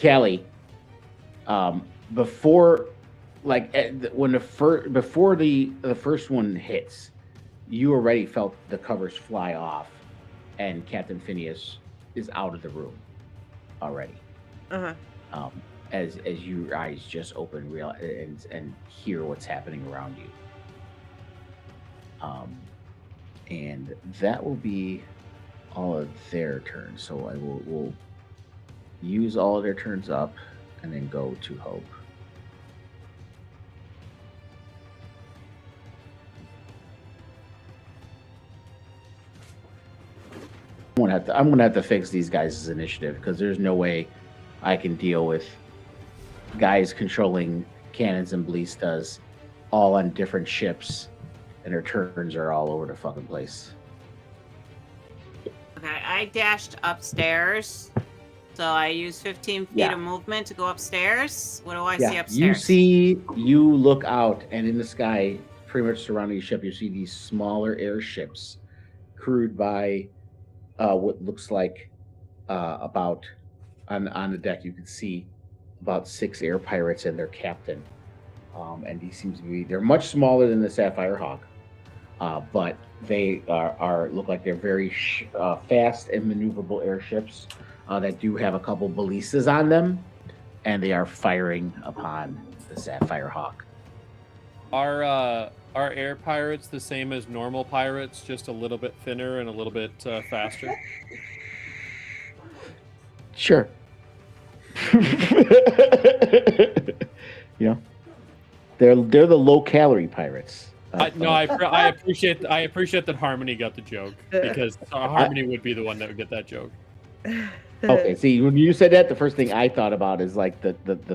Callie, before the first one hits, you already felt the covers fly off, and Captain Phineas is out of the room already. As your eyes just open, and hear what's happening around you. And that will be all of their turns. So I will use all of their turns up, and then go to Hope. I'm gonna have to fix these guys' initiative, because there's no way I can deal with guys controlling cannons and ballistas all on different ships, and their turns are all over the fucking place. Okay, I dashed upstairs, so I used 15 feet of movement to go upstairs. What do I see upstairs? You look out, and in the sky, pretty much surrounding the ship, you see these smaller airships crewed by what looks like about on the deck. You can see about 6 air pirates and their captain, and these seems to be, they're much smaller than the Sapphire Hawk, but they look like they're very fast and maneuverable airships that do have a couple ballistas on them, and they are firing upon the Sapphire Hawk. Are air pirates the same as normal pirates, just a little bit thinner and a little bit faster? Sure. They're the low calorie pirates. I appreciate that Harmony got the joke, because Harmony would be the one that would get that joke. Okay, see, when you said that, the first thing I thought about is like the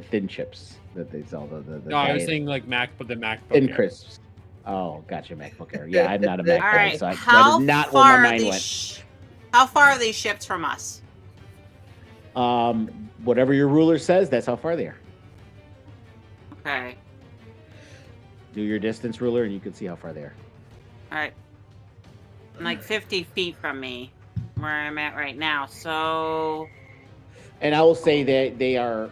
thin chips that they sell. No, I was saying like the MacBook thin Air. crisps. Oh, gotcha, MacBook Air. Yeah, I'm not a MacBook, All right, so that how is not far where my are mind went. these? How far are these ships from us? Whatever your ruler says, that's how far they are. Okay. Do your distance ruler, and you can see how far they are. All right. Like 50 feet from me, where I'm at right now. So. And I will say that they are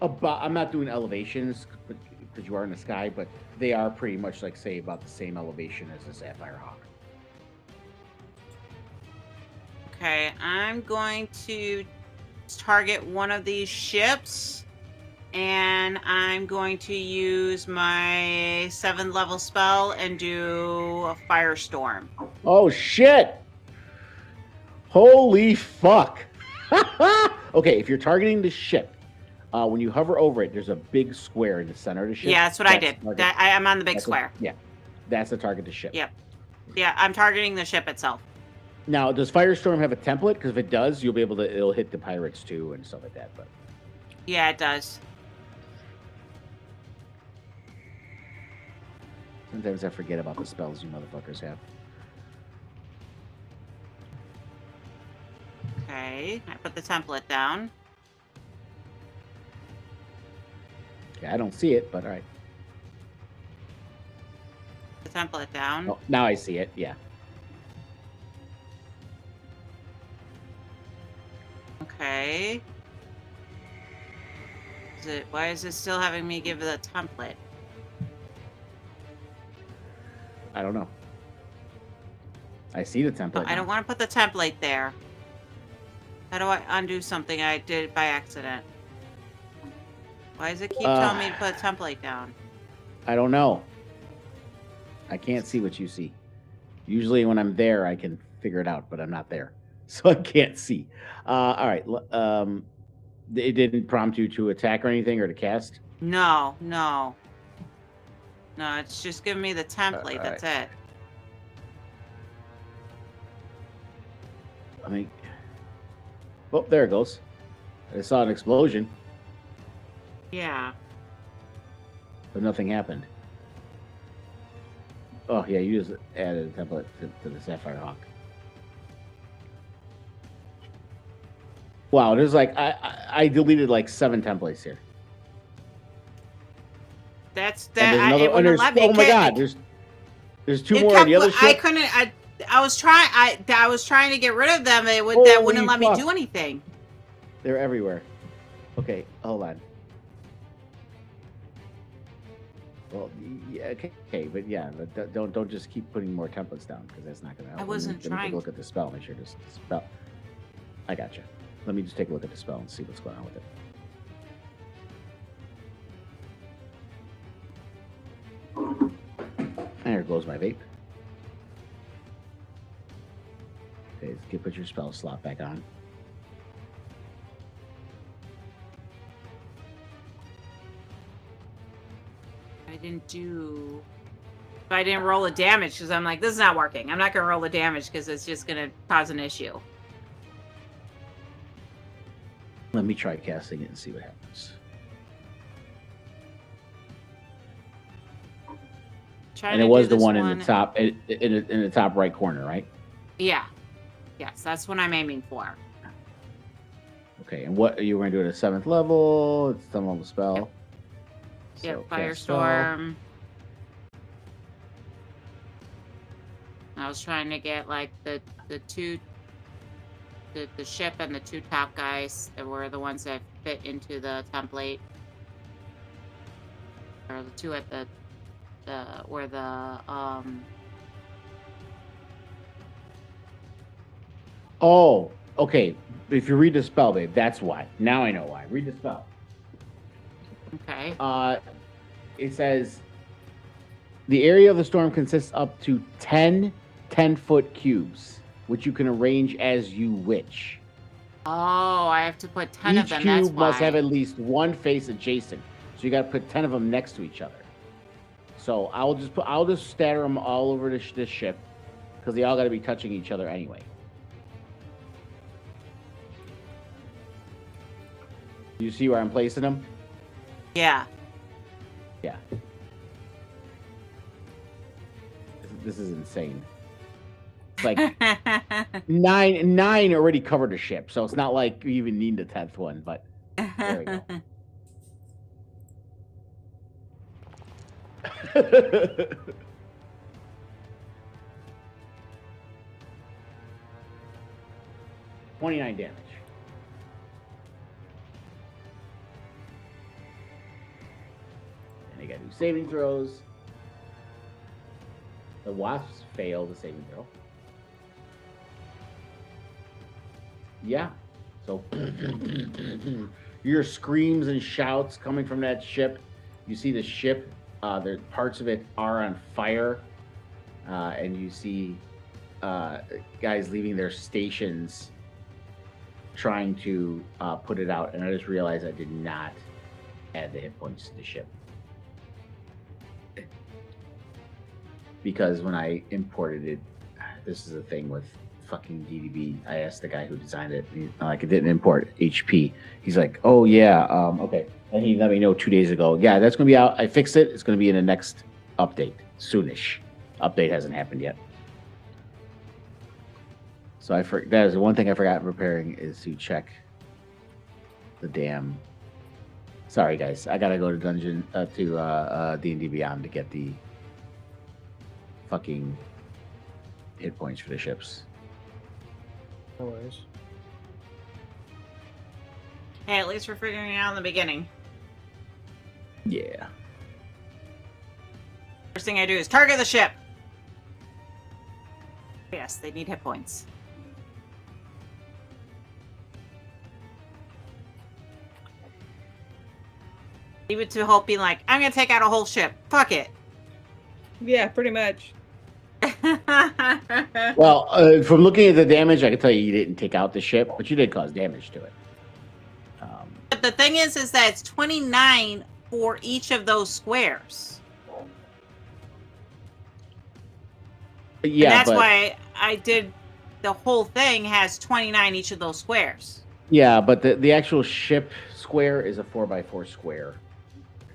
about, I'm not doing elevations because you are in the sky, but they are pretty much like, say, about the same elevation as the Sapphire Hawk. Okay, I'm going to target one of these ships, and I'm going to use my 7th level spell and do a firestorm. Oh, shit! Holy fuck! Okay, if you're targeting the ship, when you hover over it, there's a big square in the center of the ship. Yeah, that's what I did. I'm on the big square. That's the target to ship. Yep. Yeah, I'm targeting the ship itself. Now, does Firestorm have a template? Because if it does, you'll be able to. It'll hit the pirates too and stuff like that. But yeah, it does. Sometimes I forget about the spells you motherfuckers have. Okay, I put the template down. Yeah, I don't see it, but all right. The template down. Oh, now I see it. Yeah. Okay. Why is it still having me give the template? I don't know. I see the template. I don't want to put the template there. How do I undo something I did by accident? Why does it keep telling me to put a template down? I don't know. I can't see what you see. Usually when I'm there, I can figure it out, but I'm not there. So I can't see. All right. It didn't prompt you to attack or anything or to cast? No. No, it's just giving me the template. That's it. I mean, oh, there it goes. I saw an explosion, Yeah. but nothing happened. Oh, yeah, you just added a template to the Sapphire Hawk. Wow, there's like, I deleted like 7 templates here. That's And that. there's another, It wouldn't let me. oh my God, there's 2 more on the other ship. I couldn't. I was trying. I was trying to get rid of them. That Holy wouldn't let me fuck. do anything. They're everywhere. Okay, hold on. Well, yeah, okay, but yeah, but don't just keep putting more templates down because that's not gonna help. I wasn't Let me trying. take a look at the spell. Make sure this spell. I gotcha. Let me just take a look at the spell and see what's going on with it. There goes my vape. Okay, let's put your spell slot back on. I didn't do. I didn't roll a damage because I'm like, this is not working. I'm not gonna roll a damage because it's just gonna cause an issue. Let me try casting it and see what happens. And it was the one in the top, in the top right corner, right? Yeah. Yes, that's what I'm aiming for. Okay, and what you were going to do at a 7th level? It's some level spell. Yep, So, cast spell. Firestorm. I was trying to get like the ship and the 2 top guys that were the ones that fit into the template. Or the 2 at where the Oh, okay. If you read the spell, babe, that's why. Now I know why. Read the spell. Okay. It says the area of the storm consists up to 10 10-foot cubes, which you can arrange as you wish. Oh, I have to put 10 Each of them. cube That's why. must have at least one face adjacent. So you got to put 10 of them next to each other. So I'll just scatter them all over this ship because they all got to be touching each other anyway. You see where I'm placing them? Yeah. Yeah. This is insane. It's like nine already covered a ship, so it's not like we even need the 10th one, but there we go. 29 damage. And they got to do saving throws. The wasps fail the saving throw. Yeah. So your screams and shouts coming from that ship. You see the ship. The parts of it are on fire, and you see guys leaving their stations trying to put it out. And I just realized I did not add the hit points to the ship. Because when I imported it, this is the thing with fucking DDB. I asked the guy who designed it, like, it didn't import HP. He's like, oh yeah, okay. And he let me know 2 days ago. Yeah, that's gonna be out. I fixed it. It's gonna be in the next update, soonish. Update hasn't happened yet. So that is the one thing I forgot preparing is to check the damn. Sorry guys, I gotta go to D&D Beyond to get the fucking hit points for the ships. No worries. Hey, at least we're figuring it out in the beginning. Yeah. First thing I do is target the ship. Yes, they need hit points. Leave it to Hope being like, I'm gonna take out a whole ship. Fuck it. Yeah, pretty much. Well, from looking at the damage, I can tell you didn't take out the ship, but you did cause damage to it. But the thing is that it's 29 for each of those squares. Yeah, and that's but, why I did the whole thing has 29 each of those squares. Yeah, but the actual ship square is a 4x4 square.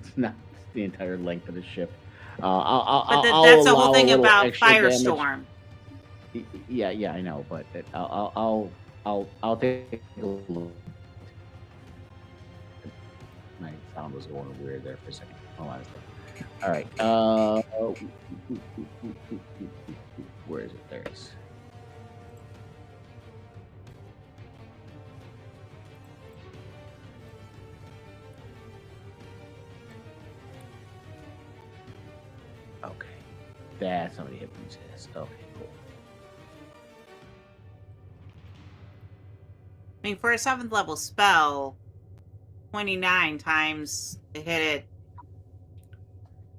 It's not the entire length of the ship. That's the whole thing about Firestorm. Yeah, I know, but I'll take a look. My sound was going weird there for a second. Hold on a second. All right. Where is it? There it is. Okay. That's how many hit points it is. Okay, cool. I mean, for a 7th level spell, 29 times to hit it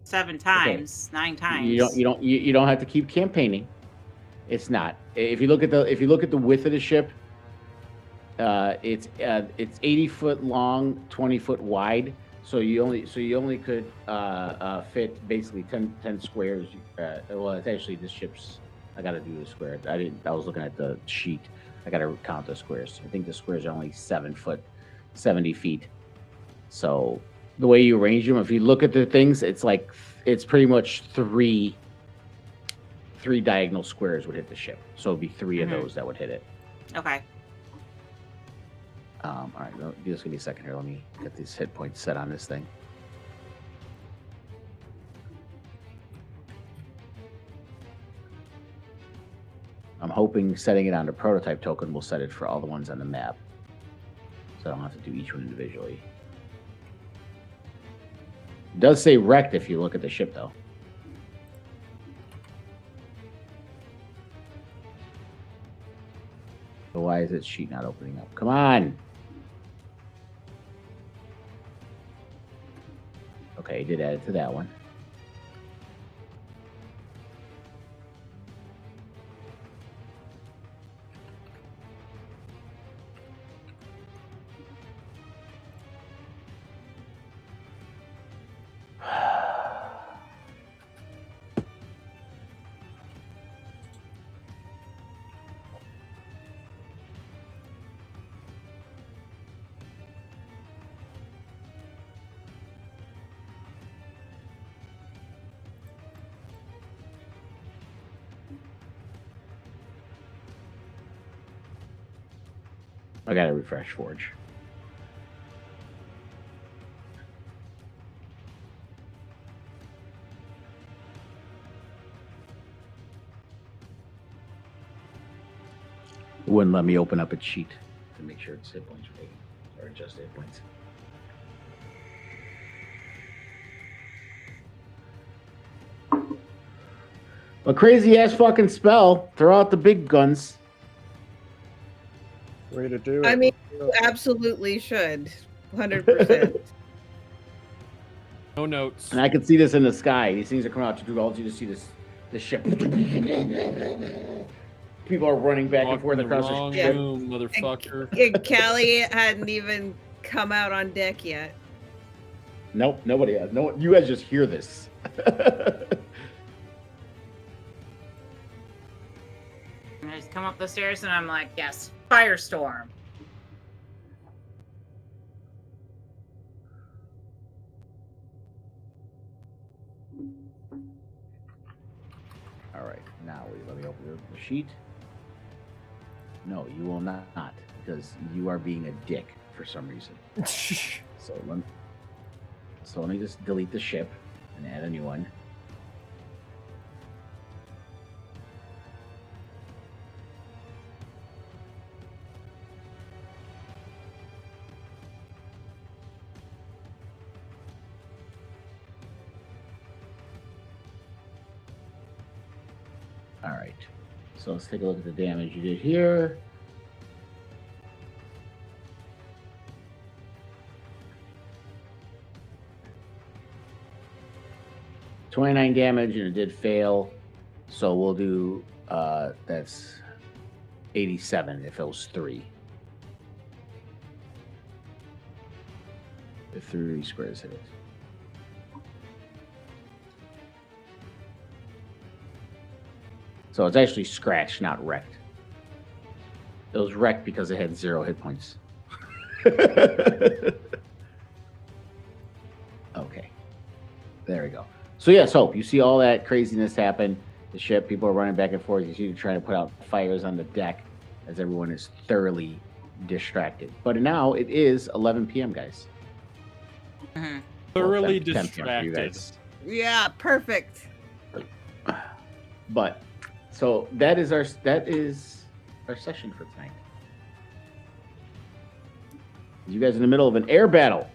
7 times, 9 times. You don't have to keep campaigning. It's not. If you look at the width of the ship, it's 80 foot long, 20 foot wide. So you only could fit basically 10 squares. Well, it's actually this ship's. I got to do the square. I was looking at the sheet. I got to count the squares. I think the squares are only 7 foot, 70 feet. So the way you arrange them, if you look at the things, it's pretty much three diagonal squares would hit the ship. So it'd be 3 of those that would hit it. Okay. All right, just give me a second here. Let me get these hit points set on this thing. I'm hoping setting it on the prototype token will set it for all the ones on the map. So I don't have to do each one individually. It does say wrecked if you look at the ship, though. So why is its sheet not opening up? Come on! Okay, did add it to that one. I gotta refresh Forge. It wouldn't let me open up a cheat to make sure it's hit points rating or just hit points. A crazy ass fucking spell. Throw out the big guns. Way to do it. I mean, you absolutely should. 100%. No notes. And I can see this in the sky. These things are coming out to do all you just see this ship. People are running back and forth across the ship. Room, motherfucker. Callie hadn't even come out on deck yet. Nope, nobody has. No, you guys just hear this. And I just come up the stairs and I'm like, yes, Firestorm. All right, now let me open the sheet. No, you will not, because you are being a dick for some reason. So let me just delete the ship and add a new one. All right. So let's take a look at the damage you did here. $29 damage, and it did fail. So we'll do that's 87 if it was 3. If 3 squares hit it. So it's actually scratched, not wrecked. It was wrecked because it had 0 hit points. Okay. There we go. So yes, Hope, you see all that craziness happen. The ship, people are running back and forth. You see them trying to put out fires on the deck as everyone is thoroughly distracted. But now it is 11 p.m., guys. Mhm. Thoroughly 10 p.m. for you distracted. guys. Yeah, perfect. But so that is our session for tonight. You guys are in the middle of an air battle.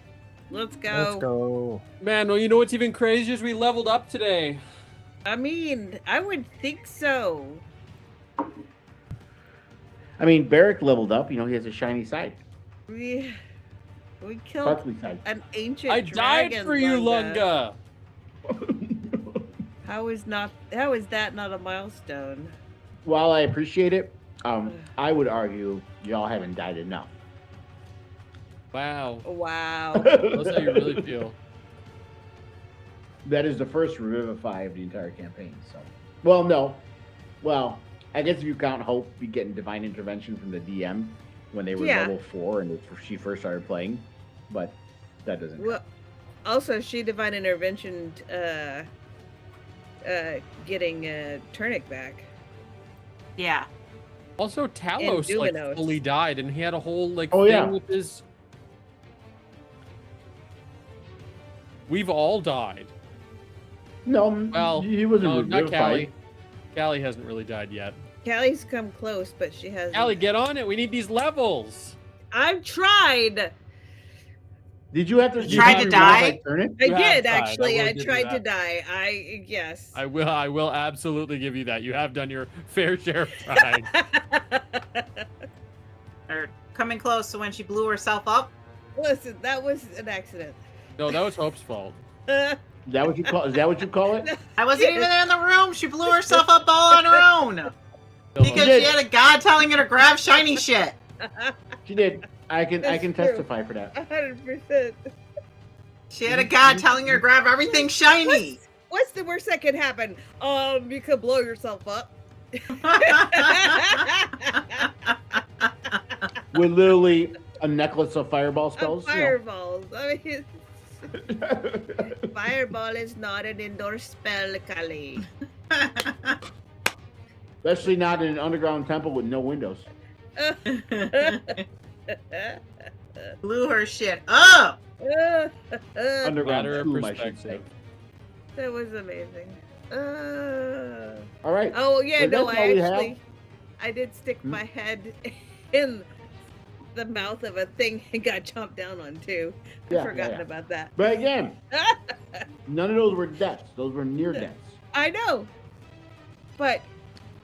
Let's go. Let's go. Man, well, you know what's even crazier is we leveled up today. I mean, I would think so. I mean, Barrick leveled up. You know, he has a shiny side. We killed Sparkly side. an ancient I died dragon, for you, Lunga. Lunga. How is that not a milestone? While I appreciate it, I would argue y'all haven't died enough. Wow. Wow. That's how you really feel. That is the first revivify of the entire campaign. So, well, no. Well, I guess if you count Hope be getting divine intervention from the DM when they were Yeah. level 4 and she first started playing, but that doesn't count. Well, also, she divine intervention getting Turnic back. Yeah. Also, Talos Duminos. fully died, and he had a whole Oh, thing yeah. with his. We've all died. No, Well, he wasn't no, not revivified. Callie. Callie hasn't really died yet. Callie's come close, but she hasn't. Callie, get on it. We need these levels. I've tried. Did you have to You tried to die? Turnip? I You have did tried. actually. I will I give you tried to that. die. Yes. I will absolutely give you that. You have done your fair share of trying. Or coming close to when she blew herself up. Listen, that was an accident. No, that was Hope's fault. Is that what you call it? I wasn't even in the room. She blew herself up all on her own. Because did. she had a god telling her to grab shiny shit. She did. I can That's true. testify for that. 100%. She had a god telling her to grab everything shiny. What's the worst that could happen? You could blow yourself up. With literally a necklace of fireball spells. you know. Fireballs. I mean, fireball is not an indoor spell, Kali. Especially not in an underground temple with no windows. Blew her shit up. Underground Matter of tomb, I should say. perspective. That was amazing. All right. Oh yeah, So no, that's I all we have? actually, I did stick my head in the mouth of a thing and got chomped down on too. I've Yeah, forgotten yeah. about that. But again, none of those were deaths. Those were near deaths. I know, but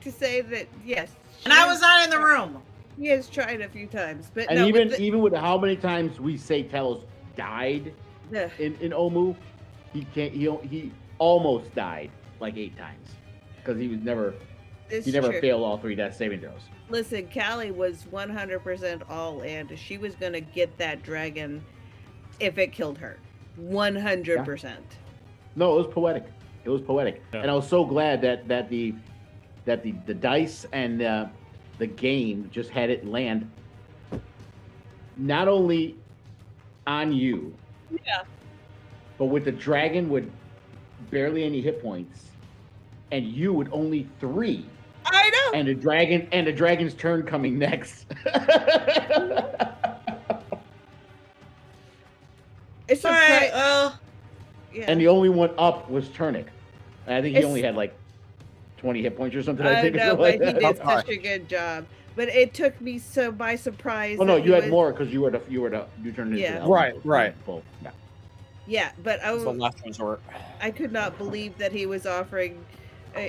to say that yes, And I was not in the room. he has tried a few times, but And no, even with how many times we say Talos died in Omu, he almost died like 8 times because he never failed all 3 death saving throws. Listen, Callie was 100% all in. She was gonna get that dragon if it killed her. 100%. No, it was poetic. It was poetic, Yeah. and I was so glad that the dice and the game just had it land not only on you, Yeah. but with the dragon with barely any hit points, and you with only 3. I know. And the dragon's turn coming next. It's All right. surpri- Well, yeah. And the only one up was Turnic. I think he It's- only had like 20 hit points or something. I I think. or know, something but like he that. did such a good job. But it took me so by surprise. Oh no, that you he had was- more because you turned into Yeah. the elemental. Right. Both. Yeah. Yeah, but It's the last resort. I could not believe that he was offering.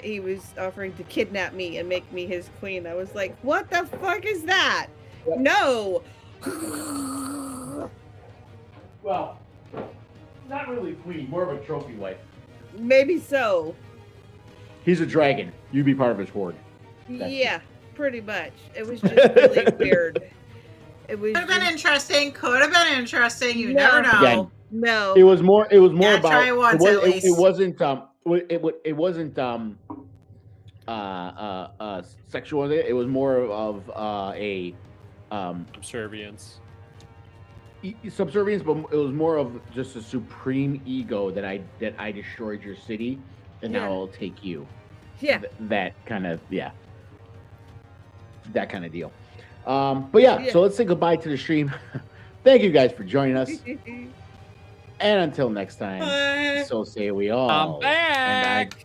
He was offering to kidnap me and make me his queen. I was like, "What the fuck is that? Yep. No!" Well, not really queen, more of a trophy wife. Maybe so. He's a dragon. You be part of his horde. That's Yeah, pretty much. It was just really weird. It was could have been just- interesting. Could have been interesting. You No. never know. Again, no. It was more. It was more Yeah, about. try once at least. It wasn't. It wasn't. Sexual. It was more of a Subservience. subservience, but it was more of just a supreme ego that I destroyed your city, and now Yeah. I'll take you. Yeah. That kind of that kind of deal. But yeah, so let's say goodbye to the stream. Thank you guys for joining us, and until next time, Bye. so say we all. I'm back. And